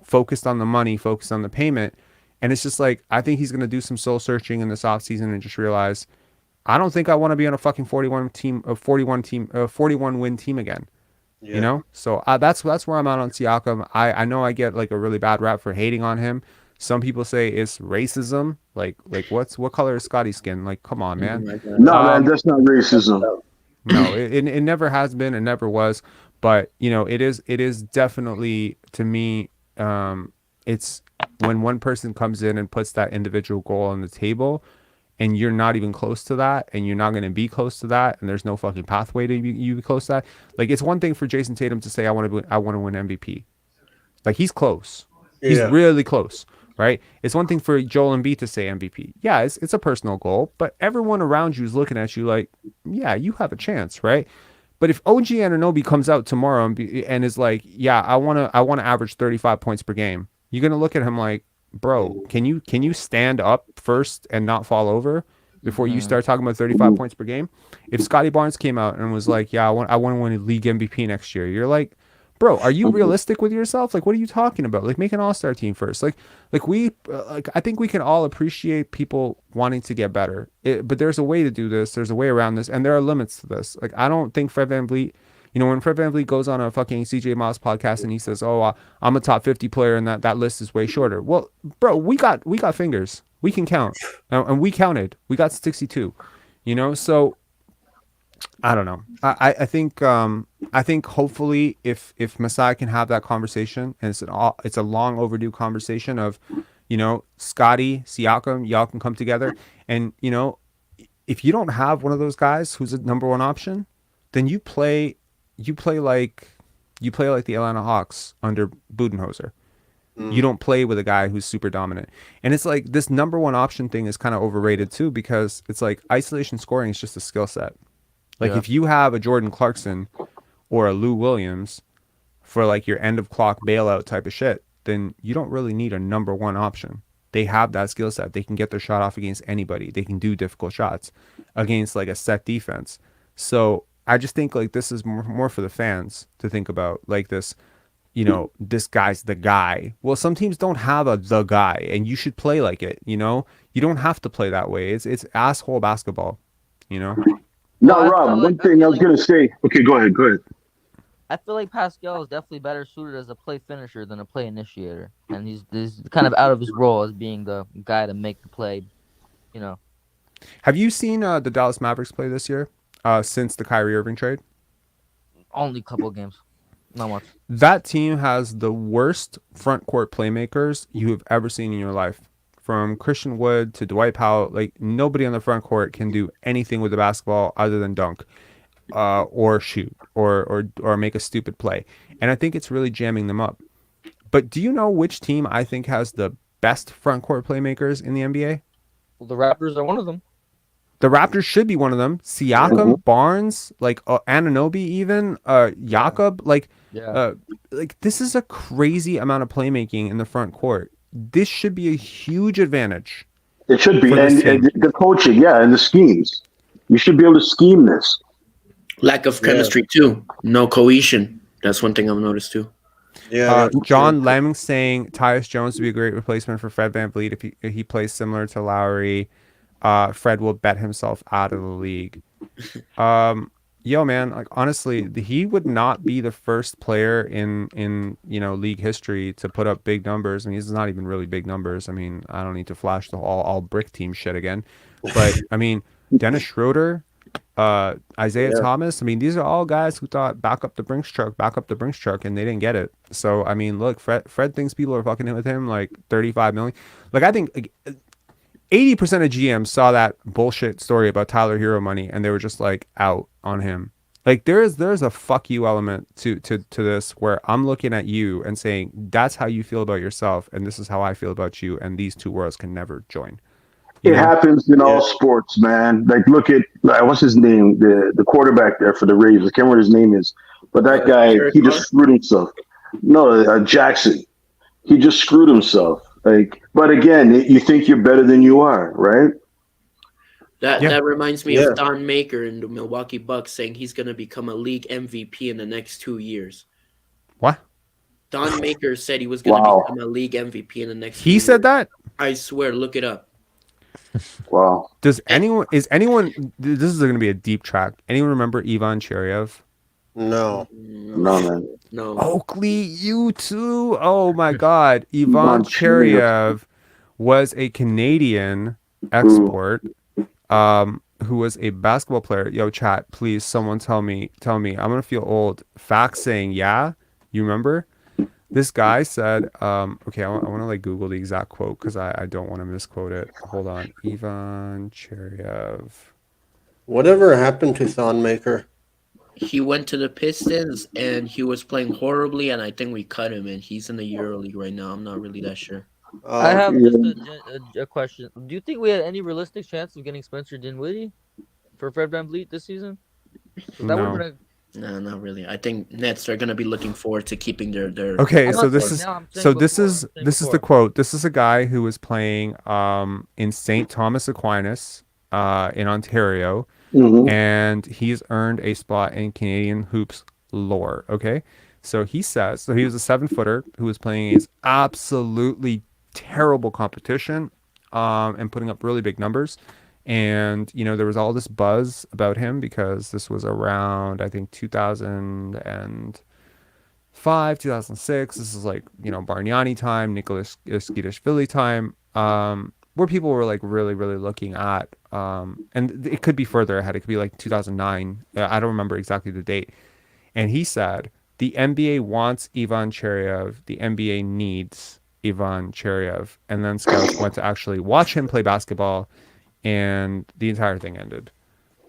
[SPEAKER 2] focused on the money, focused on the payment. And it's just like, I think he's gonna do some soul searching in this offseason and just realize, I don't think I want to be on a fucking 41 win team again. Yeah. So that's where I'm at on Siakam. I know I get like a really bad rap for hating on him. Some people say it's racism. Like what color is Scottie's skin? Like, come on, man.
[SPEAKER 9] No, man, that's not racism.
[SPEAKER 2] No, it never has been. It never was. But it is definitely, to me, it's when one person comes in and puts that individual goal on the table, and you're not even close to that, and you're not going to be close to that, and there's no fucking pathway to you be close to that. Like, it's one thing for Jayson Tatum to say, I want to win MVP. Like, he's close. He's really close, right? It's one thing for Joel Embiid to say MVP. Yeah, it's a personal goal, but everyone around you is looking at you like, yeah, you have a chance, right? But if OG Anunoby comes out tomorrow and is like, yeah, I want to average 35 points per game, you're gonna look at him like, bro, can you stand up first and not fall over before you start talking about 35 points per game? If Scottie Barnes came out and was like, yeah, I want to win a league MVP next year, you're like, bro, are you realistic with yourself? Like, what are you talking about? Like, make an all-star team first. Like I think we can all appreciate people wanting to get better. But there's a way to do this. There's a way around this, and there are limits to this. Like, I don't think Fred VanVleet, when Fred VanVleet goes on a fucking CJ Miles podcast and he says, "Oh, I'm a top 50 player," and that list is way shorter. Well, bro, we got fingers. We can count, and we counted. We got 62. So. I don't know. I think hopefully if Masai can have that conversation, and it's a long overdue conversation of, Scottie, Siakam, y'all can come together, and if you don't have one of those guys who's a number one option, then you play like the Atlanta Hawks under Budenholzer. You don't play with a guy who's super dominant. And it's like this number one option thing is kind of overrated too, because it's like isolation scoring is just a skill set. Like, if you have a Jordan Clarkson or a Lou Williams for like your end of clock bailout type of shit, then you don't really need a number one option. They have that skill set. They can get their shot off against anybody. They can do difficult shots against like a set defense. So I just think like this is more for the fans to think about, like this, this guy's the guy. Well, some teams don't have the guy, and you should play like it. You don't have to play that way. It's asshole basketball.
[SPEAKER 9] No,
[SPEAKER 3] Well,
[SPEAKER 9] Rob, one thing I was going to say. Okay, go ahead.
[SPEAKER 3] I feel like Pascal is definitely better suited as a play finisher than a play initiator, and he's kind of out of his role as being the guy to make the play.
[SPEAKER 2] Have you seen the Dallas Mavericks play this year since the Kyrie Irving trade?
[SPEAKER 3] Only a couple of games, not much.
[SPEAKER 2] That team has the worst front court playmakers you have ever seen in your life. From Christian Wood to Dwight Powell, like nobody on the front court can do anything with the basketball other than dunk, or shoot, or make a stupid play. And I think it's really jamming them up. But do you know which team I think has the best front court playmakers in the NBA?
[SPEAKER 3] Well, the Raptors are one of them.
[SPEAKER 2] The Raptors should be one of them. Siakam, Barnes, like Anunoby, even Jakob, like this is a crazy amount of playmaking in the front court. This should be a huge advantage.
[SPEAKER 9] It should be, and the coaching, and the schemes. You should be able to scheme this.
[SPEAKER 8] Lack of chemistry too. No cohesion. That's one thing I've noticed too.
[SPEAKER 2] John Lemming saying Tyus Jones would be a great replacement for Fred VanVleet if he plays similar to Lowry. Fred will bet himself out of the league. Yo, man, like honestly, he would not be the first player in league history to put up big numbers. I mean, this is not even really big numbers. I mean, I don't need to flash the all brick team shit again. But I mean, Dennis Schroeder, Isaiah Thomas. I mean, these are all guys who thought back up the Brinks truck, and they didn't get it. So I mean, look, Fred thinks people are fucking with him like 35 million. Like I think 80% of GMs saw that bullshit story about Tyler Hero money, and they were just like out on him. Like there's a fuck you element to this, where I'm looking at you and saying that's how you feel about yourself, and this is how I feel about you, and these two worlds can never join.
[SPEAKER 9] It happens in all sports, man. Like look at what's his name, the quarterback there for the Ravens. I can't remember what his name is, but that guy he just screwed himself. No, Jackson. He just screwed himself. Like, but again, you think you're better than you are, right?
[SPEAKER 8] That reminds me of Don Maker in the Milwaukee Bucks saying he's going to become a league MVP in the next 2 years.
[SPEAKER 2] What?
[SPEAKER 8] Don Maker said he was going to become a league MVP in the next 2 years.
[SPEAKER 2] He said that?
[SPEAKER 8] I swear, look it up.
[SPEAKER 9] Wow.
[SPEAKER 2] This is going to be a deep track. Anyone remember Ivan Cheryev?
[SPEAKER 6] No,
[SPEAKER 9] man.
[SPEAKER 8] No.
[SPEAKER 2] Oakley, you too. Oh my God. Ivan Cheryev was a Canadian export. who was a basketball player. Yo, chat, please, someone tell me. I'm gonna feel old. Facts saying, yeah, you remember? This guy said, okay, I want to like Google the exact quote because I don't want to misquote it. Hold on, Ivan Cheryev.
[SPEAKER 6] Whatever happened to Thonmaker?
[SPEAKER 8] He went to the Pistons and he was playing horribly, and I think we cut him, and he's in the EuroLeague right now. I'm not really that sure.
[SPEAKER 3] I have
[SPEAKER 9] Yeah.
[SPEAKER 3] just a question. Do you think we had any realistic chance of getting Spencer Dinwiddie for Fred VanVleet this season? 'Cause that
[SPEAKER 2] No.
[SPEAKER 3] would've been
[SPEAKER 8] No, not really. I think Nets are gonna be looking forward to keeping their.
[SPEAKER 2] Okay,
[SPEAKER 3] I'm
[SPEAKER 2] so
[SPEAKER 3] not
[SPEAKER 2] this
[SPEAKER 3] saying
[SPEAKER 2] is
[SPEAKER 3] now, I'm saying
[SPEAKER 2] so this
[SPEAKER 3] before,
[SPEAKER 2] is
[SPEAKER 3] I'm saying
[SPEAKER 2] this is the
[SPEAKER 3] before.
[SPEAKER 2] quote. This is a guy who was playing in St. Thomas Aquinas in Ontario,
[SPEAKER 9] Mhm.
[SPEAKER 2] and he's earned a spot in Canadian hoops lore. Okay, so he says so he was a 7-footer who was playing against absolutely terrible competition, and putting up really big numbers. And there was all this buzz about him because this was around, I think, 2005, 2006. This is like Bargnani time, Nicholas Skidishvili time, where people were like really really looking at, and it could be further ahead. It could be like 2009. I don't remember exactly the date. And he said the NBA wants Ivan Cheryev, the NBA needs Ivan Cheryev. And then scouts went to actually watch him play basketball, and the entire thing ended.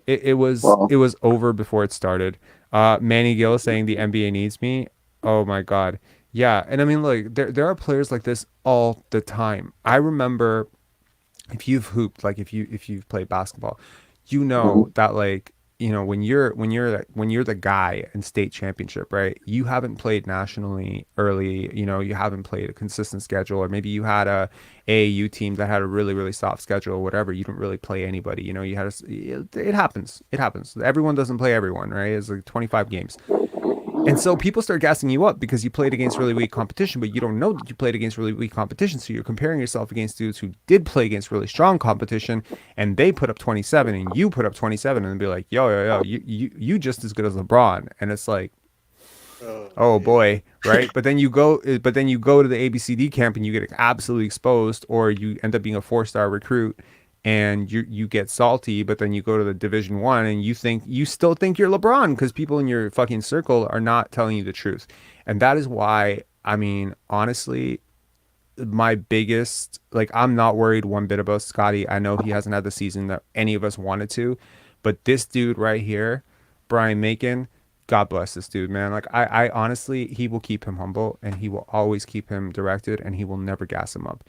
[SPEAKER 2] It was
[SPEAKER 9] Wow.
[SPEAKER 2] over before it started. Manny Gill saying the NBA needs me. Oh my God. Yeah. And I mean, like, there are players like this all the time. I remember, if you've hooped, like if you've played basketball, that, like, when you're the guy in state championship, right? You haven't played nationally early, you haven't played a consistent schedule, or maybe you had a AAU team that had a really really soft schedule or whatever. You didn't really play anybody, it happens. Everyone doesn't play everyone, right? It's like 25 games. And so people start gassing you up because you played against really weak competition, but you don't know that you played against really weak competition. So you're comparing yourself against dudes who did play against really strong competition, and they put up 27 and you put up 27, and be like, yo, you just as good as LeBron. And it's like, oh boy, right? But then you go to the ABCD camp and you get absolutely exposed, or you end up being a 4-star recruit and you get salty. But then you go to the Division 1 and you still think you're LeBron because people in your fucking circle are not telling you the truth. And that is why, I mean, honestly, my biggest, like, I'm not worried one bit about Scottie. I know he hasn't had the season that any of us wanted to, but this dude right here, Brian Macon, God bless this dude, man. Like, I honestly, he will keep him humble, and he will always keep him directed, and he will never gas him up.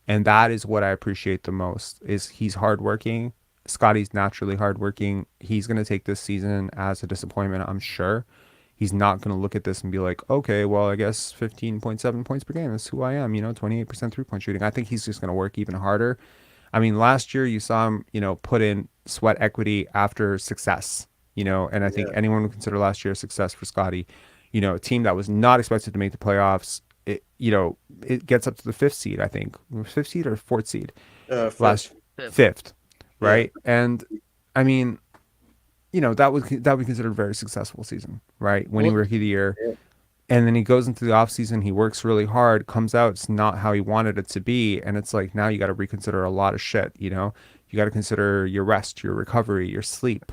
[SPEAKER 2] And that is what I appreciate the most, is he's hardworking. Scottie's naturally hardworking. He's going to take this season as a disappointment, I'm sure. He's not going to look at this and be like, okay, well, I guess 15.7 points per game is who I am, 28% three-point shooting. I think he's just going to work even harder. I mean, last year you saw him, put in sweat equity after success, and I think anyone would consider last year a success for Scottie. A team that was not expected to make the playoffs, it gets up to the 5th seed, I think. 5th seed or 4th seed? Fifth, right? Yeah. And I mean, that would be considered a very successful season, right? Winning Rookie of the Year. Yeah. And then he goes into the offseason, he works really hard, comes out, it's not how he wanted it to be. And it's like, now you got to reconsider a lot of shit, You got to consider your rest, your recovery, your sleep,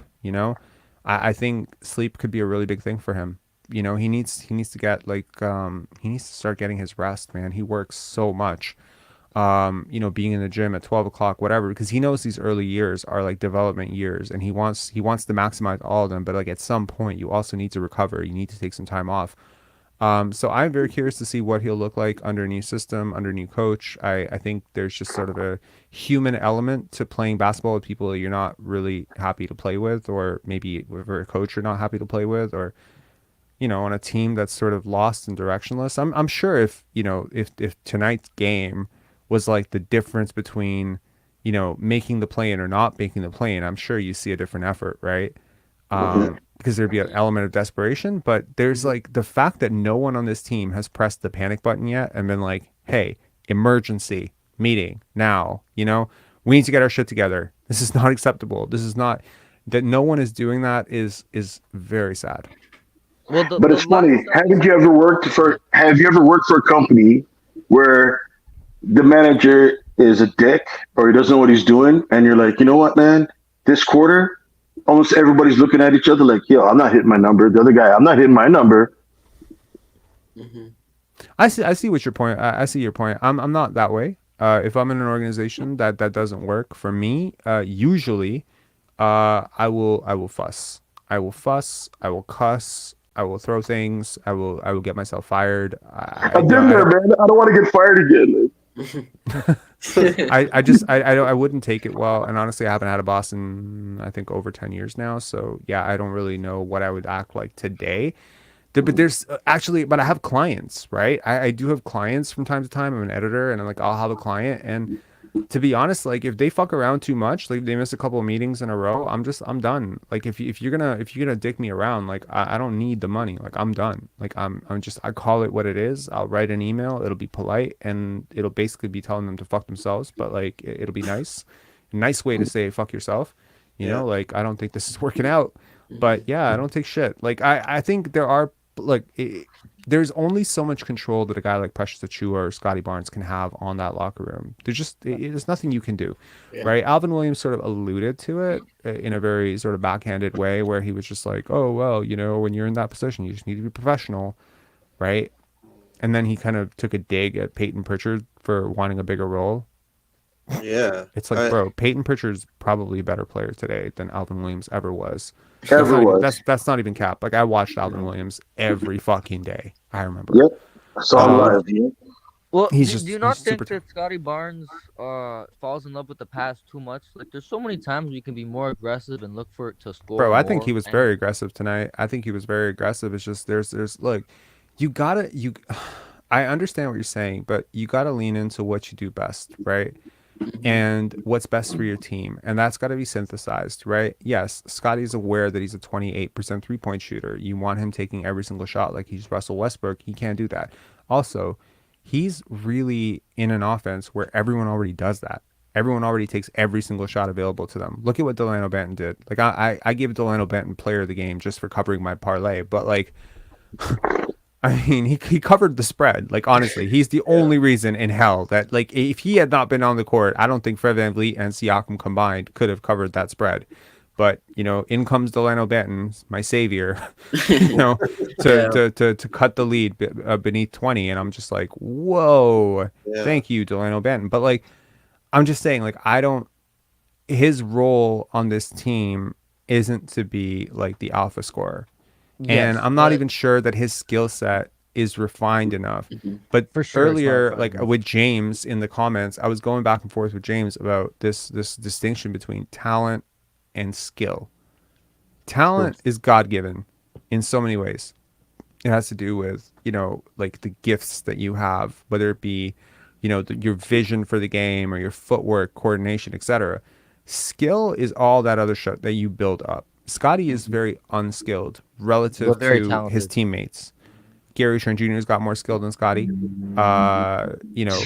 [SPEAKER 2] I think sleep could be a really big thing for him. He needs to get, like, he needs to start getting his rest, man. He works so much. Being in the gym at 12 o'clock, whatever, because he knows these early years are like development years, and he wants to maximize all of them. But like, at some point, you also need to recover. You need to take some time off. So I'm very curious to see what he'll look like under a new system, under a new coach. I think there's just sort of a human element to playing basketball with people that you're not really happy to play with, or maybe with a coach you're not happy to play with, or on a team that's sort of lost and directionless. I'm sure if tonight's game was like the difference between, making the play in or not making the play in, I'm sure you see a different effort, right? Because there'd be an element of desperation. But there's like the fact that no one on this team has pressed the panic button yet and been like, hey, emergency meeting now, we need to get our shit together. This is not acceptable. This is not, that no one is doing that is very sad.
[SPEAKER 9] Well, but it's funny. Have you ever worked for a company where the manager is a dick or he doesn't know what he's doing, and you're like, you know what, man, this quarter, almost everybody's looking at each other like, yo, I'm not hitting my number. The other guy, I'm not hitting my number.
[SPEAKER 8] Mm-hmm.
[SPEAKER 2] I see what your point. I see your point. I'm not that way. If I'm in an organization that doesn't work for me, usually, I will fuss. I will fuss. I will cuss. I will throw things. I will get myself fired.
[SPEAKER 9] I've been there, man. I don't want to get fired again.
[SPEAKER 2] I wouldn't take it well, and honestly, I haven't had a boss in I think over 10 years now. So yeah, I don't really know what I would act like today. But there's but I have clients, right? I do have clients from time to time. I'm an editor, and I'll have a client, and to be honest, like if they fuck around too much, like they miss a couple of meetings in a row, I'm done. Like if you're gonna dick me around, like I don't need the money. Like I'm done. Like I call it what it is. I'll write an email. It'll be polite, and it'll basically be telling them to fuck themselves, but like it'll be nice. A nice way to say fuck yourself. You know, like I don't think this is working out. But yeah, I don't take shit. Like I think there are there's only so much control that a guy like Precious Achiuwa or Scottie Barnes can have on that locker room. There's nothing you can do, right? Alvin Williams sort of alluded to it in a very sort of backhanded way, where he was just like, "Oh well, you know, when you're in that position, you just need to be professional, right?" And then he kind of took a dig at Peyton Pritchard for wanting a bigger role.
[SPEAKER 6] Yeah,
[SPEAKER 2] It's like, bro, Peyton Pritchard's probably a better player today than Alvin Williams ever was. That's not even cap. Like I watched Alvin Williams every fucking day. I remember.
[SPEAKER 9] Yep. I saw him live. Yeah.
[SPEAKER 3] Well,
[SPEAKER 2] do
[SPEAKER 3] you not think that Scottie Barnes falls in love with the pass too much? Like, there's so many times you can be more aggressive and look for it to score.
[SPEAKER 2] Bro, I think he was very aggressive tonight. I think he was very aggressive. It's just there's look, I understand what you're saying, but you gotta lean into what you do best, right? And what's best for your team, and that's got to be synthesized, right? Yes, Scottie's aware that he's a 28% 3-point shooter. You want him taking every single shot like he's Russell Westbrook. He can't do that. Also, he's really in an offense where everyone already does that. Everyone already takes every single shot available to them. Look at what Delano Banton did. Like I give Delano Banton player of the game just for covering my parlay, but like I mean, he covered the spread. Like, honestly, he's the only reason in hell that, like, if he had not been on the court, I don't think Fred VanVleet and Siakam combined could have covered that spread. But, you know, in comes Delano Banton, my savior, you know, to cut the lead beneath 20. And I'm just like, whoa, thank you, Delano Banton. But, like, I'm just saying, like, his role on this team isn't to be, like, the alpha scorer. And I'm not even sure that his skill set is refined enough. But for sure, earlier, like with James in the comments, I was going back and forth with James about this distinction between talent and skill. Talent is God-given in so many ways. It has to do with, you know, like the gifts that you have, whether it be, you know, your vision for the game or your footwork, coordination, etc. Skill is all that other shit that you build up. Scottie is very unskilled relative to his teammates. Gary Trent Jr.'s got more skill than Scottie. You know,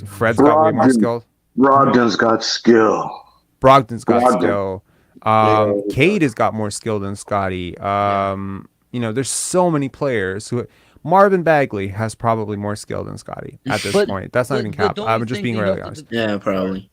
[SPEAKER 2] Fred's got way more skill.
[SPEAKER 9] Brogdon's got skill.
[SPEAKER 2] Cade has got more skill than Scottie. You know, there's so many players who. Marvin Bagley has probably more skill than Scottie at this point. That's not even cap. I'm just being really honest.
[SPEAKER 8] Yeah, probably.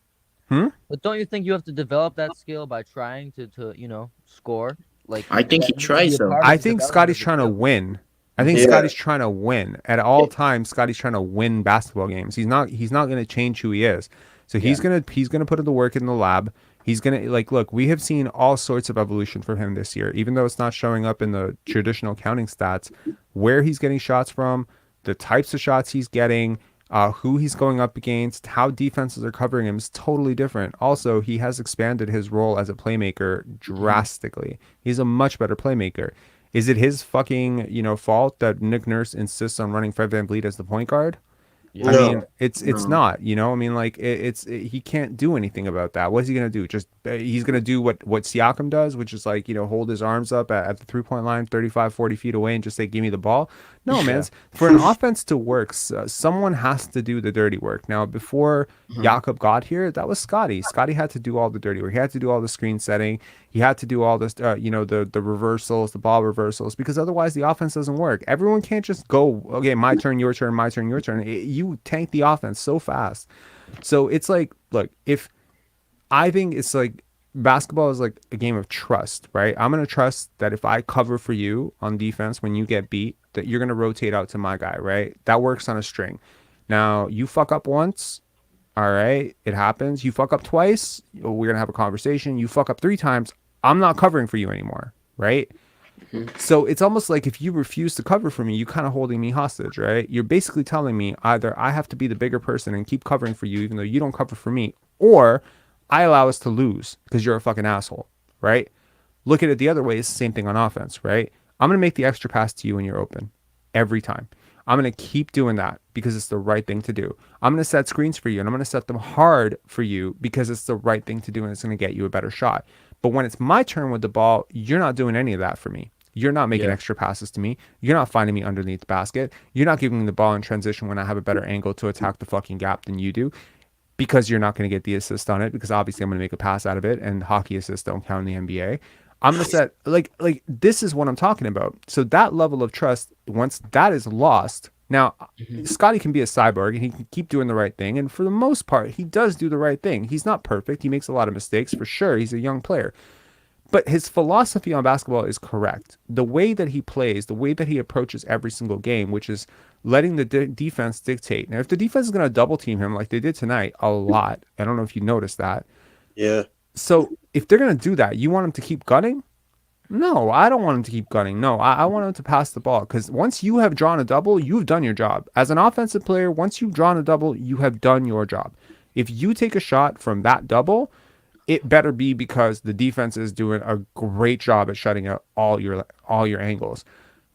[SPEAKER 3] But don't you think you have to develop that skill by trying to you know, score? Like,
[SPEAKER 8] I think he tries though.
[SPEAKER 2] I think Scottie's trying to win. I think Scottie's trying to win at all times. Scottie's trying to win basketball games. He's not going to change who he is. So he's gonna put in the work in the lab. He's gonna look. We have seen all sorts of evolution from him this year, even though it's not showing up in the traditional counting stats. Where he's getting shots from, the types of shots he's getting. Who he's going up against, how defenses are covering him is totally different. Also, he has expanded his role as a playmaker drastically. He's a much better playmaker. Is it his fucking, you know, fault that Nick Nurse insists on running Fred VanVleet as the point guard? I mean, it's not, you know, I mean, like he can't do anything about that. What's he going to do? Just, he's going to do what Siakam does, which is like, you know, hold his arms up at the 3-point line, 35, 40 feet away and just say, give me the ball. No, man, for an offense to work, someone has to do the dirty work. Now, before Jakob got here, that was Scottie. Scottie had to do all the dirty work. He had to do all the screen setting. He had to do all this, you know, the reversals, the ball reversals, because otherwise the offense doesn't work. Everyone can't just go, okay, my turn, your turn, my turn, your turn. You tank the offense so fast. So it's like, look, I think it's like basketball is like a game of trust, right? I'm going to trust that if I cover for you on defense when you get beat, that you're going to rotate out to my guy, right? That works on a string. Now, you fuck up once, all right, it happens. You fuck up twice, we're going to have a conversation. You fuck up 3 times, I'm not covering for you anymore, right? So it's almost like if you refuse to cover for me, you're kind of holding me hostage, right? You're basically telling me either I have to be the bigger person and keep covering for you, even though you don't cover for me, or I allow us to lose because you're a fucking asshole, right? Look at it the other way. It's the same thing on offense, right? I'm going to make the extra pass to you when you're open every time. I'm going to keep doing that because it's the right thing to do. I'm going to set screens for you and I'm going to set them hard for you because it's the right thing to do and it's going to get you a better shot. But when it's my turn with the ball, you're not doing any of that for me. You're not making extra passes to me. You're not finding me underneath the basket. You're not giving me the ball in transition when I have a better angle to attack the fucking gap than you do, because you're not going to get the assist on it, because obviously I'm going to make a pass out of it, and hockey assists don't count in the NBA. I'm going to set, like this is what I'm talking about. So that level of trust, once that is lost, now Scottie can be a cyborg and he can keep doing the right thing. And for the most part, he does do the right thing. He's not perfect. He makes a lot of mistakes for sure. He's a young player. But his philosophy on basketball is correct. The way that he plays, the way that he approaches every single game, which is letting the defense dictate. Now, if the defense is going to double team him like they did tonight a lot, I don't know if you noticed that.
[SPEAKER 6] Yeah.
[SPEAKER 2] So if they're going to do that, you want him to keep gunning? No, I don't want him to keep gunning. No, I want him to pass the ball, because once you have drawn a double, you've done your job. As an offensive player, once you've drawn a double, you have done your job. If you take a shot from that double, it better be because the defense is doing a great job at shutting out all your angles.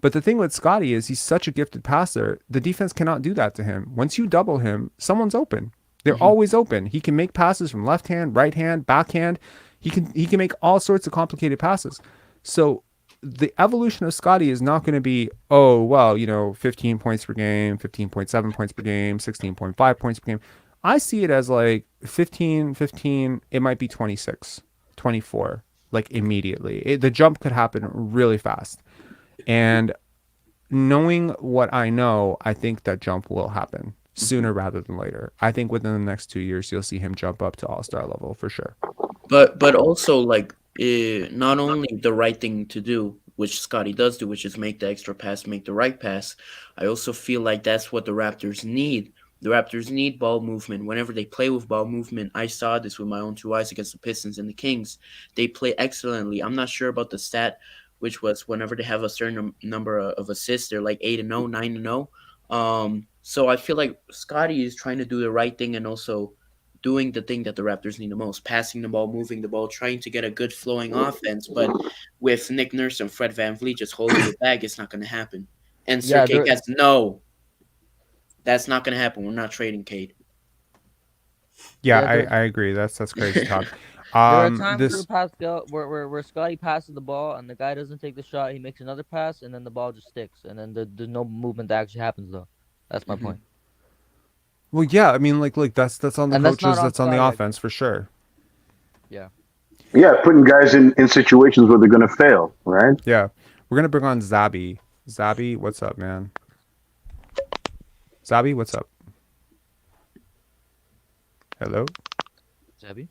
[SPEAKER 2] But the thing with Scottie is he's such a gifted passer. The defense cannot do that to him. Once you double him, someone's open. They're always open. He can make passes from left hand, right hand, backhand. He can make all sorts of complicated passes. So the evolution of Scottie is not going to be, 15 points per game, 15.7 points per game, 16.5 points per game. I see it as like 15, it might be 26, 24, like immediately. The jump could happen really fast. And knowing what I know, I think that jump will happen sooner rather than later. I think within the next 2 years, you'll see him jump up to all-star level for sure.
[SPEAKER 8] But also, like, not only the right thing to do, which Scottie does do, which is make the extra pass, make the right pass, I also feel like that's what the Raptors need. The Raptors need ball movement. Whenever they play with ball movement, I saw this with my own 2 eyes against the Pistons and the Kings. They play excellently. I'm not sure about the stat, which was whenever they have a certain number of assists, they're like 8-0, 9-0. So I feel like Scottie is trying to do the right thing and also doing the thing that the Raptors need the most, passing the ball, moving the ball, trying to get a good flowing offense. But with Nick Nurse and Fred VanVleet just holding the bag, it's not going to happen. And Sir Cade has no. That's not going to happen. We're not trading Cade.
[SPEAKER 2] Yeah, I agree. That's crazy talk.
[SPEAKER 3] There are times where Scottie passes the ball and the guy doesn't take the shot. He makes another pass and then the ball just sticks, and then there's no movement that actually happens though. That's my point.
[SPEAKER 2] Well, yeah, I mean, like that's on the coaches, that's on the
[SPEAKER 3] Scottie,
[SPEAKER 2] offense for sure.
[SPEAKER 3] Yeah.
[SPEAKER 9] Yeah, putting guys in situations where they're going to fail, right?
[SPEAKER 2] Yeah, we're gonna bring on Zabi. Zabi, what's up, man? Zabi, what's up? Hello,
[SPEAKER 3] Zabi.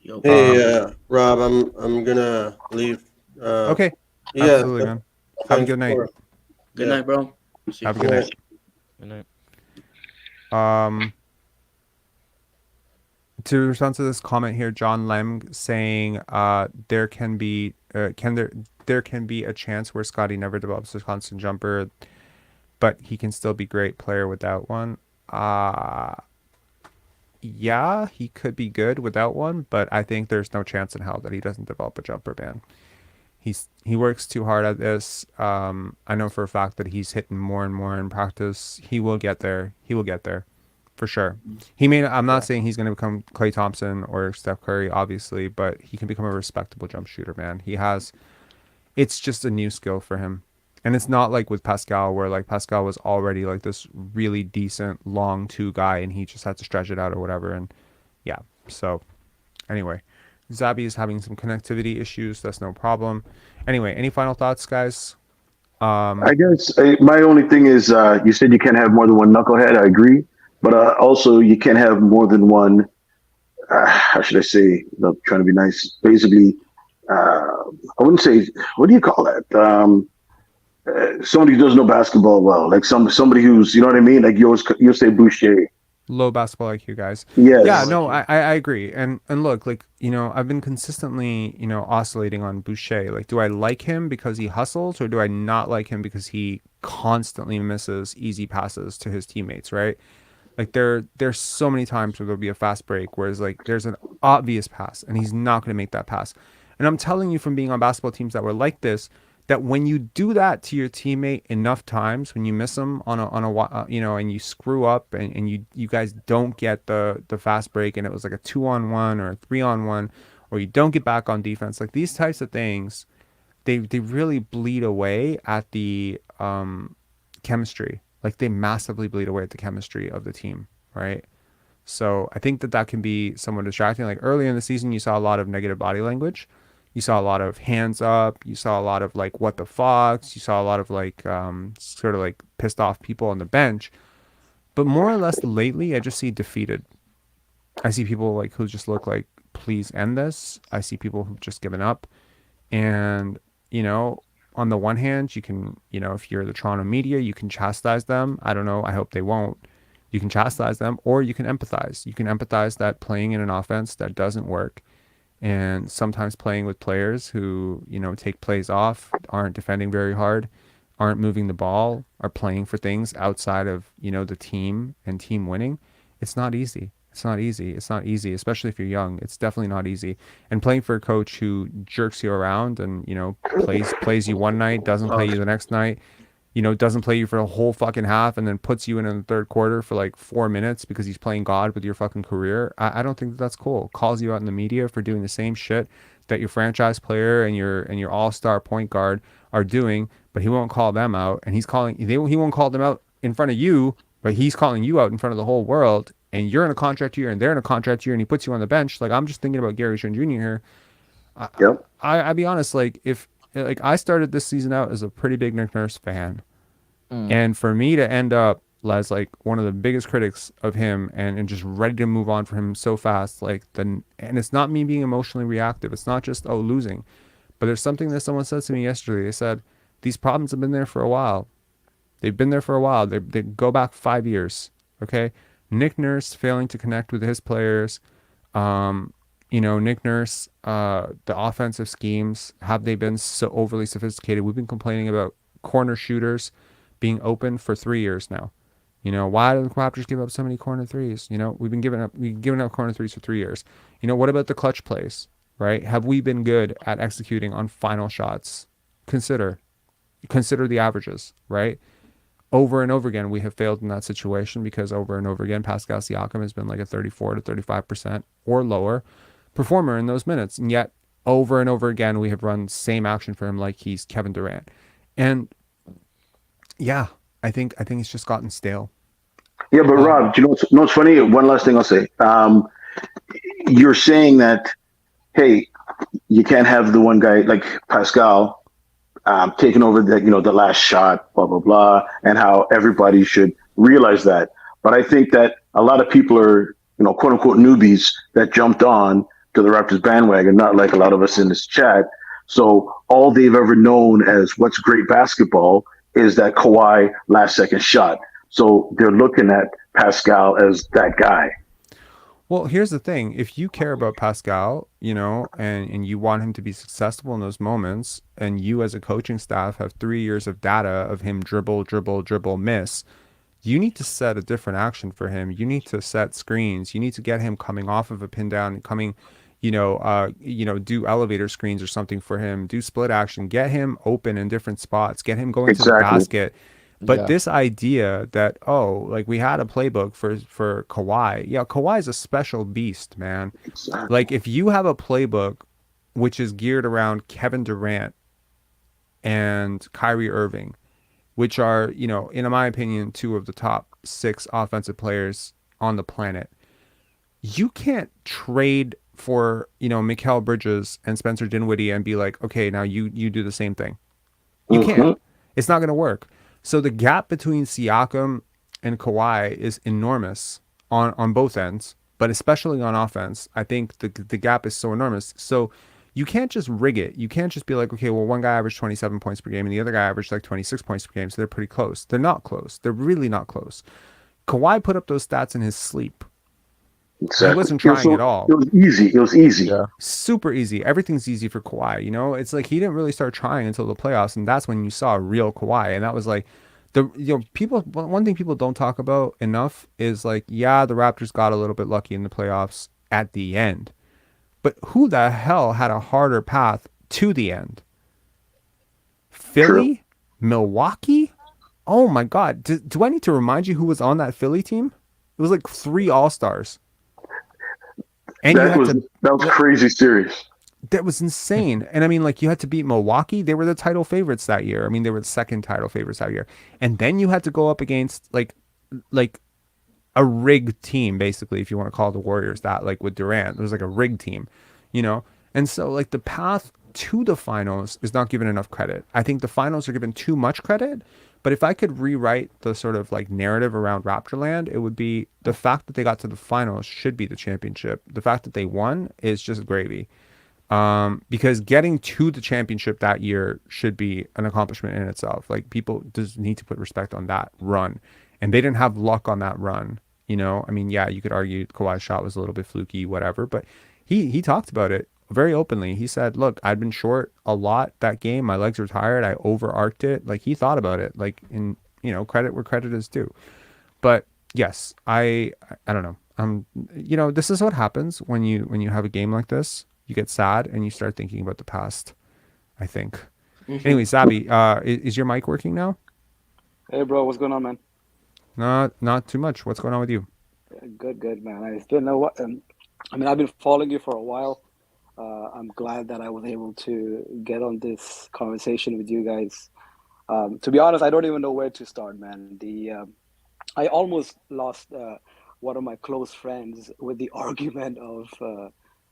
[SPEAKER 8] Yo.
[SPEAKER 6] Hey, Rob, I'm gonna leave.
[SPEAKER 2] okay,
[SPEAKER 6] Yeah,
[SPEAKER 2] absolutely, man. Have a good night.
[SPEAKER 8] Good night, bro.
[SPEAKER 2] Have a good night.
[SPEAKER 3] Good night.
[SPEAKER 2] To respond to this comment here, John Lem saying there can be a chance where Scottie never develops a constant jumper, but he can still be great player without one. Yeah, he could be good without one, but I think there's no chance in hell that he doesn't develop a jumper, man. He works too hard at this. I know for a fact that he's hitting more and more in practice. He will get there. For sure. I'm not saying he's going to become Klay Thompson or Steph Curry, obviously, but he can become a respectable jump shooter, man. It's just a new skill for him. And it's not like with Pascal, where like Pascal was already like this really decent long 2 guy and he just had to stretch it out or whatever. And yeah, so anyway, Zabi is having some connectivity issues. That's no problem. Anyway, any final thoughts, guys?
[SPEAKER 9] I guess my only thing is you said you can't have more than one knucklehead. I agree. But also you can't have more than one how should I say, trying to be nice, basically, I wouldn't say, what do you call that? Somebody who doesn't know basketball well, like somebody who's, you know what I mean? Like you say Boucher.
[SPEAKER 2] Low basketball IQ guys. Yeah,
[SPEAKER 9] Yes.
[SPEAKER 2] no, I agree. And look, like, I've been consistently, oscillating on Boucher. Like, do I like him because he hustles, or do I not like him because he constantly misses easy passes to his teammates, right? Like there's so many times where there'll be a fast break, whereas like there's an obvious pass and he's not going to make that pass. And I'm telling you from being on basketball teams that were like this, that when you do that to your teammate enough times, when you miss them and you screw up and you guys don't get the fast break, and it was like a 2-on-1 or a 3-on-1, or you don't get back on defense, like these types of things, they really bleed away at the chemistry. Like they massively bleed away at the chemistry of the team, right? So I think that can be somewhat distracting. Like early in the season, you saw a lot of negative body language. You saw a lot of hands up. You saw a lot of like, what the fucks. You saw a lot of like, sort of like pissed off people on the bench. But more or less lately, I just see defeated. I see people like who just look like, please end this. I see people who've just given up. And, on the one hand, you can, if you're the Toronto media, you can chastise them. I don't know. I hope they won't. You can chastise them, or you can empathize. You can empathize that playing in an offense that doesn't work, and sometimes playing with players who, take plays off, aren't defending very hard, aren't moving the ball, are playing for things outside of, the team and team winning. It's not easy. It's not easy. It's not easy, especially if you're young. It's definitely not easy. And playing for a coach who jerks you around and, plays you one night, doesn't play you the next night, doesn't play you for a whole fucking half, and then puts you in the third quarter for like 4 minutes because he's playing God with your fucking career. I don't think that's cool. Calls you out in the media for doing the same shit that your franchise player and your all-star point guard are doing, but he won't call them out. And he won't call them out in front of you, but he's calling you out in front of the whole world. And you're in a contract year and they're in a contract year, and he puts you on the bench. Like, I'm just thinking about Gary Trent Jr. here.
[SPEAKER 9] Yep.
[SPEAKER 2] I'll be honest, like I started this season out as a pretty big Nick Nurse fan. And for me to end up as like one of the biggest critics of him and just ready to move on for him so fast, and it's not me being emotionally reactive. It's not just, losing. But there's something that someone said to me yesterday. They said, these problems have been there for a while. They've been there for a while. They go back 5 years. Okay. Nick Nurse failing to connect with his players. Nick Nurse, the offensive schemes, have they been so overly sophisticated? We've been complaining about corner shooters being open for 3 years now. Why do the Raptors give up so many corner threes? We've been giving up corner threes for 3 years. What about the clutch plays, right? Have we been good at executing on final shots? Consider the averages, right? Over and over again, we have failed in that situation because over and over again, Pascal Siakam has been like a 34 to 35% or lower performer in those minutes. And yet, over and over again, we have run same action for him like he's Kevin Durant. And yeah, I think it's just gotten stale.
[SPEAKER 9] Yeah, but Rob, do you know what's funny? One last thing I'll say. You're saying that, hey, you can't have the one guy like Pascal taking over the last shot, blah, blah, blah, and how everybody should realize that. But I think that a lot of people are, quote unquote newbies that jumped on to the Raptors bandwagon, not like a lot of us in this chat. So all they've ever known as what's great basketball is that Kawhi last second shot. So they're looking at Pascal as that guy.
[SPEAKER 2] Well, here's the thing. If you care about Pascal, and you want him to be successful in those moments, and you as a coaching staff have 3 years of data of him dribble, miss, you need to set a different action for him. You need to set screens. You need to get him coming off of a pin down and coming, do elevator screens or something for him, do split action, get him open in different spots, get him going to the basket. But this idea that, we had a playbook for Kawhi. Yeah, Kawhi's a special beast, man.
[SPEAKER 9] Exactly.
[SPEAKER 2] Like, if you have a playbook which is geared around Kevin Durant and Kyrie Irving, which are, in my opinion, 2 of the top 6 offensive players on the planet, you can't trade for, Mikal Bridges and Spencer Dinwiddie and be like, okay, now you do the same thing. You can't. It's not going to work. So the gap between Siakam and Kawhi is enormous on both ends, but especially on offense, I think the gap is so enormous. So you can't just rig it. You can't just be like, okay, well, one guy averaged 27 points per game and the other guy averaged like 26 points per game, so they're pretty close. They're not close. They're really not close. Kawhi put up those stats in his sleep.
[SPEAKER 9] Exactly.
[SPEAKER 2] He wasn't trying at all.
[SPEAKER 9] It was easy. It was easy.
[SPEAKER 10] Yeah.
[SPEAKER 2] Super easy. Everything's easy for Kawhi. You know, it's like he didn't really start trying until the playoffs, and that's when you saw real Kawhi. And that was like people. One thing people don't talk about enough is like, yeah, the Raptors got a little bit lucky in the playoffs at the end, but who the hell had a harder path to the end? Philly, Milwaukee. Oh my God! Do I need to remind you who was on that Philly team? It was like 3 All-Stars. And
[SPEAKER 9] that was crazy serious.
[SPEAKER 2] That was insane. And I mean, like, you had to beat Milwaukee. They were the title favorites that year. I mean, they were the second title favorites that year. And then you had to go up against like a rigged team, basically, if you want to call the Warriors that, like with Durant. It was like a rigged team, you know? And so like the path to the finals is not given enough credit. I think the finals are given too much credit. But if I could rewrite the sort of like narrative around Raptorland, it would be the fact that they got to the finals should be the championship. The fact that they won is just gravy. Because getting to the championship that year should be an accomplishment in itself. Like, people just need to put respect on that run. And they didn't have luck on that run. You know, I mean, yeah, you could argue Kawhi's shot was a little bit fluky, whatever, but he talked about it very openly. He said, look, I'd been short a lot that game. My legs were tired. I over-arced it. Like, he thought about it, like, in, you know, credit where credit is due. But yes, I don't know. You know, this is what happens when you have a game like this. You get sad and you start thinking about the past, I think. Anyway, Zabi, is your mic working now?
[SPEAKER 10] Hey, bro, what's going on, man?
[SPEAKER 2] Not too much. What's going on with you?
[SPEAKER 10] Good, man. I still know what. I mean, I've been following you for a while. I'm glad that I was able to get on this conversation with you guys. To be honest, I don't even know where to start, man. I almost lost one of my close friends with the argument of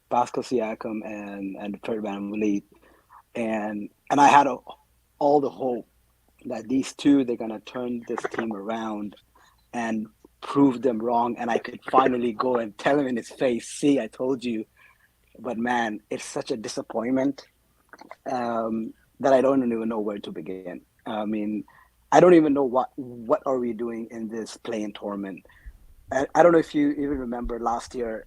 [SPEAKER 10] Pascal Siakam and Fred VanVleet, and I had all the hope that these two, they're gonna turn this team around and prove them wrong, and I could finally go and tell him in his face, "See, I told you." But man, it's such a disappointment that I don't even know where to begin. I mean, I don't even know what are we doing in this play-in tournament. I don't know if you even remember last year,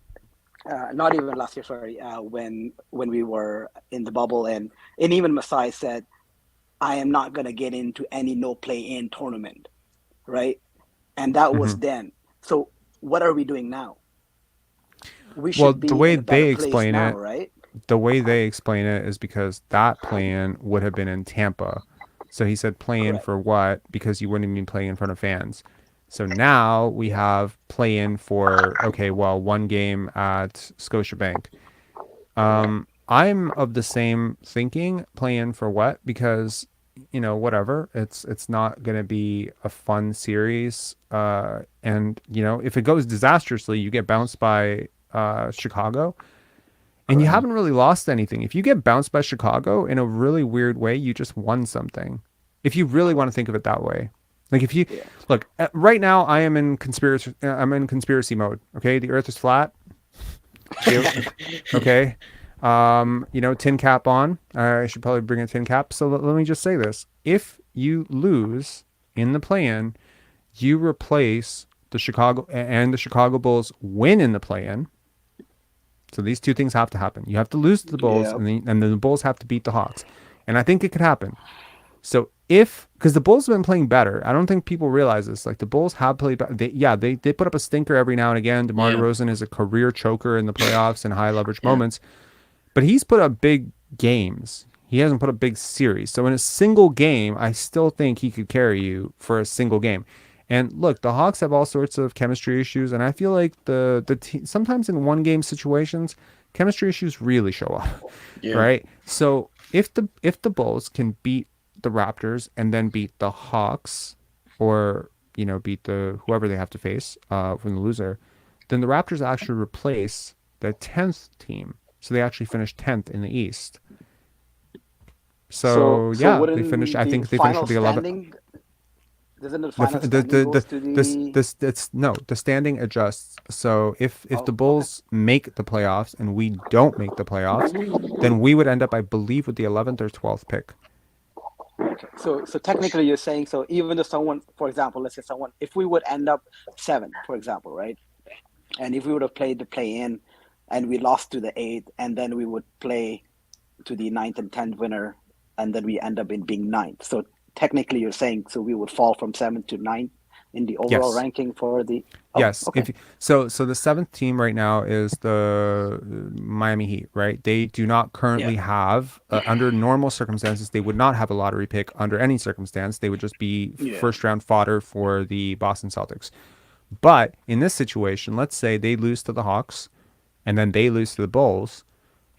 [SPEAKER 10] not even last year, sorry, when we were in the bubble, and even Masai said, "I am not gonna get into any no play-in tournament," right? And that was then. So what are we doing now? We should be
[SPEAKER 2] the way
[SPEAKER 10] in a better
[SPEAKER 2] they
[SPEAKER 10] place
[SPEAKER 2] explain
[SPEAKER 10] now,
[SPEAKER 2] it,
[SPEAKER 10] right?
[SPEAKER 2] the way they explain it is because that play-in would have been in Tampa. So he said play-in
[SPEAKER 10] Correct.
[SPEAKER 2] for what? Because you wouldn't even be playing in front of fans. So now we have play-in for, okay, well, one game at Scotiabank. I'm of the same thinking, play-in for what? Because, you know, whatever, it's not going to be a fun series. And, you know, if it goes disastrously, you get bounced by Chicago. And you haven't really lost anything. If you get bounced by Chicago in a really weird way, you just won something. If you really want to think of it that way. Like, if you look right now, I'm in conspiracy mode. Okay. The earth is flat. Okay. You know, tin cap on. I should probably bring a tin cap. So let me just say this. If you lose in the play-in, you replace the Chicago Bulls win in the play-in. So these two things have to happen. You have to lose to the Bulls, and then the Bulls have to beat the Hawks. And I think it could happen. So because the Bulls have been playing better. I don't think people realize this. Like, the Bulls have played better. They put up a stinker every now and again. DeMar DeRozan is a career choker in the playoffs and high leverage moments. But he's put up big games. He hasn't put up big series. So in a single game, I still think he could carry you for a single game. And look, the Hawks have all sorts of chemistry issues, and I feel like sometimes in one game situations, chemistry issues really show up, right? So if the Bulls can beat the Raptors and then beat the Hawks, or you know, beat whoever they have to face from the loser, then the Raptors actually replace the 10th team, so they actually finish 10th in the East. So they finished. I think they finished with the 11th.
[SPEAKER 10] Doesn't the
[SPEAKER 2] The
[SPEAKER 10] final standing goes to the?
[SPEAKER 2] the standing adjusts. So if the
[SPEAKER 10] Oh, okay.
[SPEAKER 2] Bulls make the playoffs and we don't make the playoffs, then we would end up, I believe, with the 11th or 12th pick.
[SPEAKER 10] Okay. So technically, you're saying so even if someone, for example, let's say someone, if we would end up 7th, for example, right, and if we would have played the play-in, and we lost to the 8th, and then we would play to the 9th and 10th winner, and then we end up in being 9th. So technically, you're saying so we would fall from 7th to 9th in the overall
[SPEAKER 2] Yes.
[SPEAKER 10] ranking for the. Oh,
[SPEAKER 2] Yes.
[SPEAKER 10] okay.
[SPEAKER 2] So the 7th team right now is the Miami Heat, right? They do not currently have, under normal circumstances, they would not have a lottery pick under any circumstance. They would just be first round fodder for the Boston Celtics. But in this situation, let's say they lose to the Hawks and then they lose to the Bulls.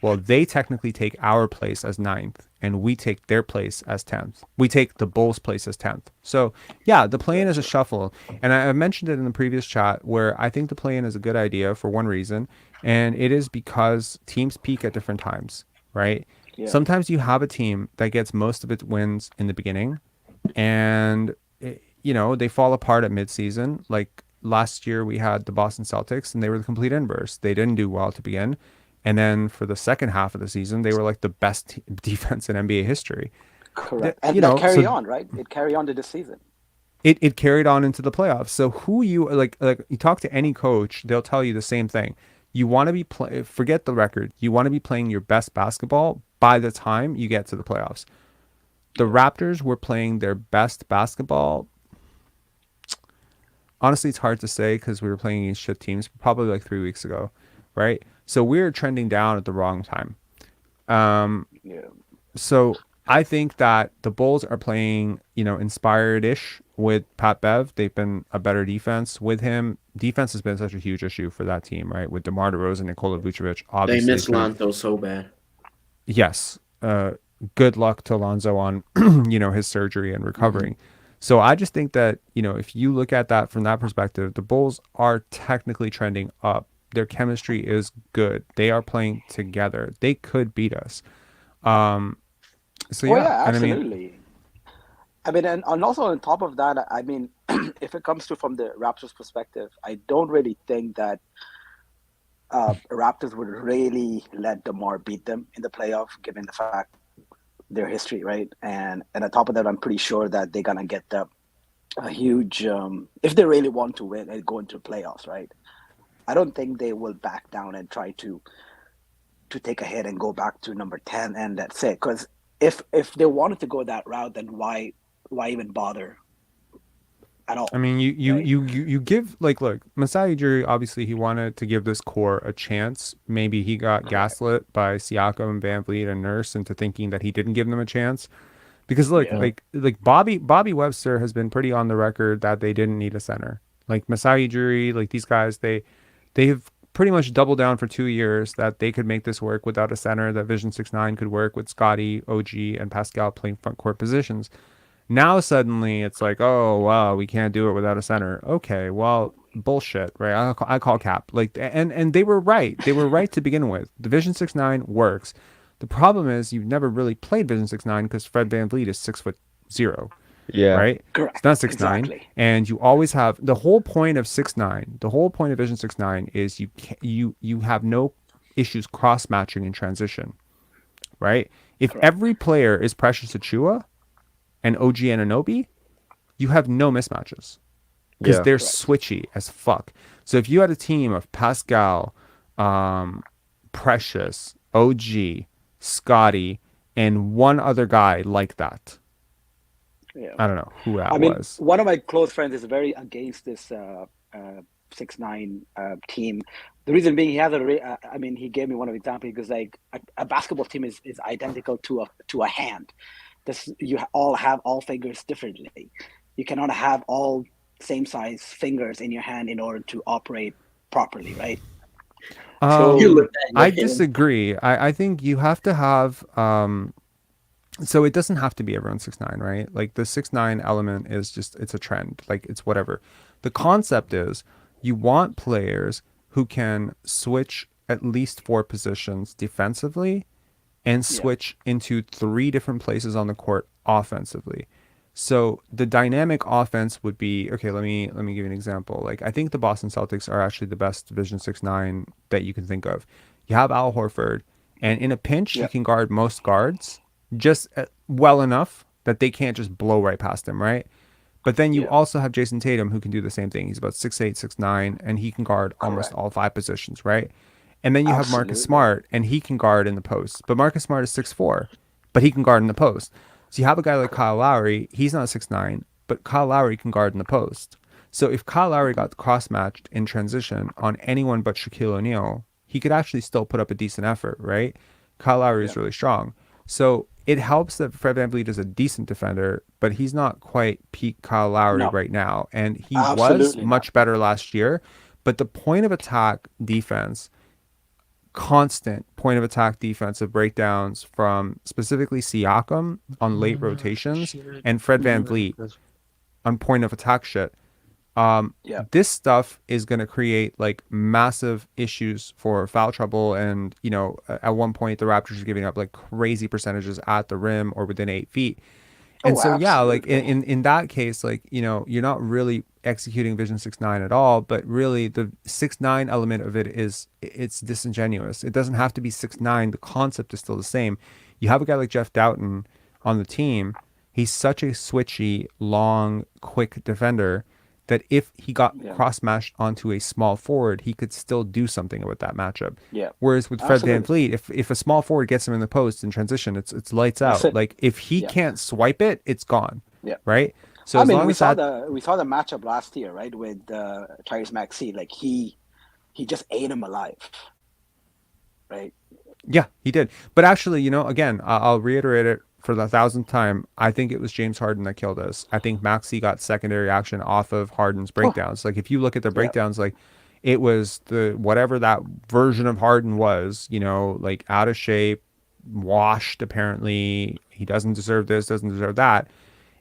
[SPEAKER 2] Well, they technically take our place as 9th, and we take their place as 10th. We take the Bulls' place as 10th. So, yeah, the play-in is a shuffle. And I mentioned it in the previous chat where I think the play-in is a good idea for one reason, and it is because teams peak at different times, right?
[SPEAKER 10] Yeah.
[SPEAKER 2] Sometimes you have a team that gets most of its wins in the beginning, and, they fall apart at midseason. Like last year, we had the Boston Celtics, and they were the complete inverse. They didn't do well to begin. And then for the second half of the season, they were like the best defense in NBA history.
[SPEAKER 10] Correct. And that carry on, right? It carry on to this season.
[SPEAKER 2] It carried on into the playoffs. So who you like you talk to any coach, they'll tell you the same thing. You want to be forget the record. You want to be playing your best basketball by the time you get to the playoffs. The Raptors were playing their best basketball. Honestly, it's hard to say because we were playing against shit teams probably like 3 weeks ago, right? So we're trending down at the wrong time. So I think that the Bulls are playing, inspired-ish with Pat Bev. They've been a better defense with him. Defense has been such a huge issue for that team, right? With DeMar DeRozan and Nikola Vucevic. Obviously,
[SPEAKER 8] they miss Lonzo so bad.
[SPEAKER 2] Yes. Good luck to Lonzo on, his surgery and recovering. So I just think that, if you look at that from that perspective, the Bulls are technically trending up. Their chemistry is good. They are playing together. They could beat us.
[SPEAKER 10] Yeah, absolutely. And also on top of that, if it comes to from the Raptors' perspective, I don't really think that Raptors would really let DeMar beat them in the playoff, given the fact their history, right? And on top of that, I'm pretty sure that they're gonna get a huge if they really want to win and go into the playoffs, right? I don't think they will back down and try to take a hit and go back to number 10 and that's it. Because if they wanted to go that route, then why even bother at all?
[SPEAKER 2] I mean, you give look, Masai Ujiri, obviously he wanted to give this core a chance. Maybe he got gaslit by Siakam, Van Vliet, and Nurse into thinking that he didn't give them a chance. Because look, like Bobby Webster has been pretty on the record that they didn't need a center. Like Masai Ujiri, like these guys, they've pretty much doubled down for 2 years that they could make this work without a center, that Vision 6'9" could work with Scottie, OG, and Pascal playing front court positions. Now suddenly it's like, oh, wow, we can't do it without a center. Okay, well, bullshit, right? I call cap. And they were right. They were right to begin with. The Vision 6'9" works. The problem is you've never really played Vision 6'9" because Fred VanVleet is 6'0".
[SPEAKER 11] Yeah.
[SPEAKER 2] Right?
[SPEAKER 10] Correct.
[SPEAKER 2] It's not 6'9".
[SPEAKER 10] Exactly.
[SPEAKER 2] And you always have the whole point of 6'9", the whole point of Vision 6'9" is you have no issues cross matching in transition. Right? If every player is Precious Achiuwa and OG Anunoby, you have no mismatches. Because they're switchy as fuck. So if you had a team of Pascal, Precious, OG, Scottie, and one other guy like that.
[SPEAKER 10] Yeah.
[SPEAKER 2] I don't know who that was.
[SPEAKER 10] One of my close friends is very against this 6'9" team. The reason being, he has he gave me one of the examples because a basketball team is identical to a hand. You all have all fingers differently. You cannot have all same size fingers in your hand in order to operate properly, right?
[SPEAKER 2] I disagree. I think you have to have. So it doesn't have to be everyone 6'9", right? Like the 6'9" element is just, it's a trend. Like it's whatever. The concept is you want players who can switch at least 4 positions defensively and switch into 3 different places on the court offensively. So the dynamic offense would be okay. Let me give you an example. Like I think the Boston Celtics are actually the best Division 6-9 that you can think of. You have Al Horford, and in a pinch,
[SPEAKER 10] Yeah.
[SPEAKER 2] he can guard most guards just well enough that they can't just blow right past him, right? But then you
[SPEAKER 10] Yeah.
[SPEAKER 2] also have Jayson Tatum who can do the same thing. He's about 6'8", 6'9", and he can guard almost
[SPEAKER 10] Correct.
[SPEAKER 2] all 5 positions, right? And then you have Marcus
[SPEAKER 10] Absolutely.
[SPEAKER 2] Smart, and he can guard in the post. But Marcus Smart is 6'4", but he can guard in the post. So you have a guy like Kyle Lowry. He's not 6'9", but Kyle Lowry can guard in the post. So if Kyle Lowry got cross-matched in transition on anyone but Shaquille O'Neal, he could actually still put up a decent effort, right? Kyle Lowry is
[SPEAKER 10] Yeah.
[SPEAKER 2] really strong. So it helps that Fred VanVleet is a decent defender, but he's not quite peak Kyle Lowry
[SPEAKER 10] No.
[SPEAKER 2] right now. And he was
[SPEAKER 10] Absolutely not.
[SPEAKER 2] much better last year. But the point of attack defense, constant point of attack defensive breakdowns from specifically Siakam on late rotations and Fred VanVleet on point of attack shit.
[SPEAKER 10] Yeah.
[SPEAKER 2] This stuff is going to create like massive issues for foul trouble. And, you know, at one point the Raptors are giving up like crazy percentages at the rim or within 8 feet. And
[SPEAKER 10] Oh,
[SPEAKER 2] so, yeah, like
[SPEAKER 10] absolutely.
[SPEAKER 2] in that case, like, you know, you're not really executing Vision 6-9 at all, but really the 6-9 element of it is it's disingenuous. It doesn't have to be 6-9. The concept is still the same. You have a guy like Jeff Doughton on the team. He's such a switchy, long, quick defender that if he got
[SPEAKER 10] Yeah.
[SPEAKER 2] cross-matched onto a small forward, he could still do something with that matchup.
[SPEAKER 10] Yeah.
[SPEAKER 2] Whereas with Fred
[SPEAKER 10] Absolutely.
[SPEAKER 2] VanVleet, if a small forward gets him in the post in transition, it's lights
[SPEAKER 10] That's
[SPEAKER 2] out.
[SPEAKER 10] it.
[SPEAKER 2] Like if he
[SPEAKER 10] Yeah.
[SPEAKER 2] can't swipe it, it's gone.
[SPEAKER 10] Yeah.
[SPEAKER 2] Right. So
[SPEAKER 10] I
[SPEAKER 2] as
[SPEAKER 10] mean,
[SPEAKER 2] long
[SPEAKER 10] we
[SPEAKER 2] as
[SPEAKER 10] saw
[SPEAKER 2] that,
[SPEAKER 10] the matchup last year, right, with Tyrese Maxey. Like he just ate him alive, right?
[SPEAKER 2] yeah, he did. But actually, you know, again, I'll reiterate it for the 1,000th time. I think it was James Harden that killed us. I think Maxey got secondary action off of Harden's breakdowns. Like if you look at the
[SPEAKER 10] Yeah.
[SPEAKER 2] breakdowns, like it was the whatever that version of Harden was, you know, like out of shape, washed apparently. He doesn't deserve this, doesn't deserve that.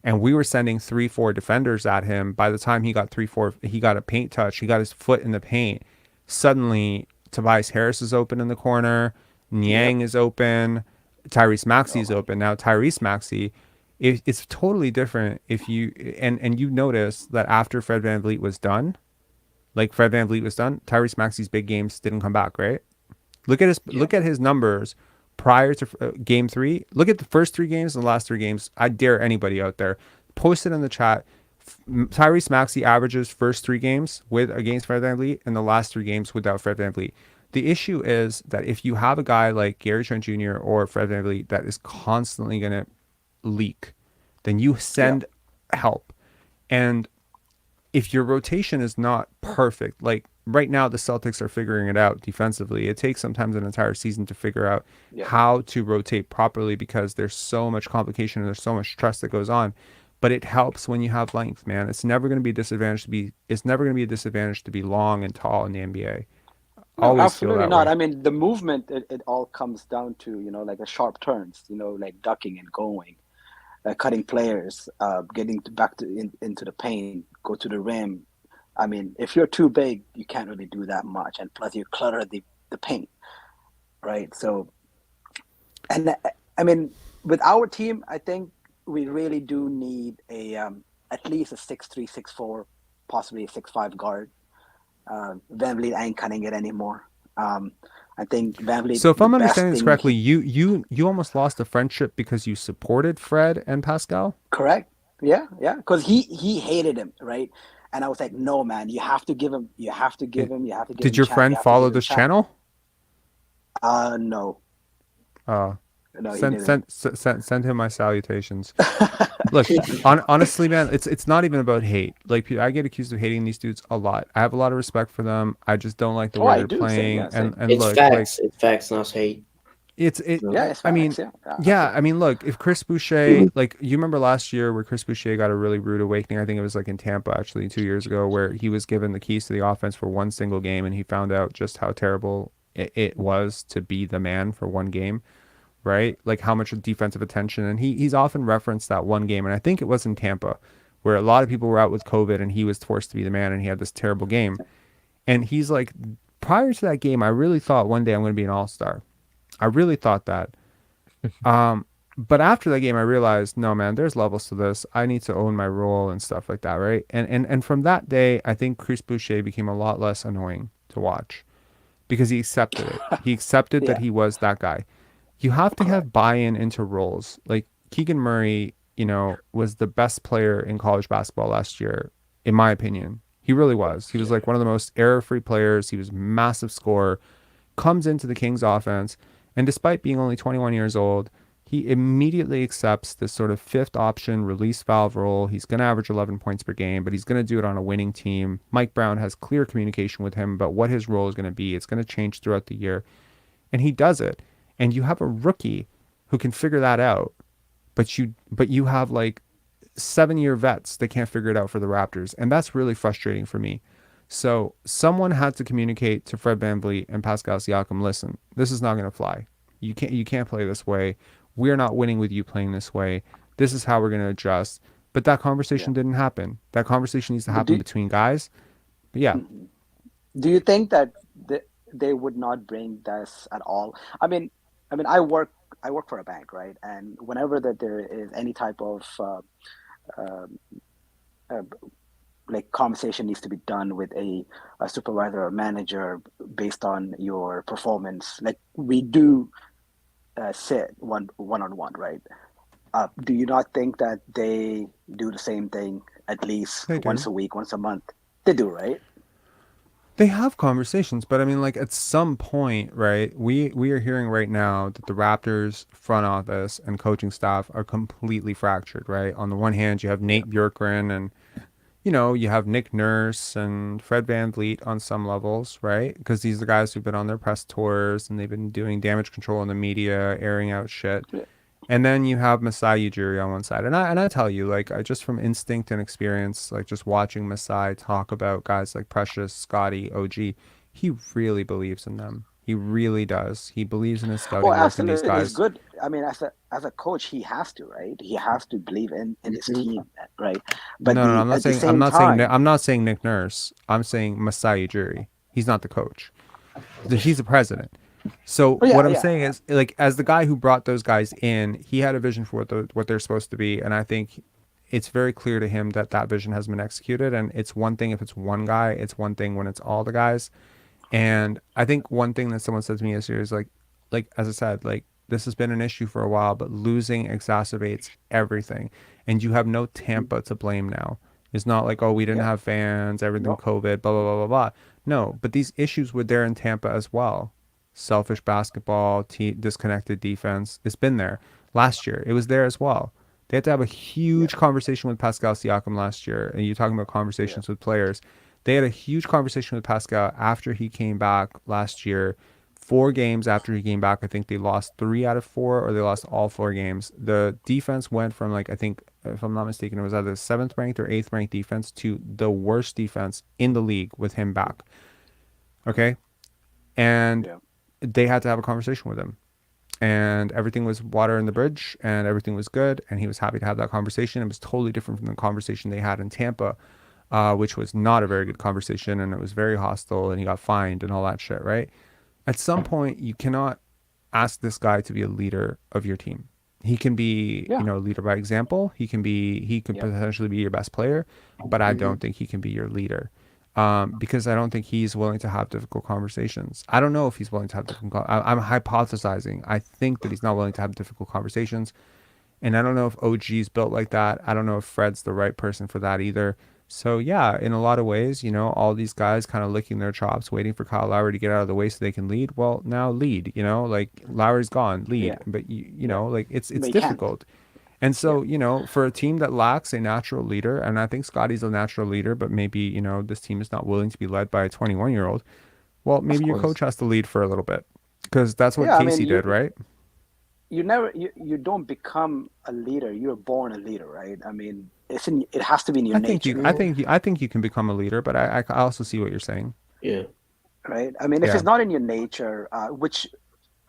[SPEAKER 2] And we were sending 3-4 defenders at him. By the time he got 3-4, he got a paint touch. He got his foot in the paint. Suddenly, Tobias Harris is open in the corner. Niang is open. Tyrese Maxey is open. Now Tyrese Maxey, it's totally different if you and you notice that after Fred VanVleet was done, Tyrese Maxey's big games didn't come back, right? Look at his numbers prior to game 3. Look at the first 3 games and the last 3 games. I dare anybody out there, post it in the chat. Tyrese Maxey averages first 3 games with against Fred VanVleet and the last 3 games without Fred VanVleet. The issue is that if you have a guy like Gary Trent Jr. or Fred VanVleet that is constantly going to leak, then you send help. And if your rotation is not perfect, like right now the Celtics are figuring it out defensively. It takes sometimes an entire season to figure out how to rotate properly because there's so much complication and there's so much stress that goes on. But it helps when you have length, man. It's never going to be a disadvantage to be long and tall in the NBA.
[SPEAKER 10] No,
[SPEAKER 2] Always feel
[SPEAKER 10] absolutely
[SPEAKER 2] that
[SPEAKER 10] not.
[SPEAKER 2] way.
[SPEAKER 10] I mean, the movement, it all comes down to, you know, like the sharp turns, you know, like ducking and going, cutting players, getting into the paint, go to the rim. I mean, if you're too big, you can't really do that much. And plus you clutter the paint, right? So, and I mean, with our team, I think we really do need a at least a 6'3", 6'4", possibly a 6'5" guard. VanVleet ain't cutting it anymore. I think VanVleet.
[SPEAKER 2] So if
[SPEAKER 10] the
[SPEAKER 2] I'm
[SPEAKER 10] best
[SPEAKER 2] understanding this
[SPEAKER 10] thing
[SPEAKER 2] correctly, you almost lost a friendship because you supported Fred and Pascal?
[SPEAKER 10] Correct. Yeah, because he hated him, right? And I was like, no, man, you have to give him. You have to give him. You have to give him.
[SPEAKER 2] Did your friend follow this channel?
[SPEAKER 10] No. No, he didn't.
[SPEAKER 2] Send him my salutations. Look, honestly, man, it's not even about hate. Like I get accused of hating these dudes a lot. I have a lot of respect for them. I just don't like the way they're playing.
[SPEAKER 10] Same.
[SPEAKER 2] And
[SPEAKER 8] It's
[SPEAKER 2] look,
[SPEAKER 8] facts. It's facts, not hate.
[SPEAKER 10] It's facts,
[SPEAKER 2] I mean,
[SPEAKER 10] yeah.
[SPEAKER 2] I mean, look, if Chris Boucher, like you remember last year where Chris Boucher got a really rude awakening. I think it was like in Tampa actually 2 years ago, where he was given the keys to the offense for one single game, and he found out just how terrible it was to be the man for one game. Right? Like how much defensive attention. And he's often referenced that one game. And I think it was in Tampa where a lot of people were out with COVID and he was forced to be the man and he had this terrible game. And he's like, prior to that game, I really thought one day I'm going to be an all-star. I really thought that. But after that game, I realized, no, man, there's levels to this. I need to own my role and stuff like that, right? And from that day, I think Chris Boucher became a lot less annoying to watch because he accepted it. He accepted that
[SPEAKER 10] Yeah,
[SPEAKER 2] he was that guy. You have to
[SPEAKER 10] correct.
[SPEAKER 2] have buy-in into roles. Like Keegan Murray, was the best player in college basketball last year, in my opinion. He really was. He was like one of the most error-free players. He was a massive scorer, comes into the Kings offense, and despite being only 21 years old, he immediately accepts this sort of fifth option release valve role. He's going to average 11 points per game, but he's going to do it on a winning team. Mike Brown has clear communication with him about what his role is going to be. It's going to change throughout the year, and he does it. And you have a rookie who can figure that out, but you have like 7-year vets that can't figure it out for the Raptors, and that's really frustrating for me. So someone had to communicate to Fred VanVleet and Pascal Siakam, listen, this is not going to fly. You can't play this way. We're not winning with you playing this way. This is how we're going to adjust. But that
[SPEAKER 10] Yeah.
[SPEAKER 2] conversation didn't happen. That conversation needs to
[SPEAKER 10] But
[SPEAKER 2] happen between guys. But yeah,
[SPEAKER 10] do you think that they would not bring this at all? I mean, I work for a bank, right? And whenever that there is any type of uh, uh, like conversation needs to be done with a supervisor or manager based on your performance, like we do sit one on one, right? Do you not think that they do the same thing at least
[SPEAKER 2] they
[SPEAKER 10] once
[SPEAKER 2] do.
[SPEAKER 10] a week, once a month? They do, right?
[SPEAKER 2] They have conversations, but I mean, like at some point, right? We are hearing right now that the Raptors front office and coaching staff are completely fractured, right? On the one hand, you have
[SPEAKER 10] Yeah,
[SPEAKER 2] Nate Bjorkgren and you have Nick Nurse and Fred VanVleet on some levels, right? Because these are the guys who've been on their press tours and they've been doing damage control in the media, airing out shit.
[SPEAKER 10] yeah,
[SPEAKER 2] And then you have Masai Ujiri on one side. And I tell you, like I just from instinct and experience, like just watching Masai talk about guys like Precious, Scotty, OG, he really believes in them. He really does. He believes in his
[SPEAKER 10] well,
[SPEAKER 2] scouting work and these
[SPEAKER 10] absolutely, it's
[SPEAKER 2] guys.
[SPEAKER 10] good. I mean, as a coach, he has to, right? He has to believe in his team, right? But
[SPEAKER 2] No, no, no,
[SPEAKER 10] the
[SPEAKER 2] I'm not
[SPEAKER 10] at the
[SPEAKER 2] saying I'm
[SPEAKER 10] same
[SPEAKER 2] not saying
[SPEAKER 10] time,
[SPEAKER 2] I'm not saying Nick Nurse. I'm saying Masai Ujiri. He's not the coach. He's the president. So
[SPEAKER 10] oh
[SPEAKER 2] what
[SPEAKER 10] yeah,
[SPEAKER 2] I'm
[SPEAKER 10] yeah,
[SPEAKER 2] saying is, like, as the guy who brought those guys in, he had a vision for what they're supposed to be, and I think it's very clear to him that that vision has been executed. And it's one thing if it's one guy, it's one thing when it's all the guys. And I think one thing that someone said to me yesterday is like as I said, like this has been an issue for a while, but losing exacerbates everything, and you have no Tampa to blame now. It's not like, oh, we didn't
[SPEAKER 10] yeah.
[SPEAKER 2] have fans, everything
[SPEAKER 10] No,
[SPEAKER 2] COVID, blah blah blah blah blah. No, but these issues were there in Tampa as well. Selfish basketball, disconnected defense. It's been there. Last year, it was there as well. They had to have a
[SPEAKER 10] yeah,
[SPEAKER 2] huge conversation with Pascal Siakam last year, and you're talking about
[SPEAKER 10] yeah,
[SPEAKER 2] conversations with players. They had a huge conversation with Pascal after he came back last year. 4 games after he came back, I think they lost 3 out of 4, or they lost all 4 games. The defense went from, like, I think, if I'm not mistaken, it was either seventh ranked or eighth ranked defense to the worst defense in the league with him back. Okay, and
[SPEAKER 10] yeah.
[SPEAKER 2] they had to have a conversation with him, and everything was water in the bridge, and everything was good, and he was happy to have that conversation. It was totally different from the conversation they had in Tampa, which was not a very good conversation, and it was very hostile, and he got fined and all that shit, right? At some point, you cannot ask this guy to be a leader of your team. He can be,
[SPEAKER 10] Yeah,
[SPEAKER 2] a leader by example. He could
[SPEAKER 10] yeah,
[SPEAKER 2] potentially be your best player, but I don't think he can be your leader. Because I don't think he's willing to have difficult conversations. I don't know if he's willing to have difficult. I'm hypothesizing. I think that he's not willing to have difficult conversations, and I don't know if OG's built like that. I don't know if Fred's the right person for that either. So yeah, in a lot of ways, all these guys kind of licking their chops, waiting for Kyle Lowry to get out of the way so they can lead. Well, now lead, like Lowry's gone, lead.
[SPEAKER 10] yeah,
[SPEAKER 2] But
[SPEAKER 10] yeah.
[SPEAKER 2] like it's
[SPEAKER 10] But he can't.
[SPEAKER 2] difficult. And
[SPEAKER 10] Yeah,
[SPEAKER 2] so, for a team that lacks a natural leader, and I think Scotty's a natural leader, but maybe, this team is not willing to be led by a 21-year-old. Well,
[SPEAKER 10] of
[SPEAKER 2] maybe your
[SPEAKER 10] course.
[SPEAKER 2] coach has to lead for a little bit, because that's what
[SPEAKER 10] Yeah, I mean,
[SPEAKER 2] Casey did, right?
[SPEAKER 10] you don't become a leader. You're born a leader, right? I mean, it has to be in your
[SPEAKER 2] I think you,
[SPEAKER 10] nature,
[SPEAKER 2] I think you, I think you can become a leader, but I also see what you're saying.
[SPEAKER 8] Yeah.
[SPEAKER 10] right? I mean, if
[SPEAKER 2] Yeah.
[SPEAKER 10] it's not in your nature, which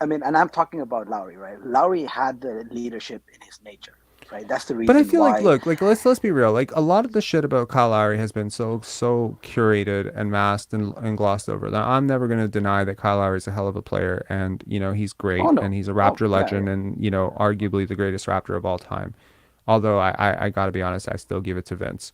[SPEAKER 10] I mean, and I'm talking about Lowry, right? Lowry had the leadership in his nature. right? That's the
[SPEAKER 2] But I
[SPEAKER 10] reason
[SPEAKER 2] feel like,
[SPEAKER 10] why.
[SPEAKER 2] look, like let's be real. Like a lot of the shit about Kyle Lowry has been so curated and masked and glossed over. Now, I'm never going to deny that Kyle Lowry is a hell of a player, and he's great,
[SPEAKER 10] Oh
[SPEAKER 2] and
[SPEAKER 10] no.
[SPEAKER 2] he's a
[SPEAKER 10] Oh
[SPEAKER 2] Raptor
[SPEAKER 10] yeah,
[SPEAKER 2] legend, and arguably the greatest Raptor of all time. Although I got to be honest, I still give it to Vince.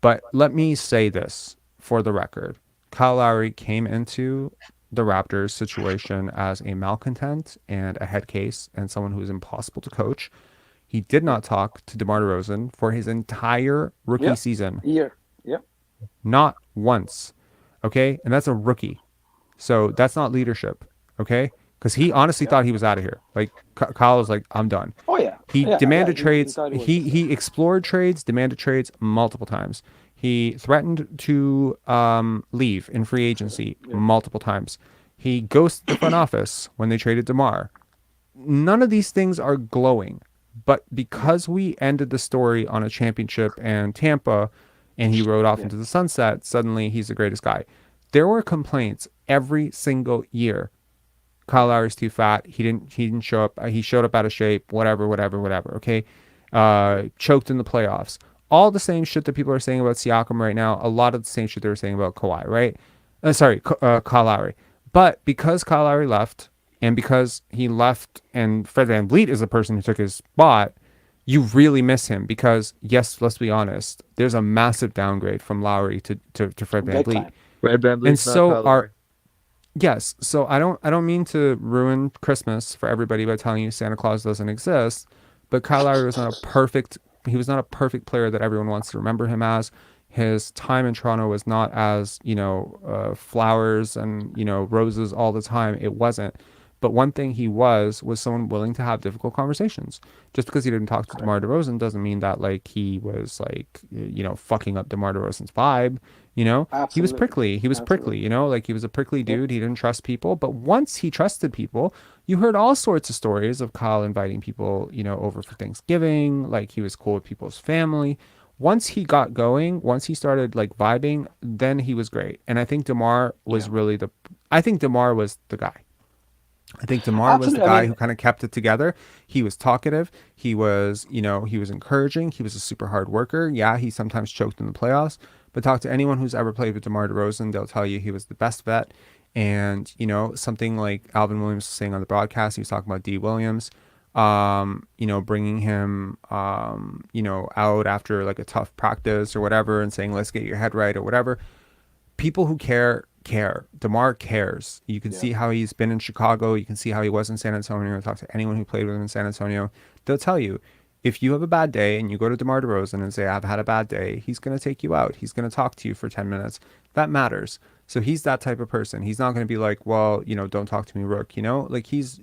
[SPEAKER 2] But let me say this for the record: Kyle Lowry came into the Raptors situation as a malcontent and a head case and someone who was impossible to coach. He did
[SPEAKER 10] yeah,
[SPEAKER 2] not talk to DeMar DeRozan for his entire rookie
[SPEAKER 10] yeah,
[SPEAKER 2] season.
[SPEAKER 10] year, yeah,
[SPEAKER 2] Not once. Okay? And that's a rookie. So that's not leadership. Okay? Because he honestly
[SPEAKER 10] yeah.
[SPEAKER 2] thought he was out of here. Like Kyle was like, I'm done.
[SPEAKER 10] Oh yeah,
[SPEAKER 2] He
[SPEAKER 10] yeah, yeah.
[SPEAKER 2] demanded
[SPEAKER 10] He
[SPEAKER 2] trades.
[SPEAKER 10] thought it was.
[SPEAKER 2] He explored trades, demanded trades multiple times. He threatened to leave in free agency
[SPEAKER 10] Yeah,
[SPEAKER 2] multiple times. He ghosted the front office when they traded DeMar. None of these things are glowing, but
[SPEAKER 10] yeah,
[SPEAKER 2] because we ended the story on a championship and Tampa and he rode off
[SPEAKER 10] yeah,
[SPEAKER 2] into the sunset, suddenly he's the greatest guy. There were complaints every single year. Kyle Lowry's too fat. He didn't show up. He showed up out of shape, whatever. Okay. Choked in the playoffs. All the same shit that people are saying about Siakam right now. A lot of the same shit they were saying about Kawhi, right? Kyle Lowry. But because Kyle Lowry left, and because he left, and Fred VanVleet is the person who took his spot, you really miss him because, yes, let's be honest, there's a massive downgrade from Lowry to Fred
[SPEAKER 10] big
[SPEAKER 2] VanVleet.
[SPEAKER 10] time.
[SPEAKER 3] Red Van
[SPEAKER 2] And
[SPEAKER 3] Vliet's not
[SPEAKER 2] so
[SPEAKER 3] Kyle Lowry.
[SPEAKER 2] yes, so I don't mean to ruin Christmas for everybody by telling you Santa Claus doesn't exist, but Kyle Lowry was not a perfect player that everyone wants to remember him as. His time in Toronto was not as, flowers and, roses all the time. It wasn't. But one thing he was someone willing to have difficult conversations. Just because he didn't talk to DeMar DeRozan doesn't mean that like he was like, fucking up DeMar DeRozan's vibe. He was
[SPEAKER 10] Absolutely,
[SPEAKER 2] prickly. He was prickly,
[SPEAKER 10] absolutely.
[SPEAKER 2] like he was a prickly
[SPEAKER 10] Yep.
[SPEAKER 2] dude. He didn't trust people. But once he trusted people, you heard all sorts of stories of Kyle inviting people, over for Thanksgiving. Like he was cool with people's family. Once he got going, once he started like vibing, then he was great. And I think DeMar was
[SPEAKER 10] Yeah,
[SPEAKER 2] I think DeMar was the guy. I think DeMar was the
[SPEAKER 10] absolutely. I
[SPEAKER 2] guy
[SPEAKER 10] mean,
[SPEAKER 2] who kind of kept it together. He was talkative. He was, he was encouraging. He was a super hard worker. Yeah, he sometimes choked in the playoffs, but talk to anyone who's ever played with DeMar DeRozan, they'll tell you he was the best vet. And, something like Alvin Williams was saying on the broadcast, he was talking about D. Williams, bringing him, out after like a tough practice or whatever and saying, let's get your head right or whatever. People who care. DeMar cares. You can
[SPEAKER 10] yeah,
[SPEAKER 2] see how he's been in Chicago. You can see how he was in San Antonio. Talk to anyone who played with him in San Antonio. They'll tell you, if you have a bad day and you go to DeMar DeRozan and say, I've had a bad day, he's going to take you out. He's going to talk to you for 10 minutes. That matters. So he's that type of person. He's not going to be like, well, don't talk to me, Rook. Like he's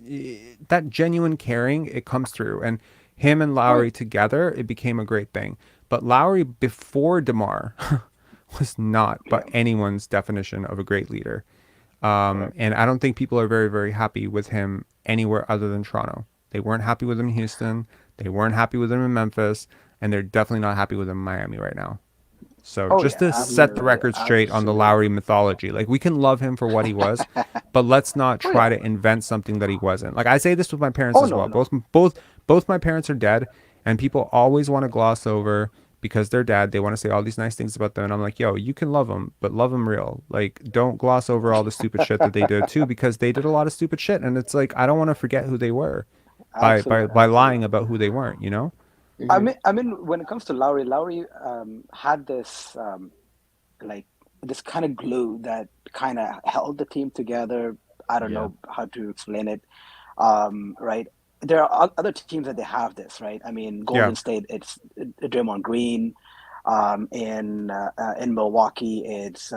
[SPEAKER 2] that genuine caring. It comes through. And him and
[SPEAKER 10] oh yeah,
[SPEAKER 2] Lowry together, it became a great thing. But Lowry before DeMar was not by
[SPEAKER 10] yeah.
[SPEAKER 2] anyone's definition of a great leader.
[SPEAKER 10] Correct.
[SPEAKER 2] And I don't think people are very, very happy with him anywhere other than Toronto. They weren't happy with him in Houston. They weren't happy with him in Memphis. And they're definitely not happy with him in Miami right now. So
[SPEAKER 10] Oh
[SPEAKER 2] just
[SPEAKER 10] yeah,
[SPEAKER 2] to set the
[SPEAKER 10] absolutely,
[SPEAKER 2] record straight on the
[SPEAKER 10] absolutely.
[SPEAKER 2] Lowry mythology, like we can love him for what he was, but let's not
[SPEAKER 10] Oh
[SPEAKER 2] try
[SPEAKER 10] yeah.
[SPEAKER 2] to invent something that he wasn't. Like I say this with my parents
[SPEAKER 10] Oh
[SPEAKER 2] as
[SPEAKER 10] no,
[SPEAKER 2] well.
[SPEAKER 10] no.
[SPEAKER 2] Both my parents are dead, and people always want to gloss over because they're dead. They want to say all these nice things about them, and I'm like, yo, you can love them, but love them real. Like don't gloss over all the stupid shit that they did too, because they did a lot of stupid shit, and it's like I don't want to forget who they were by
[SPEAKER 10] Absolutely,
[SPEAKER 2] lying
[SPEAKER 10] absolutely.
[SPEAKER 2] about who they weren't.
[SPEAKER 10] I mean, when it comes to Lowry had this like this kind of glue that kind of held the team together. I don't
[SPEAKER 2] Yeah.
[SPEAKER 10] know how to explain it. Right? There are other teams that they have this, right? I mean,
[SPEAKER 2] Yeah.
[SPEAKER 10] Golden State, it's Draymond Green. In Milwaukee, it's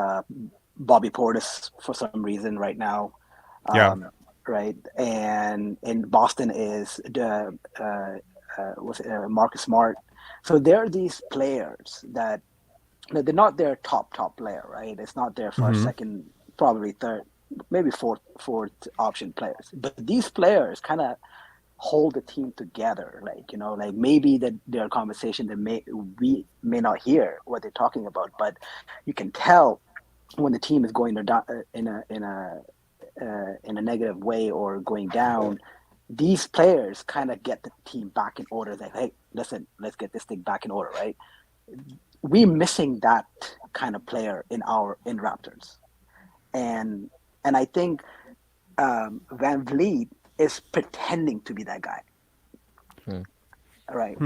[SPEAKER 10] Bobby Portis for some reason right now.
[SPEAKER 2] Yeah.
[SPEAKER 10] Right? And in Boston is Marcus Smart. So there are these players that they're not their top player, right? It's not their first,
[SPEAKER 2] Hmm.
[SPEAKER 10] second, probably third, maybe fourth option players. But these players kind of hold the team together. Like maybe that there are conversations that we may not hear what they're talking about, but you can tell when the team is going in a negative way or going down. these players kind of get the team back in order. Like, hey, listen, let's get this thing back in order, right? We're missing that kind of player in Raptors, and I think Van Vliet is pretending to be that guy, right?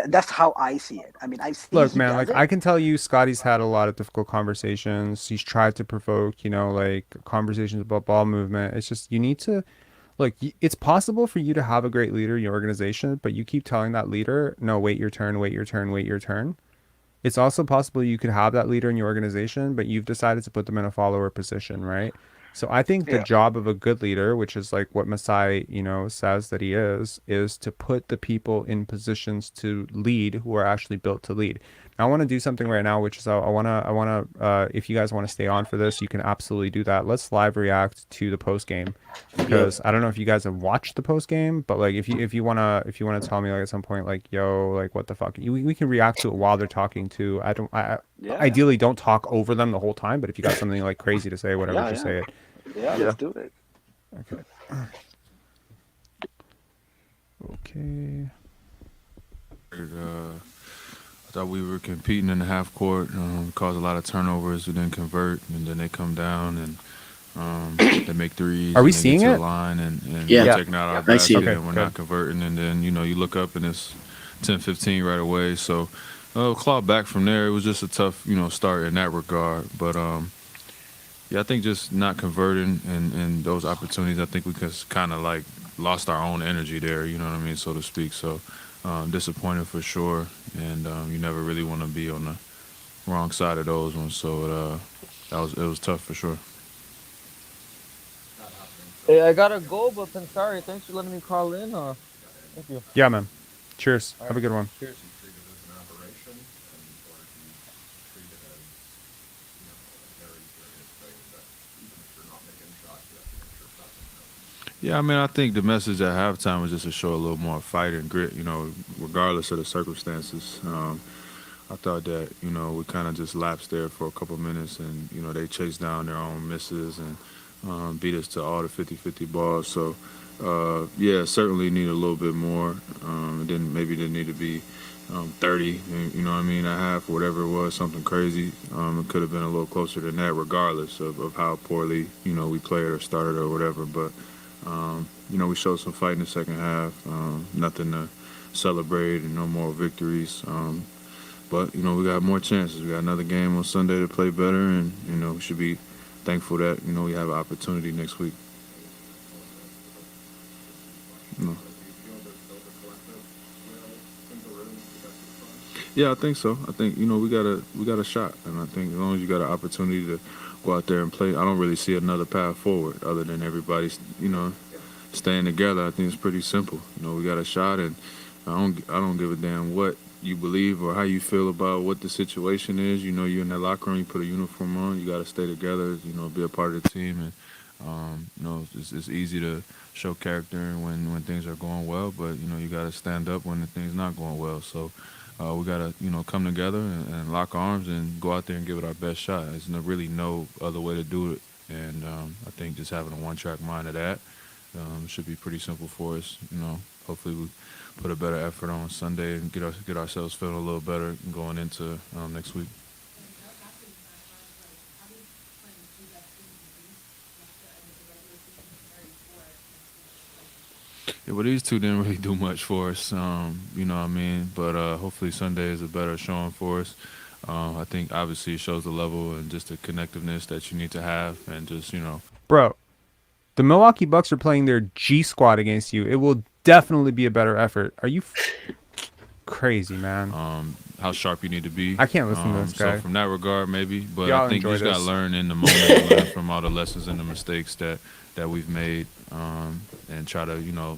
[SPEAKER 10] That's how I see it. I mean, I see
[SPEAKER 2] Look,
[SPEAKER 10] he
[SPEAKER 2] man,
[SPEAKER 10] does
[SPEAKER 2] like
[SPEAKER 10] it.
[SPEAKER 2] I can tell you Scotty's had a lot of difficult conversations. He's tried to provoke, like conversations about ball movement. It's just you need to look, it's possible for you to have a great leader in your organization, but you keep telling that leader, "No, wait your turn, wait your turn, wait your turn." It's also possible you could have that leader in your organization, but you've decided to put them in a follower position, right? So I think the
[SPEAKER 10] Yeah.
[SPEAKER 2] job of a good leader, which is like what Masai, says that he is to put the people in positions to lead who are actually built to lead. Now, I want to do something right now, which is if you guys want to stay on for this, you can absolutely do that. Let's live react to the post game because I don't know if you guys have watched the post game, but like if you wanna tell me like at some point like yo like what the fuck we can react to it while they're talking too. I
[SPEAKER 10] Yeah.
[SPEAKER 2] ideally don't talk over them the whole time, but if you got something like crazy to say, whatever, just say it.
[SPEAKER 10] Yeah, let's do it.
[SPEAKER 2] Okay. Okay.
[SPEAKER 11] I thought we were competing in the half court, caused a lot of turnovers. We didn't convert, and then they come down and they make threes.
[SPEAKER 2] Are we
[SPEAKER 11] and they
[SPEAKER 2] seeing
[SPEAKER 11] get to
[SPEAKER 2] it?
[SPEAKER 11] the line and
[SPEAKER 8] Yeah.
[SPEAKER 11] we're taking out our
[SPEAKER 8] I see
[SPEAKER 11] basket
[SPEAKER 8] it.
[SPEAKER 11] and we're
[SPEAKER 2] Okay,
[SPEAKER 11] not
[SPEAKER 2] good.
[SPEAKER 11] converting. And then you look up and it's 10-15 right away. So claw back from there. It was just a tough start in that regard. But yeah, I think just not converting and those opportunities. I think we just kind of like lost our own energy there. You know what I mean, so to speak. So disappointed for sure. And you never really want to be on the wrong side of those ones. So it was tough for sure.
[SPEAKER 3] Hey, I gotta go, but Pensari, thanks for letting me call in. Thank you.
[SPEAKER 2] Yeah, man. Cheers.
[SPEAKER 3] All
[SPEAKER 2] Have a
[SPEAKER 3] right.
[SPEAKER 2] good one.
[SPEAKER 3] Cheers.
[SPEAKER 11] Yeah, I mean, I think the message at halftime was just to show a little more fight and grit, regardless of the circumstances. I thought that, we kind of just lapsed there for a couple minutes and, they chased down their own misses and beat us to all the 50-50 balls. So, yeah, certainly need a little bit more. Maybe didn't need to be 30, you know what I mean, a half, whatever it was, something crazy. It could have been a little closer than that, regardless of how poorly, we played or started or whatever. But we showed some fight in the second half. Nothing to celebrate and no more victories. But we got more chances. We got another game on Sunday to play better, and we should be thankful that we have an opportunity next week. Yeah, I think so. I think we got a shot, and I think as long as you got an opportunity to go out there and play, I don't really see another path forward other than everybody staying together. I think it's pretty simple. We got a shot, and I don't give a damn what you believe or how you feel about what the situation is. You're in that locker room, you put a uniform on, you got to stay together, be a part of the team. And, it's easy to show character when things are going well, but, you got to stand up when the thing's not going well. So we got to, come together and lock arms and go out there and give it our best shot. There's really no other way to do it. And I think just having a one-track mind of that should be pretty simple for us. Hopefully we put a better effort on Sunday and get ourselves feeling a little better going into next week. Yeah, well, these two didn't really do much for us, you know what I mean? But hopefully Sunday is a better showing for us. I think obviously it shows the level and just the connectiveness that you need to have and just,
[SPEAKER 2] Bro, the Milwaukee Bucks are playing their G squad against you. It will definitely be a better effort. Are you crazy, man?
[SPEAKER 11] How sharp you need to be.
[SPEAKER 2] I can't listen to this guy.
[SPEAKER 11] So from that regard, maybe. But
[SPEAKER 2] Y'all
[SPEAKER 11] I think you
[SPEAKER 2] enjoy
[SPEAKER 11] just got to
[SPEAKER 2] this.
[SPEAKER 11] learn in the moment and learn from all the lessons and the mistakes that we've made and try to,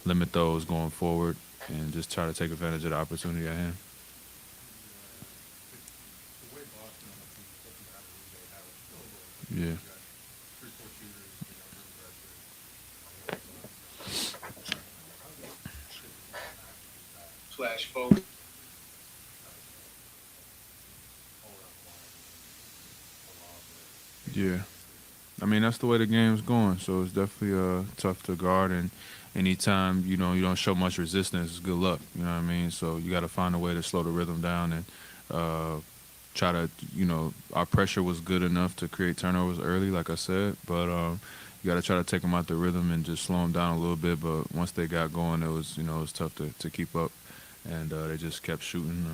[SPEAKER 11] limit those going forward and just try to take advantage of the opportunity at hand. Yeah.
[SPEAKER 1] Flash forward.
[SPEAKER 11] Yeah. I mean, that's the way the game's going. So it's definitely tough to guard. And anytime you don't show much resistance, it's good luck. You know what I mean? So you got to find a way to slow the rhythm down and try to. Our pressure was good enough to create turnovers early, like I said, but. You got to try to take them out the rhythm and just slow them down a little bit. But once they got going, it was tough to keep up, and they just kept shooting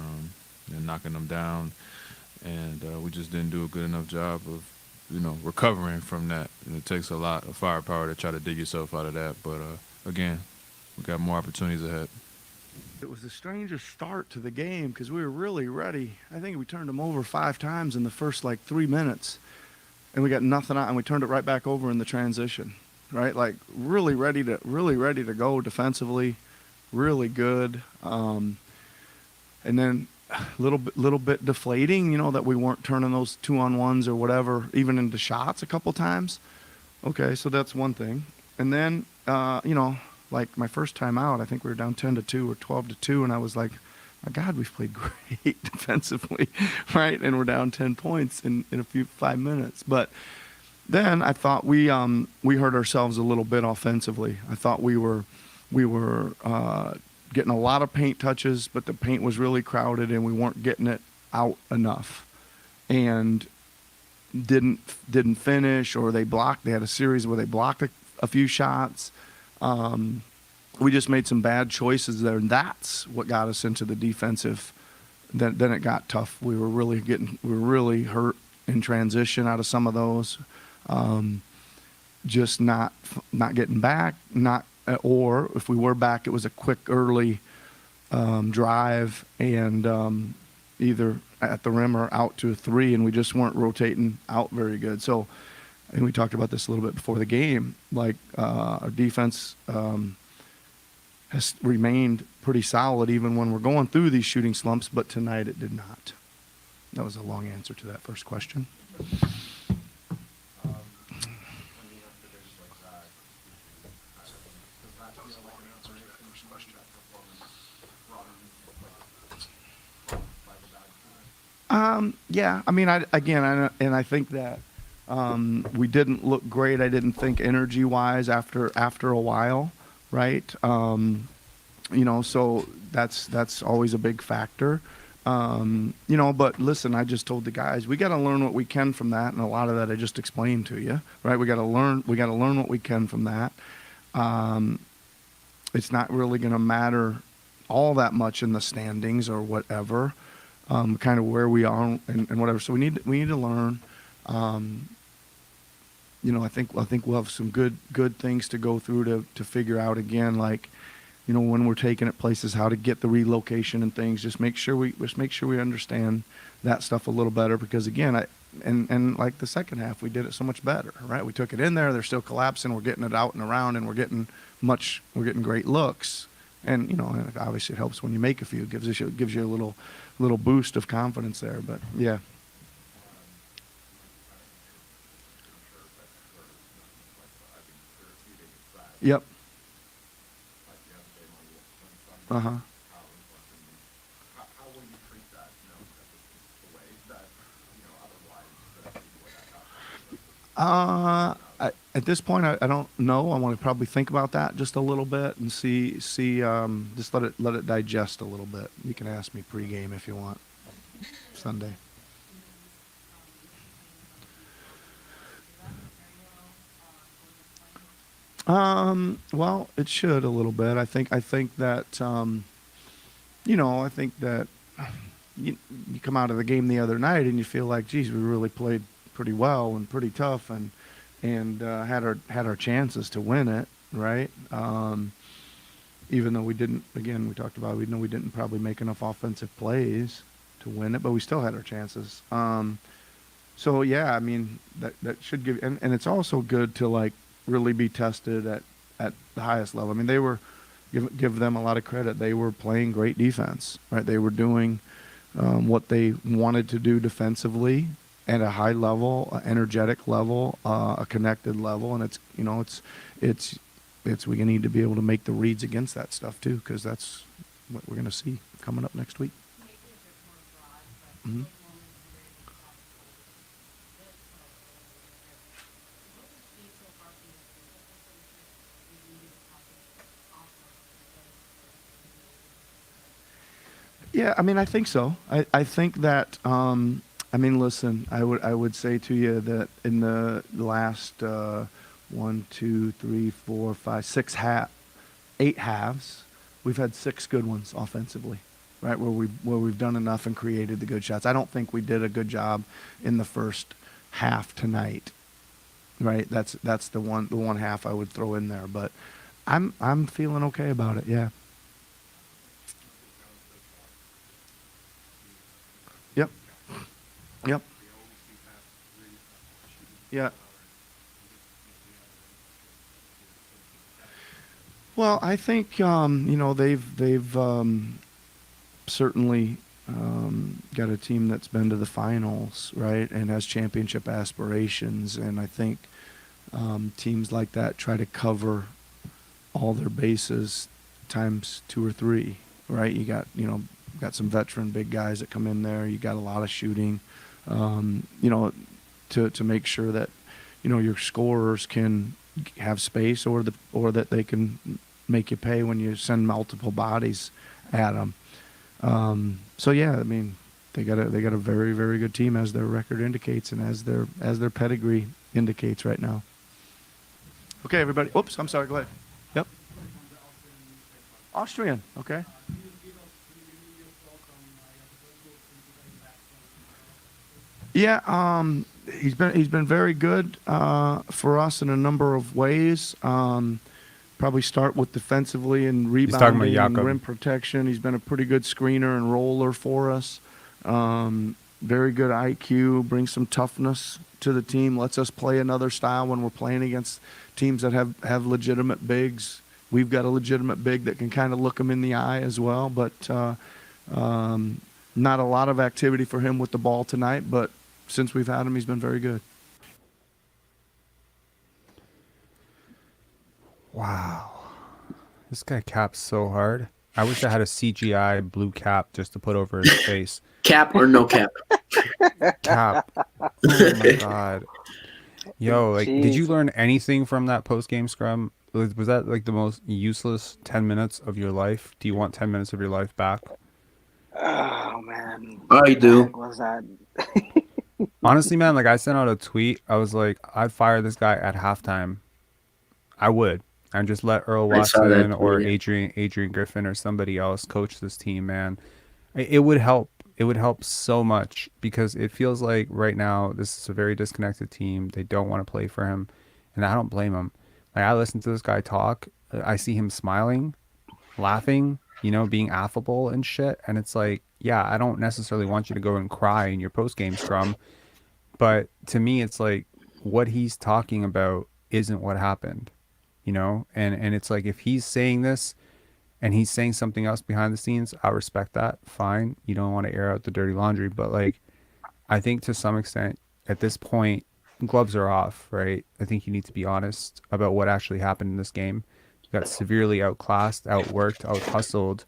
[SPEAKER 11] and knocking them down, and we just didn't do a good enough job of recovering from that. And it takes a lot of firepower to try to dig yourself out of that. But again, we got more opportunities ahead.
[SPEAKER 12] It was the strangest start to the game because we were really ready. I think we turned them over 5 times in the first 3 minutes. And we got nothing out, and we turned it right back over in the transition, right? Really ready to go defensively, really good. And then a little bit deflating, that we weren't turning those 2-on-1s or whatever even into shots a couple times. Okay, so that's one thing. And then, my first time out, I think we were down 10-2 or 12-2, and I was like, my God, we've played great defensively, right? And we're down 10 points in 5 minutes. But then I thought we hurt ourselves a little bit offensively. I thought we were getting a lot of paint touches, but the paint was really crowded and we weren't getting it out enough, and didn't finish, or they blocked. They had a series where they blocked a few shots. We just made some bad choices there, and that's what got us into the defensive. Then it got tough. We were really hurt in transition out of some of those. Just not getting back, or if we were back, it was a quick early drive and either at the rim or out to a 3, and we just weren't rotating out very good. So, I think we talked about this a little bit before the game. Our defense has remained pretty solid even when we're going through these shooting slumps, but tonight it did not. That was a long answer to that first question. Yeah, I mean, I think that we didn't look great. I didn't think energy-wise after a while, right? So that's always a big factor. But listen, I just told the guys, we got to learn what we can from that, and a lot of that I just explained to you, right? We got to learn what we can from that. It's not really going to matter all that much in the standings or whatever, kind of where we are and whatever. So we need to learn. I think we'll have some good things to go through to figure out again, when we're taking it places, how to get the relocation and things. Just make sure we understand that stuff a little better, because again, and like the second half, we did it so much better, right? We took it in there, they're still collapsing, we're getting it out and around, and we're getting great looks, and and obviously it helps when you make a few. It gives you a little boost of confidence there. But yeah. Yep. Uh-huh. At this point, I don't know. I want to probably think about that just a little bit and see. Just let it digest a little bit. You can ask me pregame if you want. Sunday. Well, it should a little bit. I think that I think that you come out of the game the other night and you feel like, geez, we really played pretty well and pretty tough, and had our chances to win it, right? Even though we didn't, again, we talked about, we didn't probably make enough offensive plays to win it, but we still had our chances. So yeah, I mean, that should give, and it's also good to really be tested at the highest level. I mean, they were, give them a lot of credit. They were playing great defense, right? They were doing what they wanted to do defensively at a high level, an energetic level, a connected level, and it's we need to be able to make the reads against that stuff too, because that's what we're going to see coming up next week. Mm-hmm. Yeah, I mean, I think so. I think that. I mean, listen, I would say to you that in the last 1, 2, 3, 4, 5, 6 8 halves, we've had 6 good ones offensively, right? Where we've done enough and created the good shots. I don't think we did a good job in the first half tonight, right? That's the one half I would throw in there, but I'm feeling okay about it. Yeah. Yep. Yep. Yeah. Well, I think they've certainly got a team that's been to the finals, right, and has championship aspirations, and I think teams like that try to cover all their bases times 2 or 3, right? You got some veteran big guys that come in there. You got a lot of shooting, to make sure that your scorers can have space or that they can make you pay when you send multiple bodies at them. So yeah, I mean, they got a very, very good team, as their record indicates and as their pedigree indicates right now. Okay, everybody. Oops, I'm sorry. Go ahead. Yep. Austrian. Okay. Yeah. He's been very good for us in a number of ways. Probably start with defensively and
[SPEAKER 2] He's talking about
[SPEAKER 12] rebounding and
[SPEAKER 2] Jakob.
[SPEAKER 12] rim protection. He's been a pretty good screener and roller for us. Very good IQ, brings some toughness to the team, lets us play another style when we're playing against teams that have legitimate bigs. We've got a legitimate big that can kind of look them in the eye as well, but not a lot of activity for him with the ball tonight, but since we've had him, he's been very good.
[SPEAKER 2] Wow. This guy caps so hard. I wish I had a CGI blue cap just to put over his face.
[SPEAKER 8] Cap or no cap?
[SPEAKER 2] Cap. Oh my god. Yo, like, did you
[SPEAKER 10] Jeez.
[SPEAKER 2] learn anything from that post-game scrum? Was that like the most useless 10 minutes of your life? Do you want 10 minutes of your life back?
[SPEAKER 10] Oh man,
[SPEAKER 8] I
[SPEAKER 10] what the
[SPEAKER 8] do.
[SPEAKER 10] heck was that?
[SPEAKER 2] Honestly, man, like I sent out a tweet. I was like, I'd fire this guy at halftime. I would. And just let Earl
[SPEAKER 8] I saw that
[SPEAKER 2] Watson or
[SPEAKER 8] tweet.
[SPEAKER 2] Adrian Griffin or somebody else coach this team, man. It would help. It would help so much because it feels like right now this is a very disconnected team. They don't want to play for him, and I don't blame him. Like I listen to this guy talk, I see him smiling, laughing, being affable and shit, and it's like, yeah, I don't necessarily want you to go and cry in your post game scrum, but to me, it's like what he's talking about isn't what happened, and it's like if he's saying this and he's saying something else behind the scenes, I respect that. Fine. You don't want to air out the dirty laundry, but like, I think to some extent at this point, gloves are off, right? I think you need to be honest about what actually happened in this game. You got severely outclassed, outworked, out hustled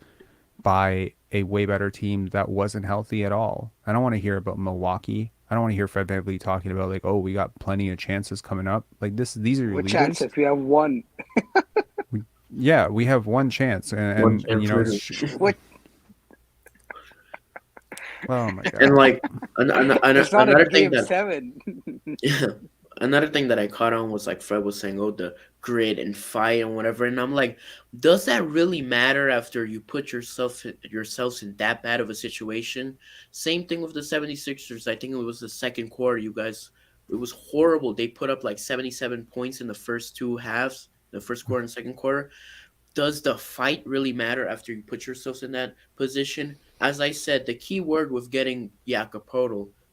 [SPEAKER 2] by a way better team that wasn't healthy at all. I don't want to hear about Milwaukee. I don't want to hear Fred VanVleet talking about like, oh, we got plenty of chances coming up. Like these are your
[SPEAKER 10] What
[SPEAKER 2] leaders.
[SPEAKER 10] chances? We have one.
[SPEAKER 2] Yeah, we have one chance,
[SPEAKER 8] One
[SPEAKER 2] and
[SPEAKER 8] chance,
[SPEAKER 10] What?
[SPEAKER 2] oh my god.
[SPEAKER 8] And like
[SPEAKER 10] It's not a
[SPEAKER 8] another thing
[SPEAKER 10] game
[SPEAKER 8] that
[SPEAKER 10] 7.
[SPEAKER 8] another thing that I caught on was like Fred was saying, oh, the grit and fight and whatever, and I'm like, does that really matter after you put yourselves in that bad of a situation? Same thing with the 76ers. I think it was the second quarter. You guys, it was horrible. They put up like 77 points in the first 2 halves, the first quarter and second quarter. Does the fight really matter after you put yourselves in that position? As I said, the key word with getting Jakob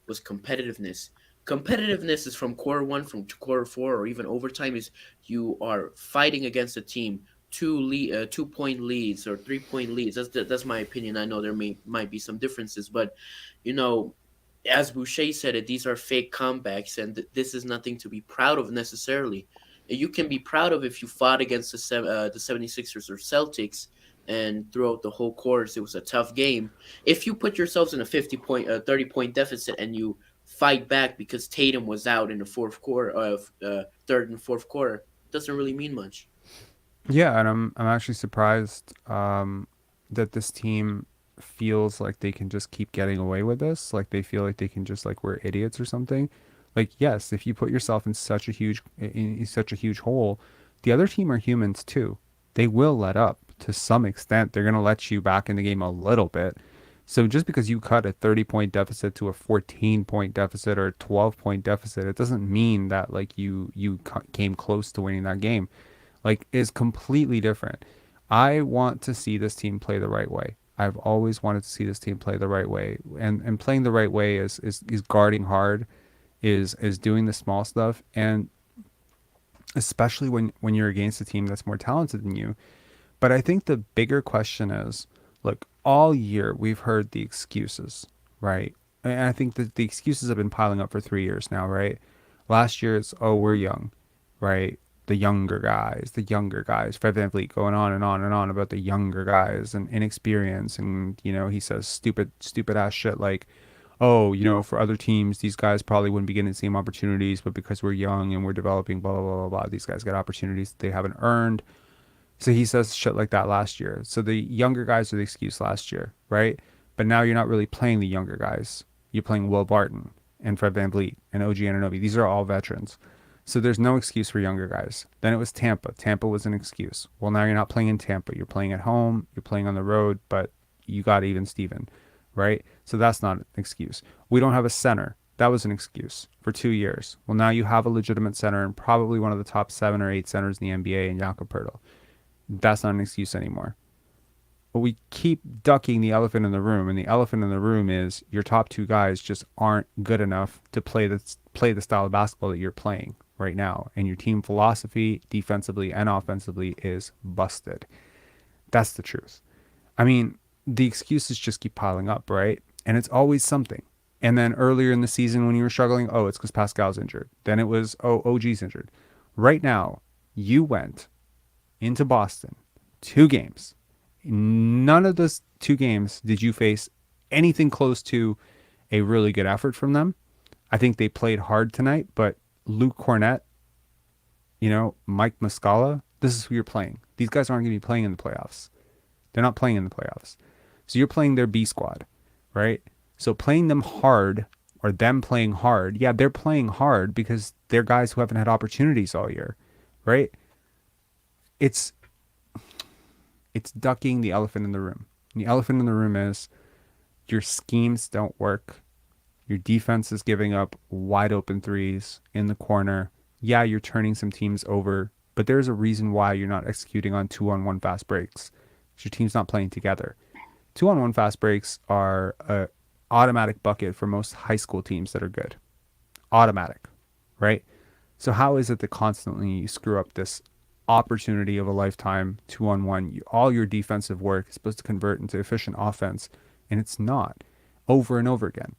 [SPEAKER 8] was competitiveness. Competitiveness is from quarter 1 from to quarter 4 or even overtime is you are fighting against a team 2-point leads or 3-point leads. That's my opinion. I know there might be some differences, but you know, as Boucher said it, these are fake comebacks, and this is nothing to be proud of necessarily. You can be proud of if you fought against the 76ers or Celtics, and throughout the whole course, it was a tough game. If you put yourselves in a 30-point deficit and you fight back because Tatum was out in the fourth quarter, third and fourth quarter, doesn't really mean much.
[SPEAKER 2] Yeah, and I'm actually surprised that this team feels like they can just keep getting away with this, like they feel like they can just like we're idiots or something. Like yes, if you put yourself in such a huge hole, the other team are humans too. They will let up to some extent. They're going to let you back in the game a little bit. So just because you cut a 30-point deficit to a 14-point deficit or a 12-point deficit, it doesn't mean that like came close to winning that game. Like is completely different. I want to see this team play the right way. I've always wanted to see this team play the right way. And playing the right way is guarding hard, is doing the small stuff, and especially when you're against a team that's more talented than you. But I think the bigger question is, look, all year we've heard the excuses, right? And I think that the excuses have been piling up for 3 years now, right? Last year it's, oh, we're young, right? The younger guys, Fred VanVleet going on and on and on about the younger guys and inexperience. And, he says stupid ass shit like, oh, for other teams, these guys probably wouldn't be getting the same opportunities, but because we're young and we're developing, blah, blah, blah, blah, blah, these guys get opportunities that they haven't earned. So he says shit like that last year. So the younger guys are the excuse last year, right? But now you're not really playing the younger guys. You're playing Will Barton and Fred VanVleet and OG Anunoby. These are all veterans. So there's no excuse for younger guys. Then it was Tampa. Tampa was an excuse. Well, now you're not playing in Tampa. You're playing at home. You're playing on the road, but you got even Steven, right? So that's not an excuse. We don't have a center. That was an excuse for 2 years. Well, now you have a legitimate center and probably one of the top 7 or 8 centers in the NBA in Jakob Poeltl. That's not an excuse anymore. But we keep ducking the elephant in the room, and the elephant in the room is your top 2 guys just aren't good enough to play the style of basketball that you're playing right now, and your team philosophy, defensively and offensively, is busted. That's the truth. I mean, the excuses just keep piling up, right? And it's always something. And then earlier in the season when you were struggling, oh, it's because Pascal's injured. Then it was, oh, OG's injured. Right now, you went into Boston 2 games. None of those 2 games did you face anything close to a really good effort from them. I think they played hard tonight, but Luke Cornett, Mike Muscala, this is who you're playing. These guys aren't going to be playing in the playoffs. They're not playing in the playoffs. So you're playing their B squad, right? So playing them hard, or them playing hard, yeah, they're playing hard because they're guys who haven't had opportunities all year, right? It's ducking the elephant in the room. And the elephant in the room is your schemes don't work. Your defense is giving up wide open threes in the corner. Yeah, you're turning some teams over, but there's a reason why you're not executing on 2-on-1 fast breaks. Your team's not playing together. 2-on-1 fast breaks are an automatic bucket for most high school teams that are good. Automatic, right? So how is it that constantly you screw up this opportunity of a lifetime 2-on-1? All your defensive work is supposed to convert into efficient offense, and it's not, over and over again,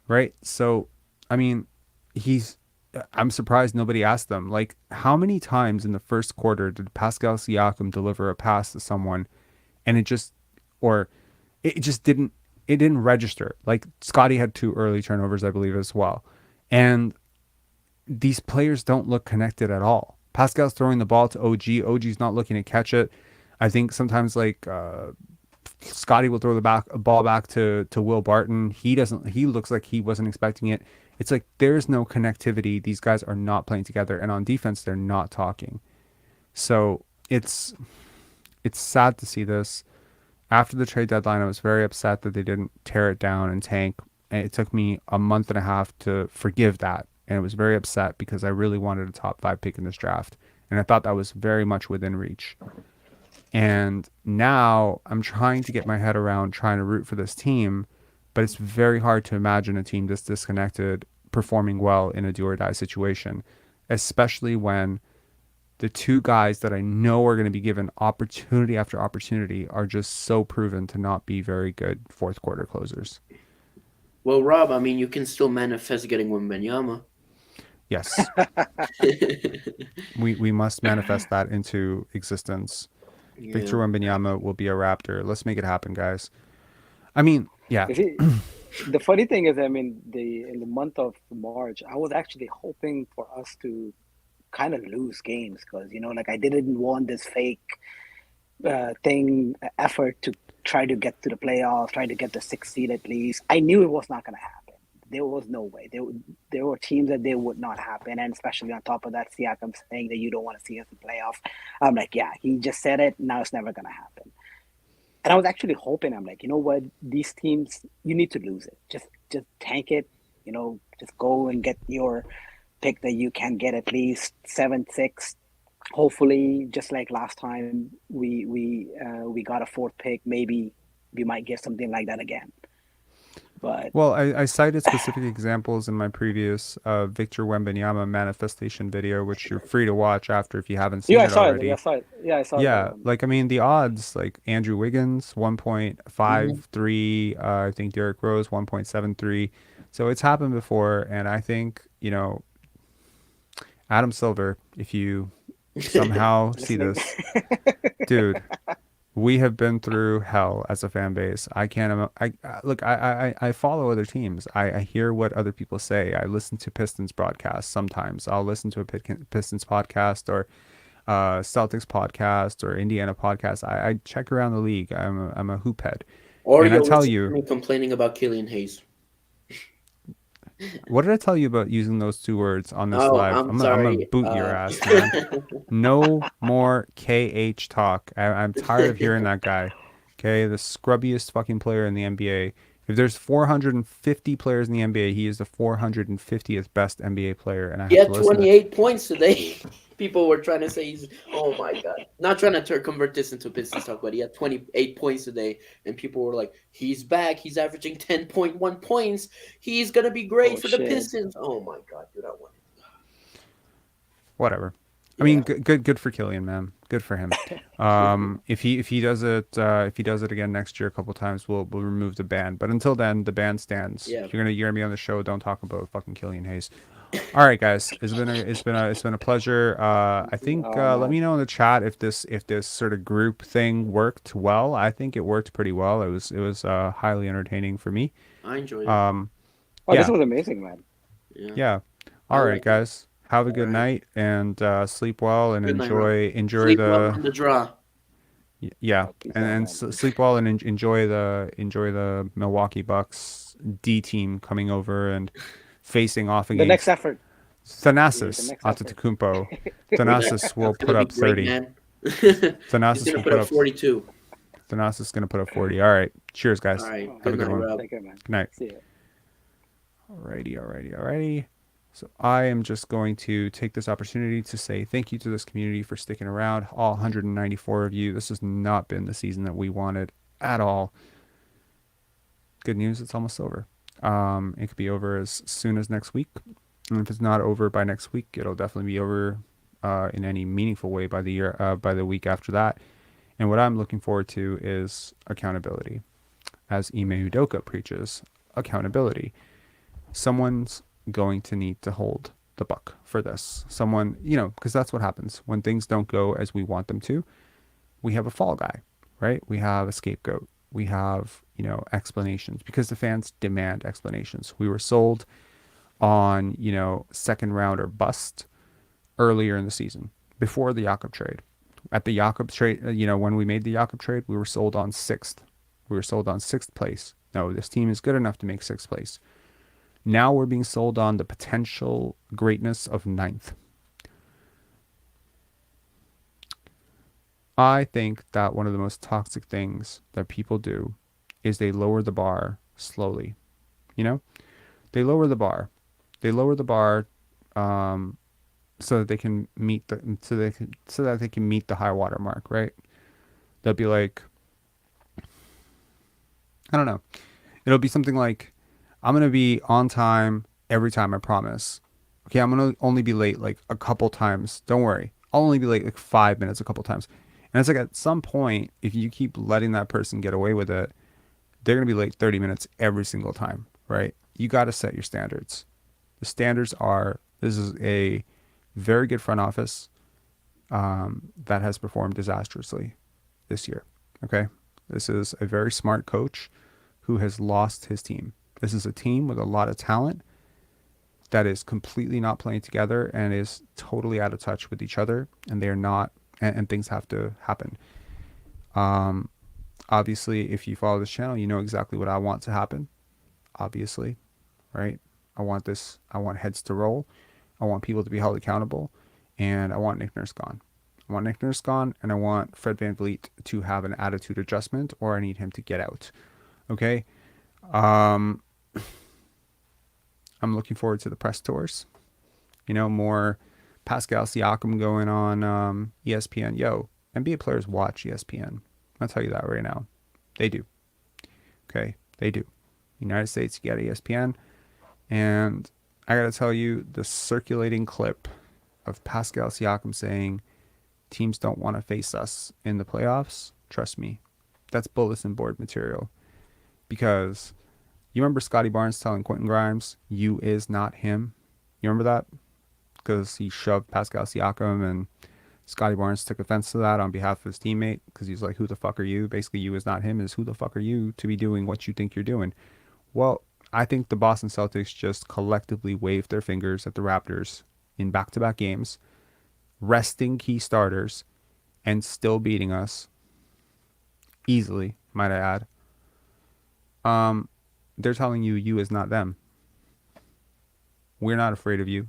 [SPEAKER 2] right? So, I mean, I'm surprised nobody asked them, like, how many times in the first quarter did Pascal Siakam deliver a pass to someone and it just didn't register? Like, Scottie had 2 early turnovers, I believe, as well. And these players don't look connected at all. Pascal's throwing the ball to OG. OG's not looking to catch it. I think sometimes Scottie will throw the ball back to Will Barton. He looks like he wasn't expecting it. It's like there's no connectivity. These guys are not playing together, and on defense they're not talking. So it's sad to see this. After the trade deadline, I was very upset that they didn't tear it down and tank. And it took me a month and a half to forgive that. And I was very upset because I really wanted a top 5 pick in this draft. And I thought that was very much within reach. And now I'm trying to get my head around trying to root for this team, but it's very hard to imagine a team this disconnected performing well in a do or die situation, especially when the 2 guys that I know are going to be given opportunity after opportunity are just so proven to not be very good fourth quarter closers.
[SPEAKER 8] Well, Rob, I mean, you can still manifest getting Wembanyama.
[SPEAKER 2] Yes. we must manifest that into existence. Yeah. Victor Wembanyama will be a Raptor. Let's make it happen, guys. I mean, yeah.
[SPEAKER 10] The funny thing is, I mean, in the month of March, I was actually hoping for us to kind of lose games because, like, I didn't want this fake effort to try to get to the playoffs, try to get the 6th seed at least. I knew it was not going to happen. There was no way. There were teams that they would not happen, and especially on top of that, Siakam saying that you don't want to see us in playoffs. I'm like, yeah, he just said it. Now it's never going to happen. And I was actually hoping. I'm like, you know what? These teams, you need to lose it. Just tank it. Just go and get your pick that you can get at least 7-6. Hopefully, just like last time, we got a 4th pick. Maybe we might get something like that again. But
[SPEAKER 2] Well, I cited specific examples in my previous Victor Wembanyama manifestation video, which you're free to watch after if you haven't seen
[SPEAKER 10] yeah, I
[SPEAKER 2] it
[SPEAKER 10] saw it. Yeah,
[SPEAKER 2] already.
[SPEAKER 10] I saw it. Yeah, I saw it.
[SPEAKER 2] Yeah, like I mean the odds, like Andrew Wiggins 1.53, I think Derrick Rose 1.73. So it's happened before, and I think, Adam Silver, if you somehow see
[SPEAKER 10] Listening.
[SPEAKER 2] this, dude, we have been through hell as a fan base. I can't. Look. I follow other teams. I hear what other people say. I listen to Pistons broadcasts sometimes. I'll listen to a Pistons podcast or Celtics podcast or Indiana podcast. I check around the league. I'm a hoop head,
[SPEAKER 8] Or
[SPEAKER 2] and I
[SPEAKER 8] you'll
[SPEAKER 2] tell
[SPEAKER 8] listen to
[SPEAKER 2] you,
[SPEAKER 8] me complaining about Killian Hayes.
[SPEAKER 2] what did I tell you about using those 2 words on this
[SPEAKER 8] Oh,
[SPEAKER 2] live?
[SPEAKER 8] I'm
[SPEAKER 2] I'm gonna
[SPEAKER 8] sorry.
[SPEAKER 2] boot your ass, man. No more KH talk. I'm tired of hearing that guy. Okay, the scrubbiest fucking player in the NBA. If there's 450 players in the NBA, he is the 450th best NBA player, and I
[SPEAKER 8] He
[SPEAKER 2] have to
[SPEAKER 8] had
[SPEAKER 2] listen to.
[SPEAKER 8] 28 points today. People were trying to say he's, oh my God. Not trying to convert this into Pistons talk, but he had 28 points today. And people were like, he's back. He's averaging 10.1 points. He's going to be great for the
[SPEAKER 10] shit.
[SPEAKER 8] Pistons. Oh my God, dude, I want it.
[SPEAKER 2] Whatever. I
[SPEAKER 8] Yeah.
[SPEAKER 2] mean, good for Killian, man. Good for him. If he does it again next year a couple times, we'll remove the ban. But until then, the ban stands.
[SPEAKER 8] Yeah.
[SPEAKER 2] If you're gonna be on the show, don't talk about fucking Killian Hayes. All right, guys, it's been a pleasure. I think let me know in the chat if this sort of group thing worked well. I think it worked pretty well. It was highly entertaining for me.
[SPEAKER 8] I enjoyed it.
[SPEAKER 10] Oh,
[SPEAKER 2] Yeah.
[SPEAKER 10] this was amazing, man.
[SPEAKER 2] Yeah. All right,
[SPEAKER 8] like it.
[SPEAKER 2] guys. Have a good
[SPEAKER 8] All right.
[SPEAKER 2] night and sleep well and
[SPEAKER 8] Good night, Rob.
[SPEAKER 2] enjoy
[SPEAKER 8] Sleep
[SPEAKER 2] the
[SPEAKER 8] well in the draw.
[SPEAKER 2] yeah,
[SPEAKER 10] Peace
[SPEAKER 2] and
[SPEAKER 10] out,
[SPEAKER 2] and
[SPEAKER 10] man.
[SPEAKER 2] sleep well and enjoy the Milwaukee Bucks D team coming over and facing off
[SPEAKER 10] The next
[SPEAKER 2] against
[SPEAKER 10] effort.
[SPEAKER 2] Thanasis
[SPEAKER 10] next effort.
[SPEAKER 2] Antetokounmpo. Thanasis will
[SPEAKER 8] That's
[SPEAKER 2] put
[SPEAKER 8] gonna
[SPEAKER 2] up
[SPEAKER 8] be great,
[SPEAKER 2] 30.
[SPEAKER 8] man. He's
[SPEAKER 2] Thanasis
[SPEAKER 8] gonna
[SPEAKER 2] will
[SPEAKER 8] put up 42.
[SPEAKER 2] Thanasis is gonna put up 40. All right. Cheers, guys.
[SPEAKER 8] All right.
[SPEAKER 2] Have a
[SPEAKER 8] Good
[SPEAKER 2] good
[SPEAKER 8] night,
[SPEAKER 2] one.
[SPEAKER 8] Rob.
[SPEAKER 10] Take care, man.
[SPEAKER 2] Good night.
[SPEAKER 10] See ya.
[SPEAKER 2] Alrighty. So I am just going to take this opportunity to say thank you to this community for sticking around. All 194 of you. This has not been the season that we wanted at all. Good news, it's almost over. It could be over as soon as next week. And if it's not over by next week, it'll definitely be over in any meaningful way by the week after that. And what I'm looking forward to is accountability. As Ime Udoka preaches, accountability. Someone's going to need to hold the buck for this. Someone, because that's what happens when things don't go as we want them to. We have a fall guy, right? We have a scapegoat. We have, explanations because the fans demand explanations. We were sold on, second round or bust earlier in the season before the Jakob trade. At the Jakob trade, when we made the Jakob trade, we were sold on 6th. We were sold on 6th place. No, this team is good enough to make 6th place. Now we're being sold on the potential greatness of 9th. I think that one of the most toxic things that people do is they lower the bar slowly. They lower the bar. They lower the bar so that they can meet the high water mark, right? They'll be like, I don't know. It'll be something like, I'm going to be on time every time, I promise. Okay, I'm going to only be late like a couple times. Don't worry. I'll only be late like 5 minutes a couple times. And it's like at some point, if you keep letting that person get away with it, they're going to be late 30 minutes every single time, right? You got to set your standards. The standards are, this is a very good front office that has performed disastrously this year, okay? This is a very smart coach who has lost his team. This is a team with a lot of talent that is completely not playing together and is totally out of touch with each other, and they are not, and things have to happen. Obviously, if you follow this channel, you know exactly what I want to happen. Obviously, right? I want heads to roll. I want people to be held accountable. And I want Nick Nurse gone. I want Nick Nurse gone, and I want Fred VanVleet to have an attitude adjustment, or I need him to get out. Okay? I'm looking forward to the press tours. More Pascal Siakam going on ESPN. Yo, NBA players watch ESPN. I'll tell you that right now. They do. Okay? They do. United States, you get ESPN. And I got to tell you, the circulating clip of Pascal Siakam saying teams don't want to face us in the playoffs, trust me, that's bulletin board material. Because you remember Scottie Barnes telling Quentin Grimes, you is not him? You remember that? Because he shoved Pascal Siakam, and Scottie Barnes took offense to that on behalf of his teammate, because he's like, who the fuck are you? Basically, you is not him is who the fuck are you to be doing what you think you're doing? Well, I think the Boston Celtics just collectively waved their fingers at the Raptors in back-to-back games, resting key starters, and still beating us easily, might I add. They're telling you, you is not them. We're not afraid of you.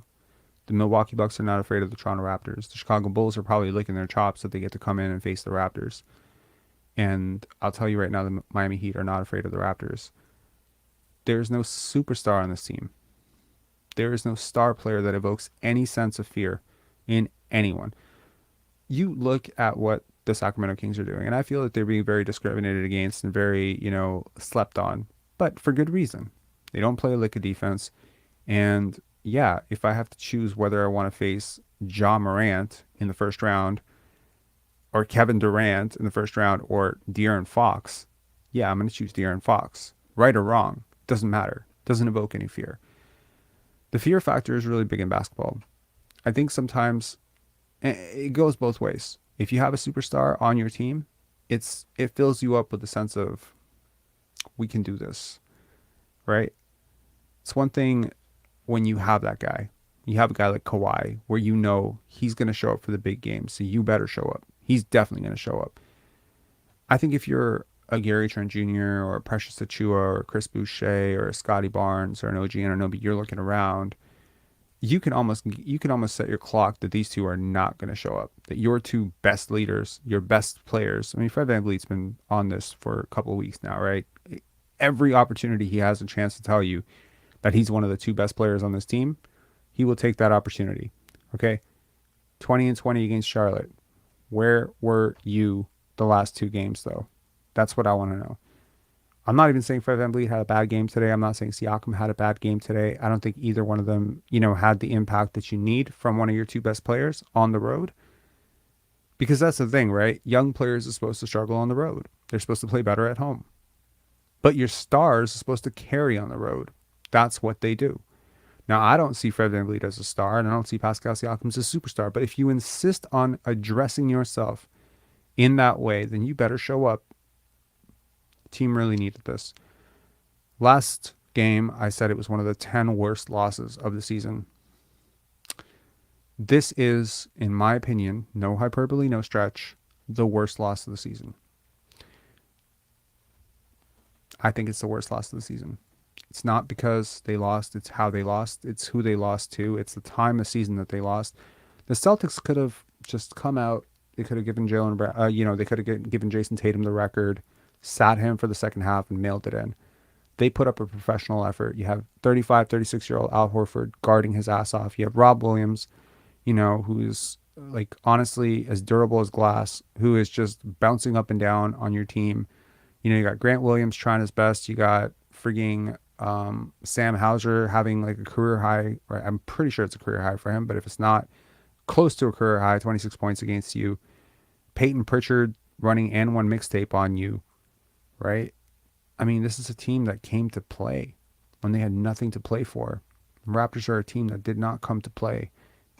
[SPEAKER 2] The Milwaukee Bucks are not afraid of the Toronto Raptors. The Chicago Bulls are probably licking their chops that they get to come in and face the Raptors. And I'll tell you right now, the Miami Heat are not afraid of the Raptors. There's no superstar on this team. There is no star player that evokes any sense of fear in anyone. You look at what the Sacramento Kings are doing, and I feel that they're being very discriminated against and very, slept on, but for good reason. They don't play a lick of defense. And yeah, if I have to choose whether I want to face Ja Morant in the first round or Kevin Durant in the first round or De'Aaron Fox, yeah, I'm going to choose De'Aaron Fox. Right or wrong, doesn't matter. Doesn't evoke any fear. The fear factor is really big in basketball. I think sometimes it goes both ways. If you have a superstar on your team, it fills you up with a sense of, we can do this, right? It's one thing when you have that guy. You have a guy like Kawhi, where you know he's going to show up for the big games, so you better show up. He's definitely going to show up. I think if you're a Gary Trent Jr. or a Precious Achua or a Chris Boucher or a Scottie Barnes or an OG Anunoby, you're looking around, you can almost set your clock that these two are not going to show up. That your two best leaders, your best players. I mean, Fred VanVleet's been on this for a couple of weeks now, right? Every opportunity he has a chance to tell you that he's one of the two best players on this team, he will take that opportunity. Okay? 20-20 against Charlotte. Where were you the last two games, though? That's what I want to know. I'm not even saying Fred VanVleet had a bad game today. I'm not saying Siakam had a bad game today. I don't think either one of them, had the impact that you need from one of your two best players on the road. Because that's the thing, right? Young players are supposed to struggle on the road. They're supposed to play better at home. But your stars are supposed to carry on the road. That's what they do. Now, I don't see Fred VanVleet as a star, and I don't see Pascal Siakam as a superstar. But if you insist on addressing yourself in that way, then you better show up. The team really needed this. Last game, I said it was one of the 10 worst losses of the season. This is, in my opinion, no hyperbole, no stretch, the worst loss of the season. I think it's the worst loss of the season. It's not because they lost, it's how they lost, it's who they lost to, it's the time of season that they lost. The Celtics could have just come out, they could have given they could have given Jayson Tatum the record, sat him for the second half and mailed it in. They put up a professional effort. You have 35, 36-year-old Al Horford guarding his ass off. You have Rob Williams, who's like honestly as durable as glass, who is just bouncing up and down on your team. You got Grant Williams trying his best. You got frigging Sam Hauser having like a career high, right? I'm pretty sure it's a career high for him, but if it's not, close to a career high, 26 points against you. Peyton Pritchard running and one mixtape on you, right? I mean, this is a team that came to play when they had nothing to play for. The Raptors are a team that did not come to play,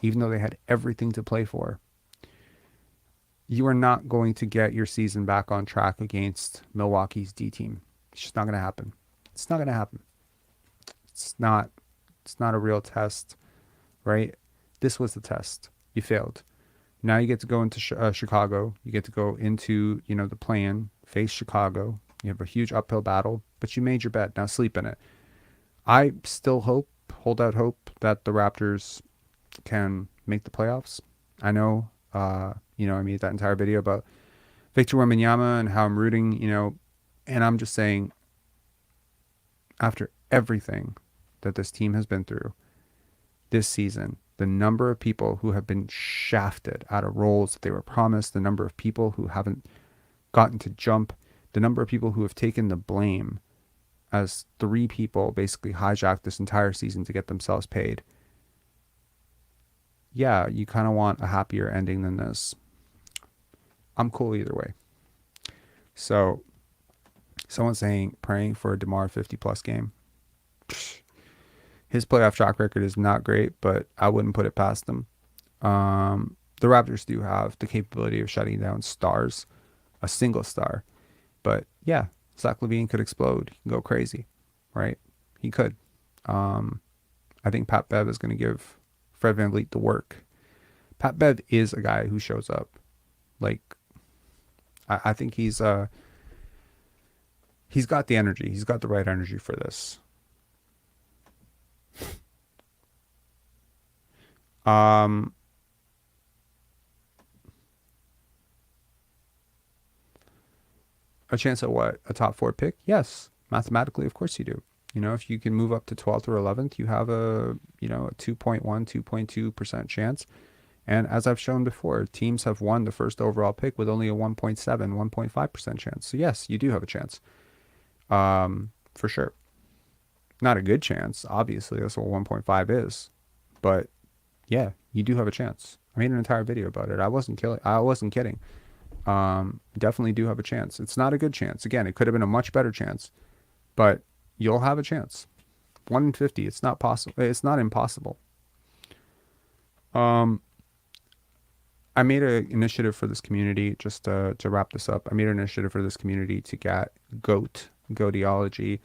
[SPEAKER 2] even though they had everything to play for. You are not going to get your season back on track against Milwaukee's D team. It's just not going to happen. It's not going to happen. It's not a real test, right? This was the test. You failed. Now you get to go into Chicago. You get to go into, the play-in, face Chicago. You have a huge uphill battle, but you made your bed. Now sleep in it. I still hold out hope that the Raptors can make the playoffs. I know, I made that entire video about Victor Wembanyama and how I'm rooting, and I'm just saying, after everything that this team has been through this season, the number of people who have been shafted out of roles that they were promised, the number of people who haven't gotten to jump, the number of people who have taken the blame as 3 people basically hijacked this entire season to get themselves paid. Yeah, you kind of want a happier ending than this. I'm cool either way. So, someone saying, praying for a DeMar 50-plus game. His playoff track record is not great, but I wouldn't put it past them. The Raptors do have the capability of shutting down stars, a single star. But yeah, Zach LaVine could explode. He can go crazy, right? He could. I think Pat Bev is going to give Fred VanVleet the work. Pat Bev is a guy who shows up. Like, I think he's got the energy. He's got the right energy for this. A chance at what? A top 4 pick? Yes. Mathematically, of course you do. If you can move up to 12th or 11th, you have a 2.1, 2.2% chance. And as I've shown before, teams have won the first overall pick with only a 1.7, 1.5% chance. So yes, you do have a chance. For sure. Not a good chance, obviously. That's what 1.5 is. But yeah, you do have a chance. I made an entire video about it. I wasn't kidding. Definitely do have a chance. It's not a good chance. Again, it could have been a much better chance, but you'll have a chance. 1 in 50. It's not possible. It's not impossible. I made an initiative for this community, just to wrap this up. I made an initiative for this community to get Goateology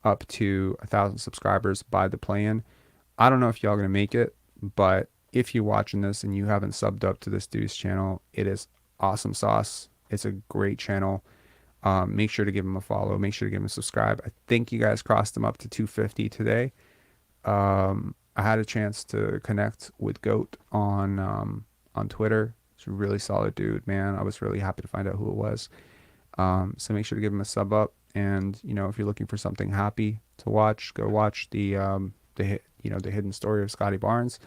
[SPEAKER 2] up to 1,000 subscribers by the play-in. I don't know if y'all gonna make it, but if you're watching this and you haven't subbed up to this dude's channel, it is awesome sauce. It's a great channel. Make sure to give him a follow. Make sure to give him a subscribe. I think you guys crossed him up to 250 today. I had a chance to connect with Goat on Twitter. He's a really solid dude, man. I was really happy to find out who it was. So make sure to give him a sub up. And if you're looking for something happy to watch, go watch the hidden story of Scottie Barnes.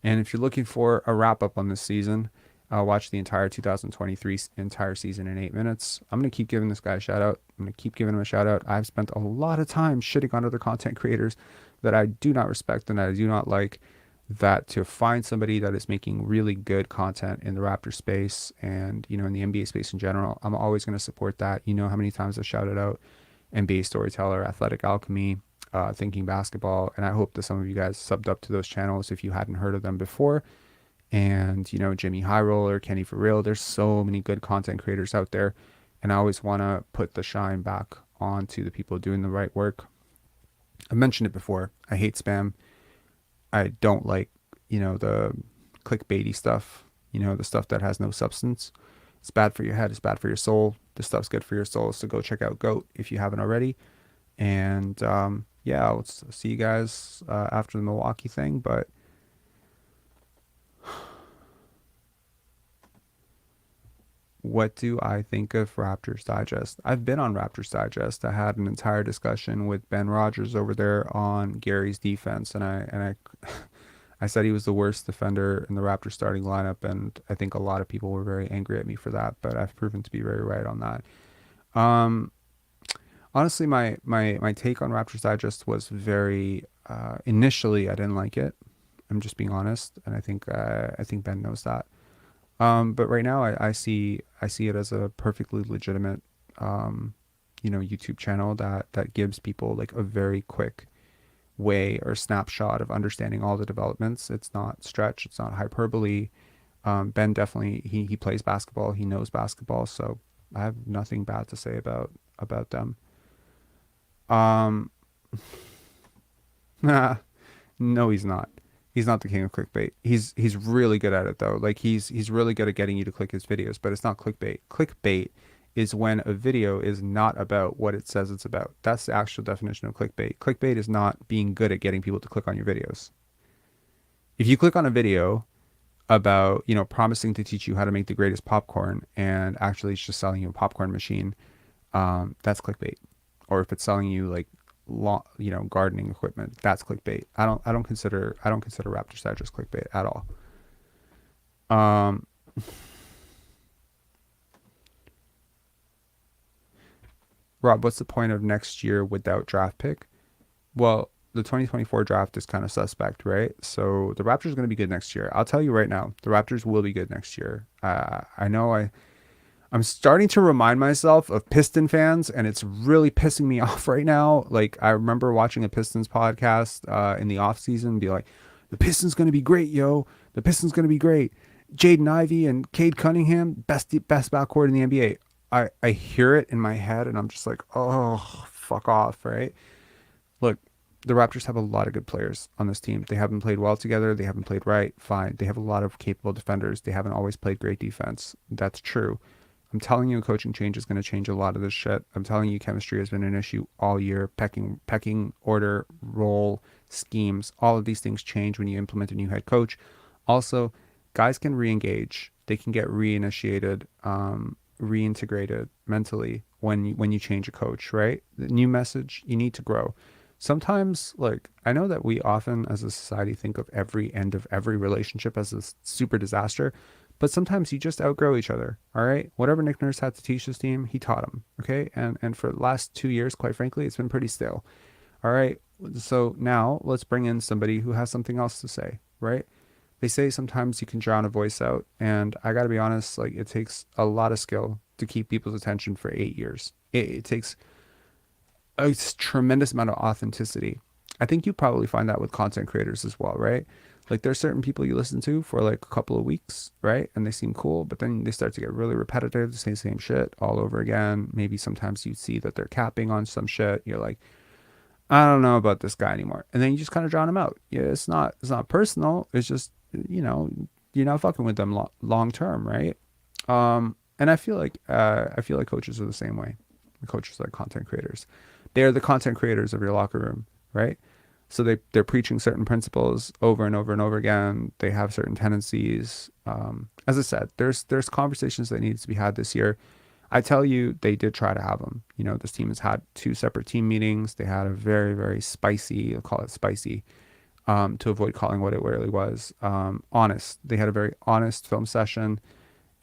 [SPEAKER 2] And if you're looking for a wrap up on this season, watch the entire 2023 entire season in 8 minutes. I'm going to keep giving this guy a shout out. I'm going to keep giving him a shout out. I've spent a lot of time shitting on other content creators that I do not respect and that I do not like. That to find somebody that is making really good content in the Raptor space and, in the NBA space in general, I'm always going to support that. You know how many times I've shouted out NBA Storyteller, Athletic Alchemy, Thinking Basketball, and I hope that some of you guys subbed up to those channels if you hadn't heard of them before. And, Jimmy High Roller, Kenny For Real, there's so many good content creators out there, and I always want to put the shine back onto the people doing the right work. I mentioned it before. I hate spam. I don't like, the clickbaity stuff, the stuff that has no substance. It's bad for your head. It's bad for your soul. This stuff's good for your soul. So go check out Goat if you haven't already. And yeah, I'll see you guys after the Milwaukee thing. But what do I think of Raptors Digest? I've been on Raptors Digest. I had an entire discussion with Ben Rogers over there on Gary's defense, and I said he was the worst defender in the Raptors starting lineup, and I think a lot of people were very angry at me for that, but I've proven to be very right on that. Honestly, my take on Raptors Digest was very initially I didn't like it. I'm just being honest, and I think Ben knows that. But right now I see it as a perfectly legitimate, YouTube channel that gives people like a very quick way or snapshot of understanding all the developments. It's not stretch. It's not hyperbole. Ben definitely, he plays basketball. He knows basketball. So I have nothing bad to say about them. No, he's not. He's not the king of clickbait. He's really good at it though. Like he's really good at getting you to click his videos, but it's not clickbait. Clickbait is when a video is not about what it says it's about. That's the actual definition of clickbait. Clickbait is not being good at getting people to click on your videos. If you click on a video about, you know, promising to teach you how to make the greatest popcorn and actually it's just selling you a popcorn machine, that's clickbait. Or if it's selling you like you know, gardening equipment, that's clickbait. I don't consider Raptors Digest clickbait at all. Rob, what's the point of next year without draft pick? Well, the 2024 draft is kind of suspect, right? So the Raptors are going to be good next year. I'll tell you right now, the Raptors will be good next year. I know I'm starting to remind myself of Piston fans, and it's really pissing me off right now. Like, I remember watching a Pistons podcast in the offseason and be like, the Pistons going to be great, yo. The Pistons going to be great. Jaden Ivey and Cade Cunningham, best backcourt in the NBA. I hear it in my head, and I'm just like, oh, fuck off, right? Look, the Raptors have a lot of good players on this team. They haven't played well together. They haven't played right. Fine. They have a lot of capable defenders. They haven't always played great defense. That's true. I'm telling you, a coaching change is going to change a lot of this shit. I'm telling you, chemistry has been an issue all year. Pecking order, role, schemes, all of these things change when you implement a new head coach. Also, guys can re-engage. They can get reinitiated, reintegrated mentally when you change a coach, right? The new message, you need to grow. Sometimes, like, I know that we often as a society think of every end of every relationship as a super disaster, but sometimes you just outgrow each other, all right? Whatever Nick Nurse had to teach this team, he taught them, okay? And for the last 2 years, quite frankly, it's been pretty stale, all right? So now let's bring in somebody who has something else to say, right? They say sometimes you can drown a voice out, and I got to be honest, like, it takes a lot of skill to keep people's attention for 8 years. It takes a tremendous amount of authenticity. I think you probably find that with content creators as well, right? Like, there's certain people you listen to for like a couple of weeks, right? And they seem cool, but then they start to get really repetitive, the same shit all over again. Maybe sometimes you see that they're capping on some shit. You're like, I don't know about this guy anymore. And then you just kind of drown them out. Yeah, it's not personal. It's just, you know, you're not fucking with them long term, right? And I feel like coaches are the same way. Coaches are like content creators. They're the content creators of your locker room, right? So they're preaching certain principles over and over and over again. They have certain tendencies. As I said, there's conversations that needs to be had this year. I tell you, they did try to have them. You know, this team has had 2 separate team meetings. They had a very, very spicy, I'll call it spicy, to avoid calling what it really was, honest. They had a very honest film session,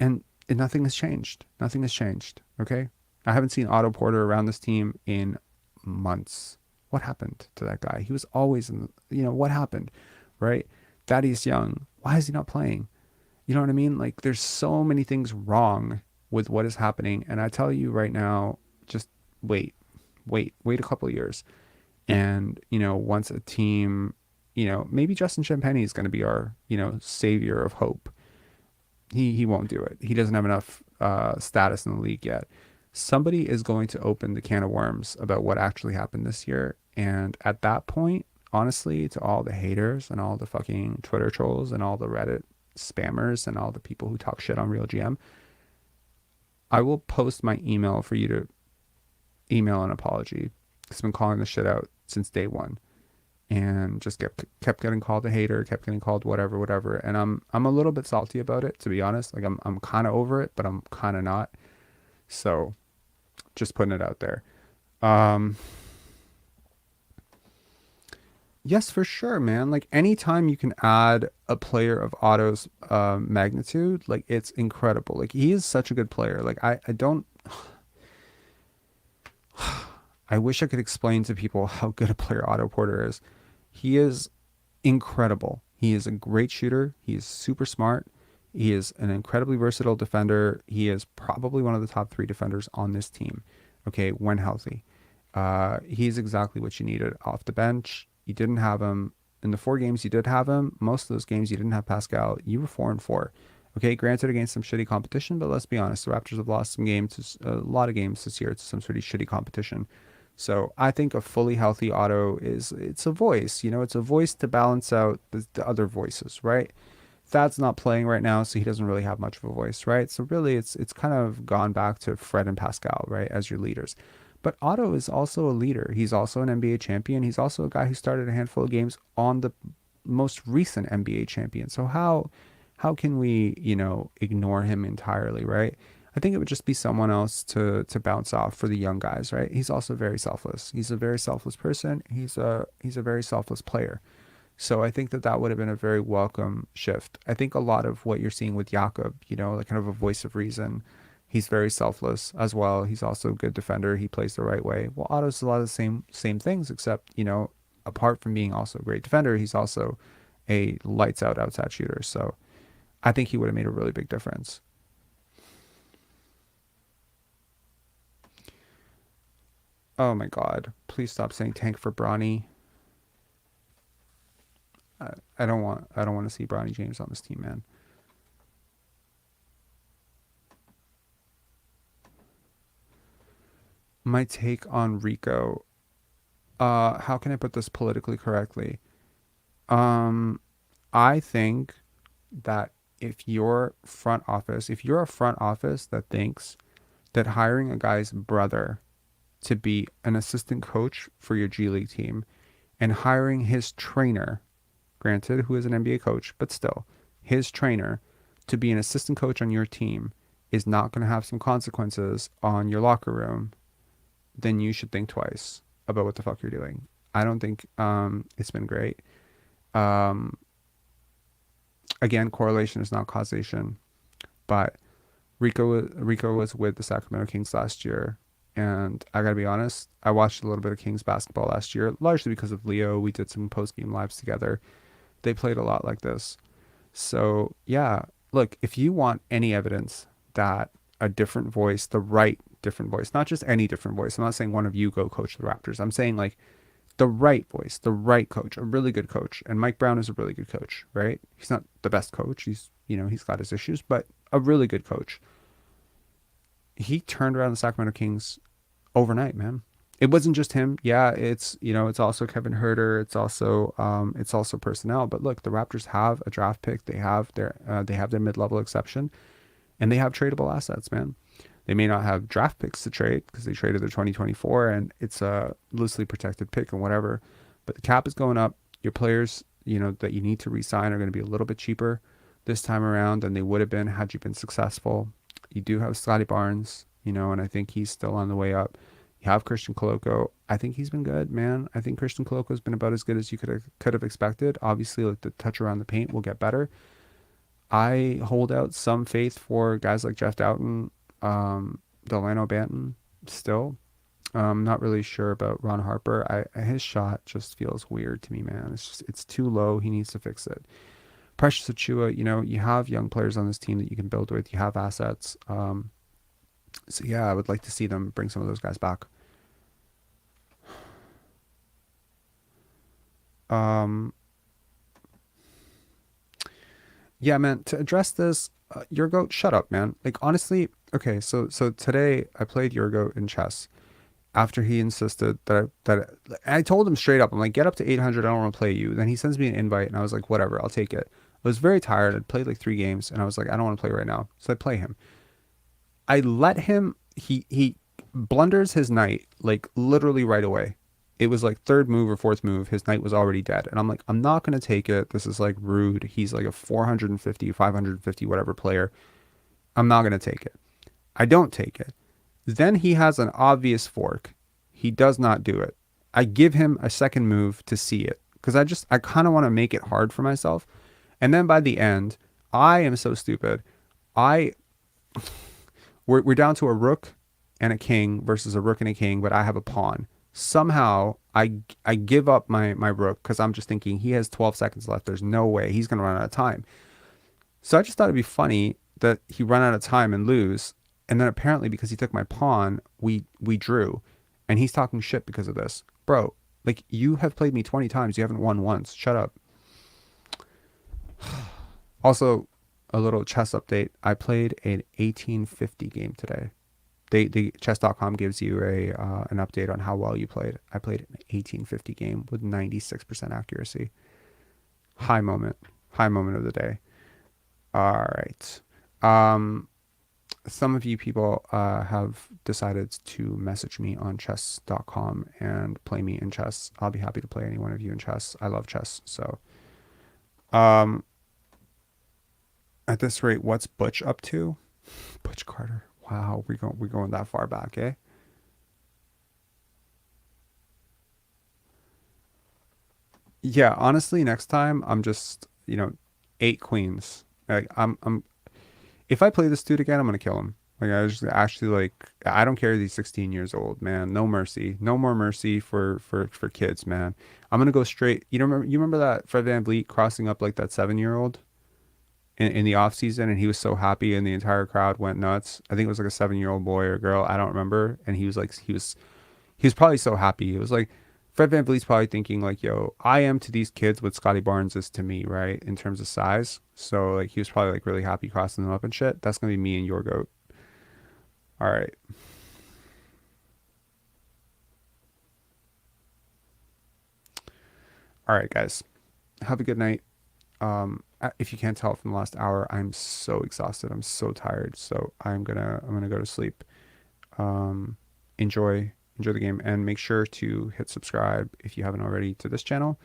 [SPEAKER 2] and nothing has changed. Nothing has changed, okay? I haven't seen Otto Porter around this team in months. What happened to that guy? He was always what happened, right? Thaddeus Young, why is he not playing? You know what I mean? Like, there's so many things wrong with what is happening. And I tell you right now, just wait a couple of years. And, once a team, maybe Justin Champagny is going to be our, savior of hope. He won't do it. He doesn't have enough status in the league yet. Somebody is going to open the can of worms about what actually happened this year. And at that point, honestly, to all the haters and all the fucking Twitter trolls and all the Reddit spammers and all the people who talk shit on Real GM, I will post my email for you to email an apology. I've been calling this shit out since day one, and just kept getting called a hater, kept getting called whatever. And I'm a little bit salty about it, to be honest. Like, I'm kind of over it, but I'm kind of not. So just putting it out there. Yes, for sure, man. Like, anytime you can add a player of Otto's magnitude, like, it's incredible. Like, he is such a good player. Like, I don't I wish I could explain to people how good a player Otto Porter is. He is incredible. He is a great shooter. He is super smart. He is an incredibly versatile defender. He is probably one of the top 3 defenders on this team, okay, when healthy. He's exactly what you needed off the bench. You didn't have him. In the 4 games you did have him, most of those games you didn't have Pascal. You were 4-4. Okay, granted, against some shitty competition, but let's be honest, the Raptors have lost a lot of games this year to some pretty shitty competition. So I think a fully healthy Otto it's a voice, it's a voice to balance out the other voices, right? Thad's not playing right now, so he doesn't really have much of a voice, right? So really it's kind of gone back to Fred and Pascal, right, as your leaders. But Otto is also a leader. He's also an NBA champion. He's also a guy who started a handful of games on the most recent NBA champion. So how can we, ignore him entirely, right? I think it would just be someone else to bounce off for the young guys, right? He's also very selfless. He's a very selfless person. He's a very selfless player. So I think that would have been a very welcome shift. I think a lot of what you're seeing with Jakob, like kind of a voice of reason. He's very selfless as well. He's also a good defender. He plays the right way. Well, Otto's a lot of the same things, except, apart from being also a great defender, he's also a lights out outside shooter. So I think he would have made a really big difference. Oh my God. Please stop saying tank for Bronny. I don't want to see Bronny James on this team, man. My take on Rico. How can I put this politically correctly? I think that if you're a front office that thinks that hiring a guy's brother to be an assistant coach for your G League team and hiring his trainer, granted, who is an NBA coach, but still, his trainer to be an assistant coach on your team is not going to have some consequences on your locker room, then you should think twice about what the fuck you're doing. I don't think it's been great. Again, correlation is not causation, but Rico was with the Sacramento Kings last year, and I gotta be honest, I watched a little bit of Kings basketball last year, largely because of Leo. We did some post-game lives together. They played a lot like this. So yeah, look, if you want any evidence that a different voice, the right different voice, not just any different voice. I'm not saying one of you go coach the Raptors. I'm saying like the right voice, the right coach, a really good coach. And Mike Brown is a really good coach, right? He's not the best coach. He's got his issues, but a really good coach. He turned around the Sacramento Kings overnight, man. It wasn't just him. Yeah, it's also Kevin Huerter. It's also personnel. But look, the Raptors have a draft pick. They have their mid-level exception, and they have tradable assets, man. They may not have draft picks to trade because they traded their 2024 and it's a loosely protected pick and whatever. But the cap is going up. Your players, that you need to re-sign are going to be a little bit cheaper this time around than they would have been had you been successful. You do have Scottie Barnes, and I think he's still on the way up. You have Christian Koloko. I think he's been good, man. I think Christian Koloko has been about as good as you could have expected. Obviously, like the touch around the paint will get better. I hold out some faith for guys like Jeff Doughton, Delano Banton still. Not really sure about Ron Harper. His shot just feels weird to me, man. It's too low. He needs to fix it. Precious Achiuwa, you have young players on this team that you can build with. You have assets. So yeah, I would like to see them bring some of those guys back. Yeah, man, to address this, Yurgo, shut up, man. Like, honestly, okay, so today I played Yurgo in chess after he insisted that I told him straight up, I'm like, get up to 800, I don't want to play you. Then he sends me an invite, and I was like, whatever, I'll take it. I was very tired. I'd played like 3 games, and I was like, I don't want to play right now. So I play him. I let him, he blunders his knight, like, literally right away. It was like 3rd move or 4th move. His knight was already dead. And I'm like, I'm not going to take it. This is like rude. He's like a 450, 550, whatever player. I'm not going to take it. I don't take it. Then he has an obvious fork. He does not do it. I give him a 2nd move to see it. Because I kind of want to make it hard for myself. And then by the end, I am so stupid. We're down to a rook and a king versus a rook and a king, but I have a pawn. Somehow I give up my rook because I'm just thinking he has 12 seconds left. There's no way he's going to run out of time. So I just thought it'd be funny that he run out of time and lose. And then apparently because he took my pawn, we drew. And he's talking shit because of this. Bro, like, you have played me 20 times. You haven't won once. Shut up. Also, a little chess update. I played an 1850 game today. they chess.com gives you an update on how well you played. I played an 1850 game with 96% accuracy. High moment of the day. All right. Some of you people have decided to message me on chess.com and play me in chess. I'll be happy to play any one of you in chess. I love chess. So, at this rate, what's Butch up to? Butch Carter. Wow, we're going that far back, eh? Yeah, honestly, next time I'm just 8 queens. Like I'm if I play this dude again, I'm gonna kill him. Like I just actually I don't care that he's 16 years old, man. No mercy, no more mercy for kids, man. I'm gonna go straight. You remember that Fred VanVleet crossing up like that 7-year-old in the off season, and he was so happy, and the entire crowd went nuts. I think it was like a 7-year-old boy or girl, I don't remember, and he was probably so happy. It was like Fred VanVleet's probably thinking like, yo, I am to these kids what Scottie Barnes is to me, right? In terms of size. So like he was probably like really happy crossing them up and shit. That's gonna be me and your goat. All right. All right, guys. Have a good night. If you can't tell from the last hour, I'm so exhausted. I'm so tired. So I'm gonna go to sleep. Enjoy the game, and make sure to hit subscribe if you haven't already to this channel,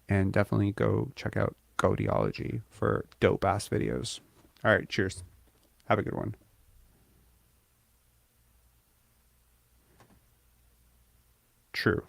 [SPEAKER 2] and definitely go check out Goateology for dope ass videos. All right, cheers. Have a good one. True.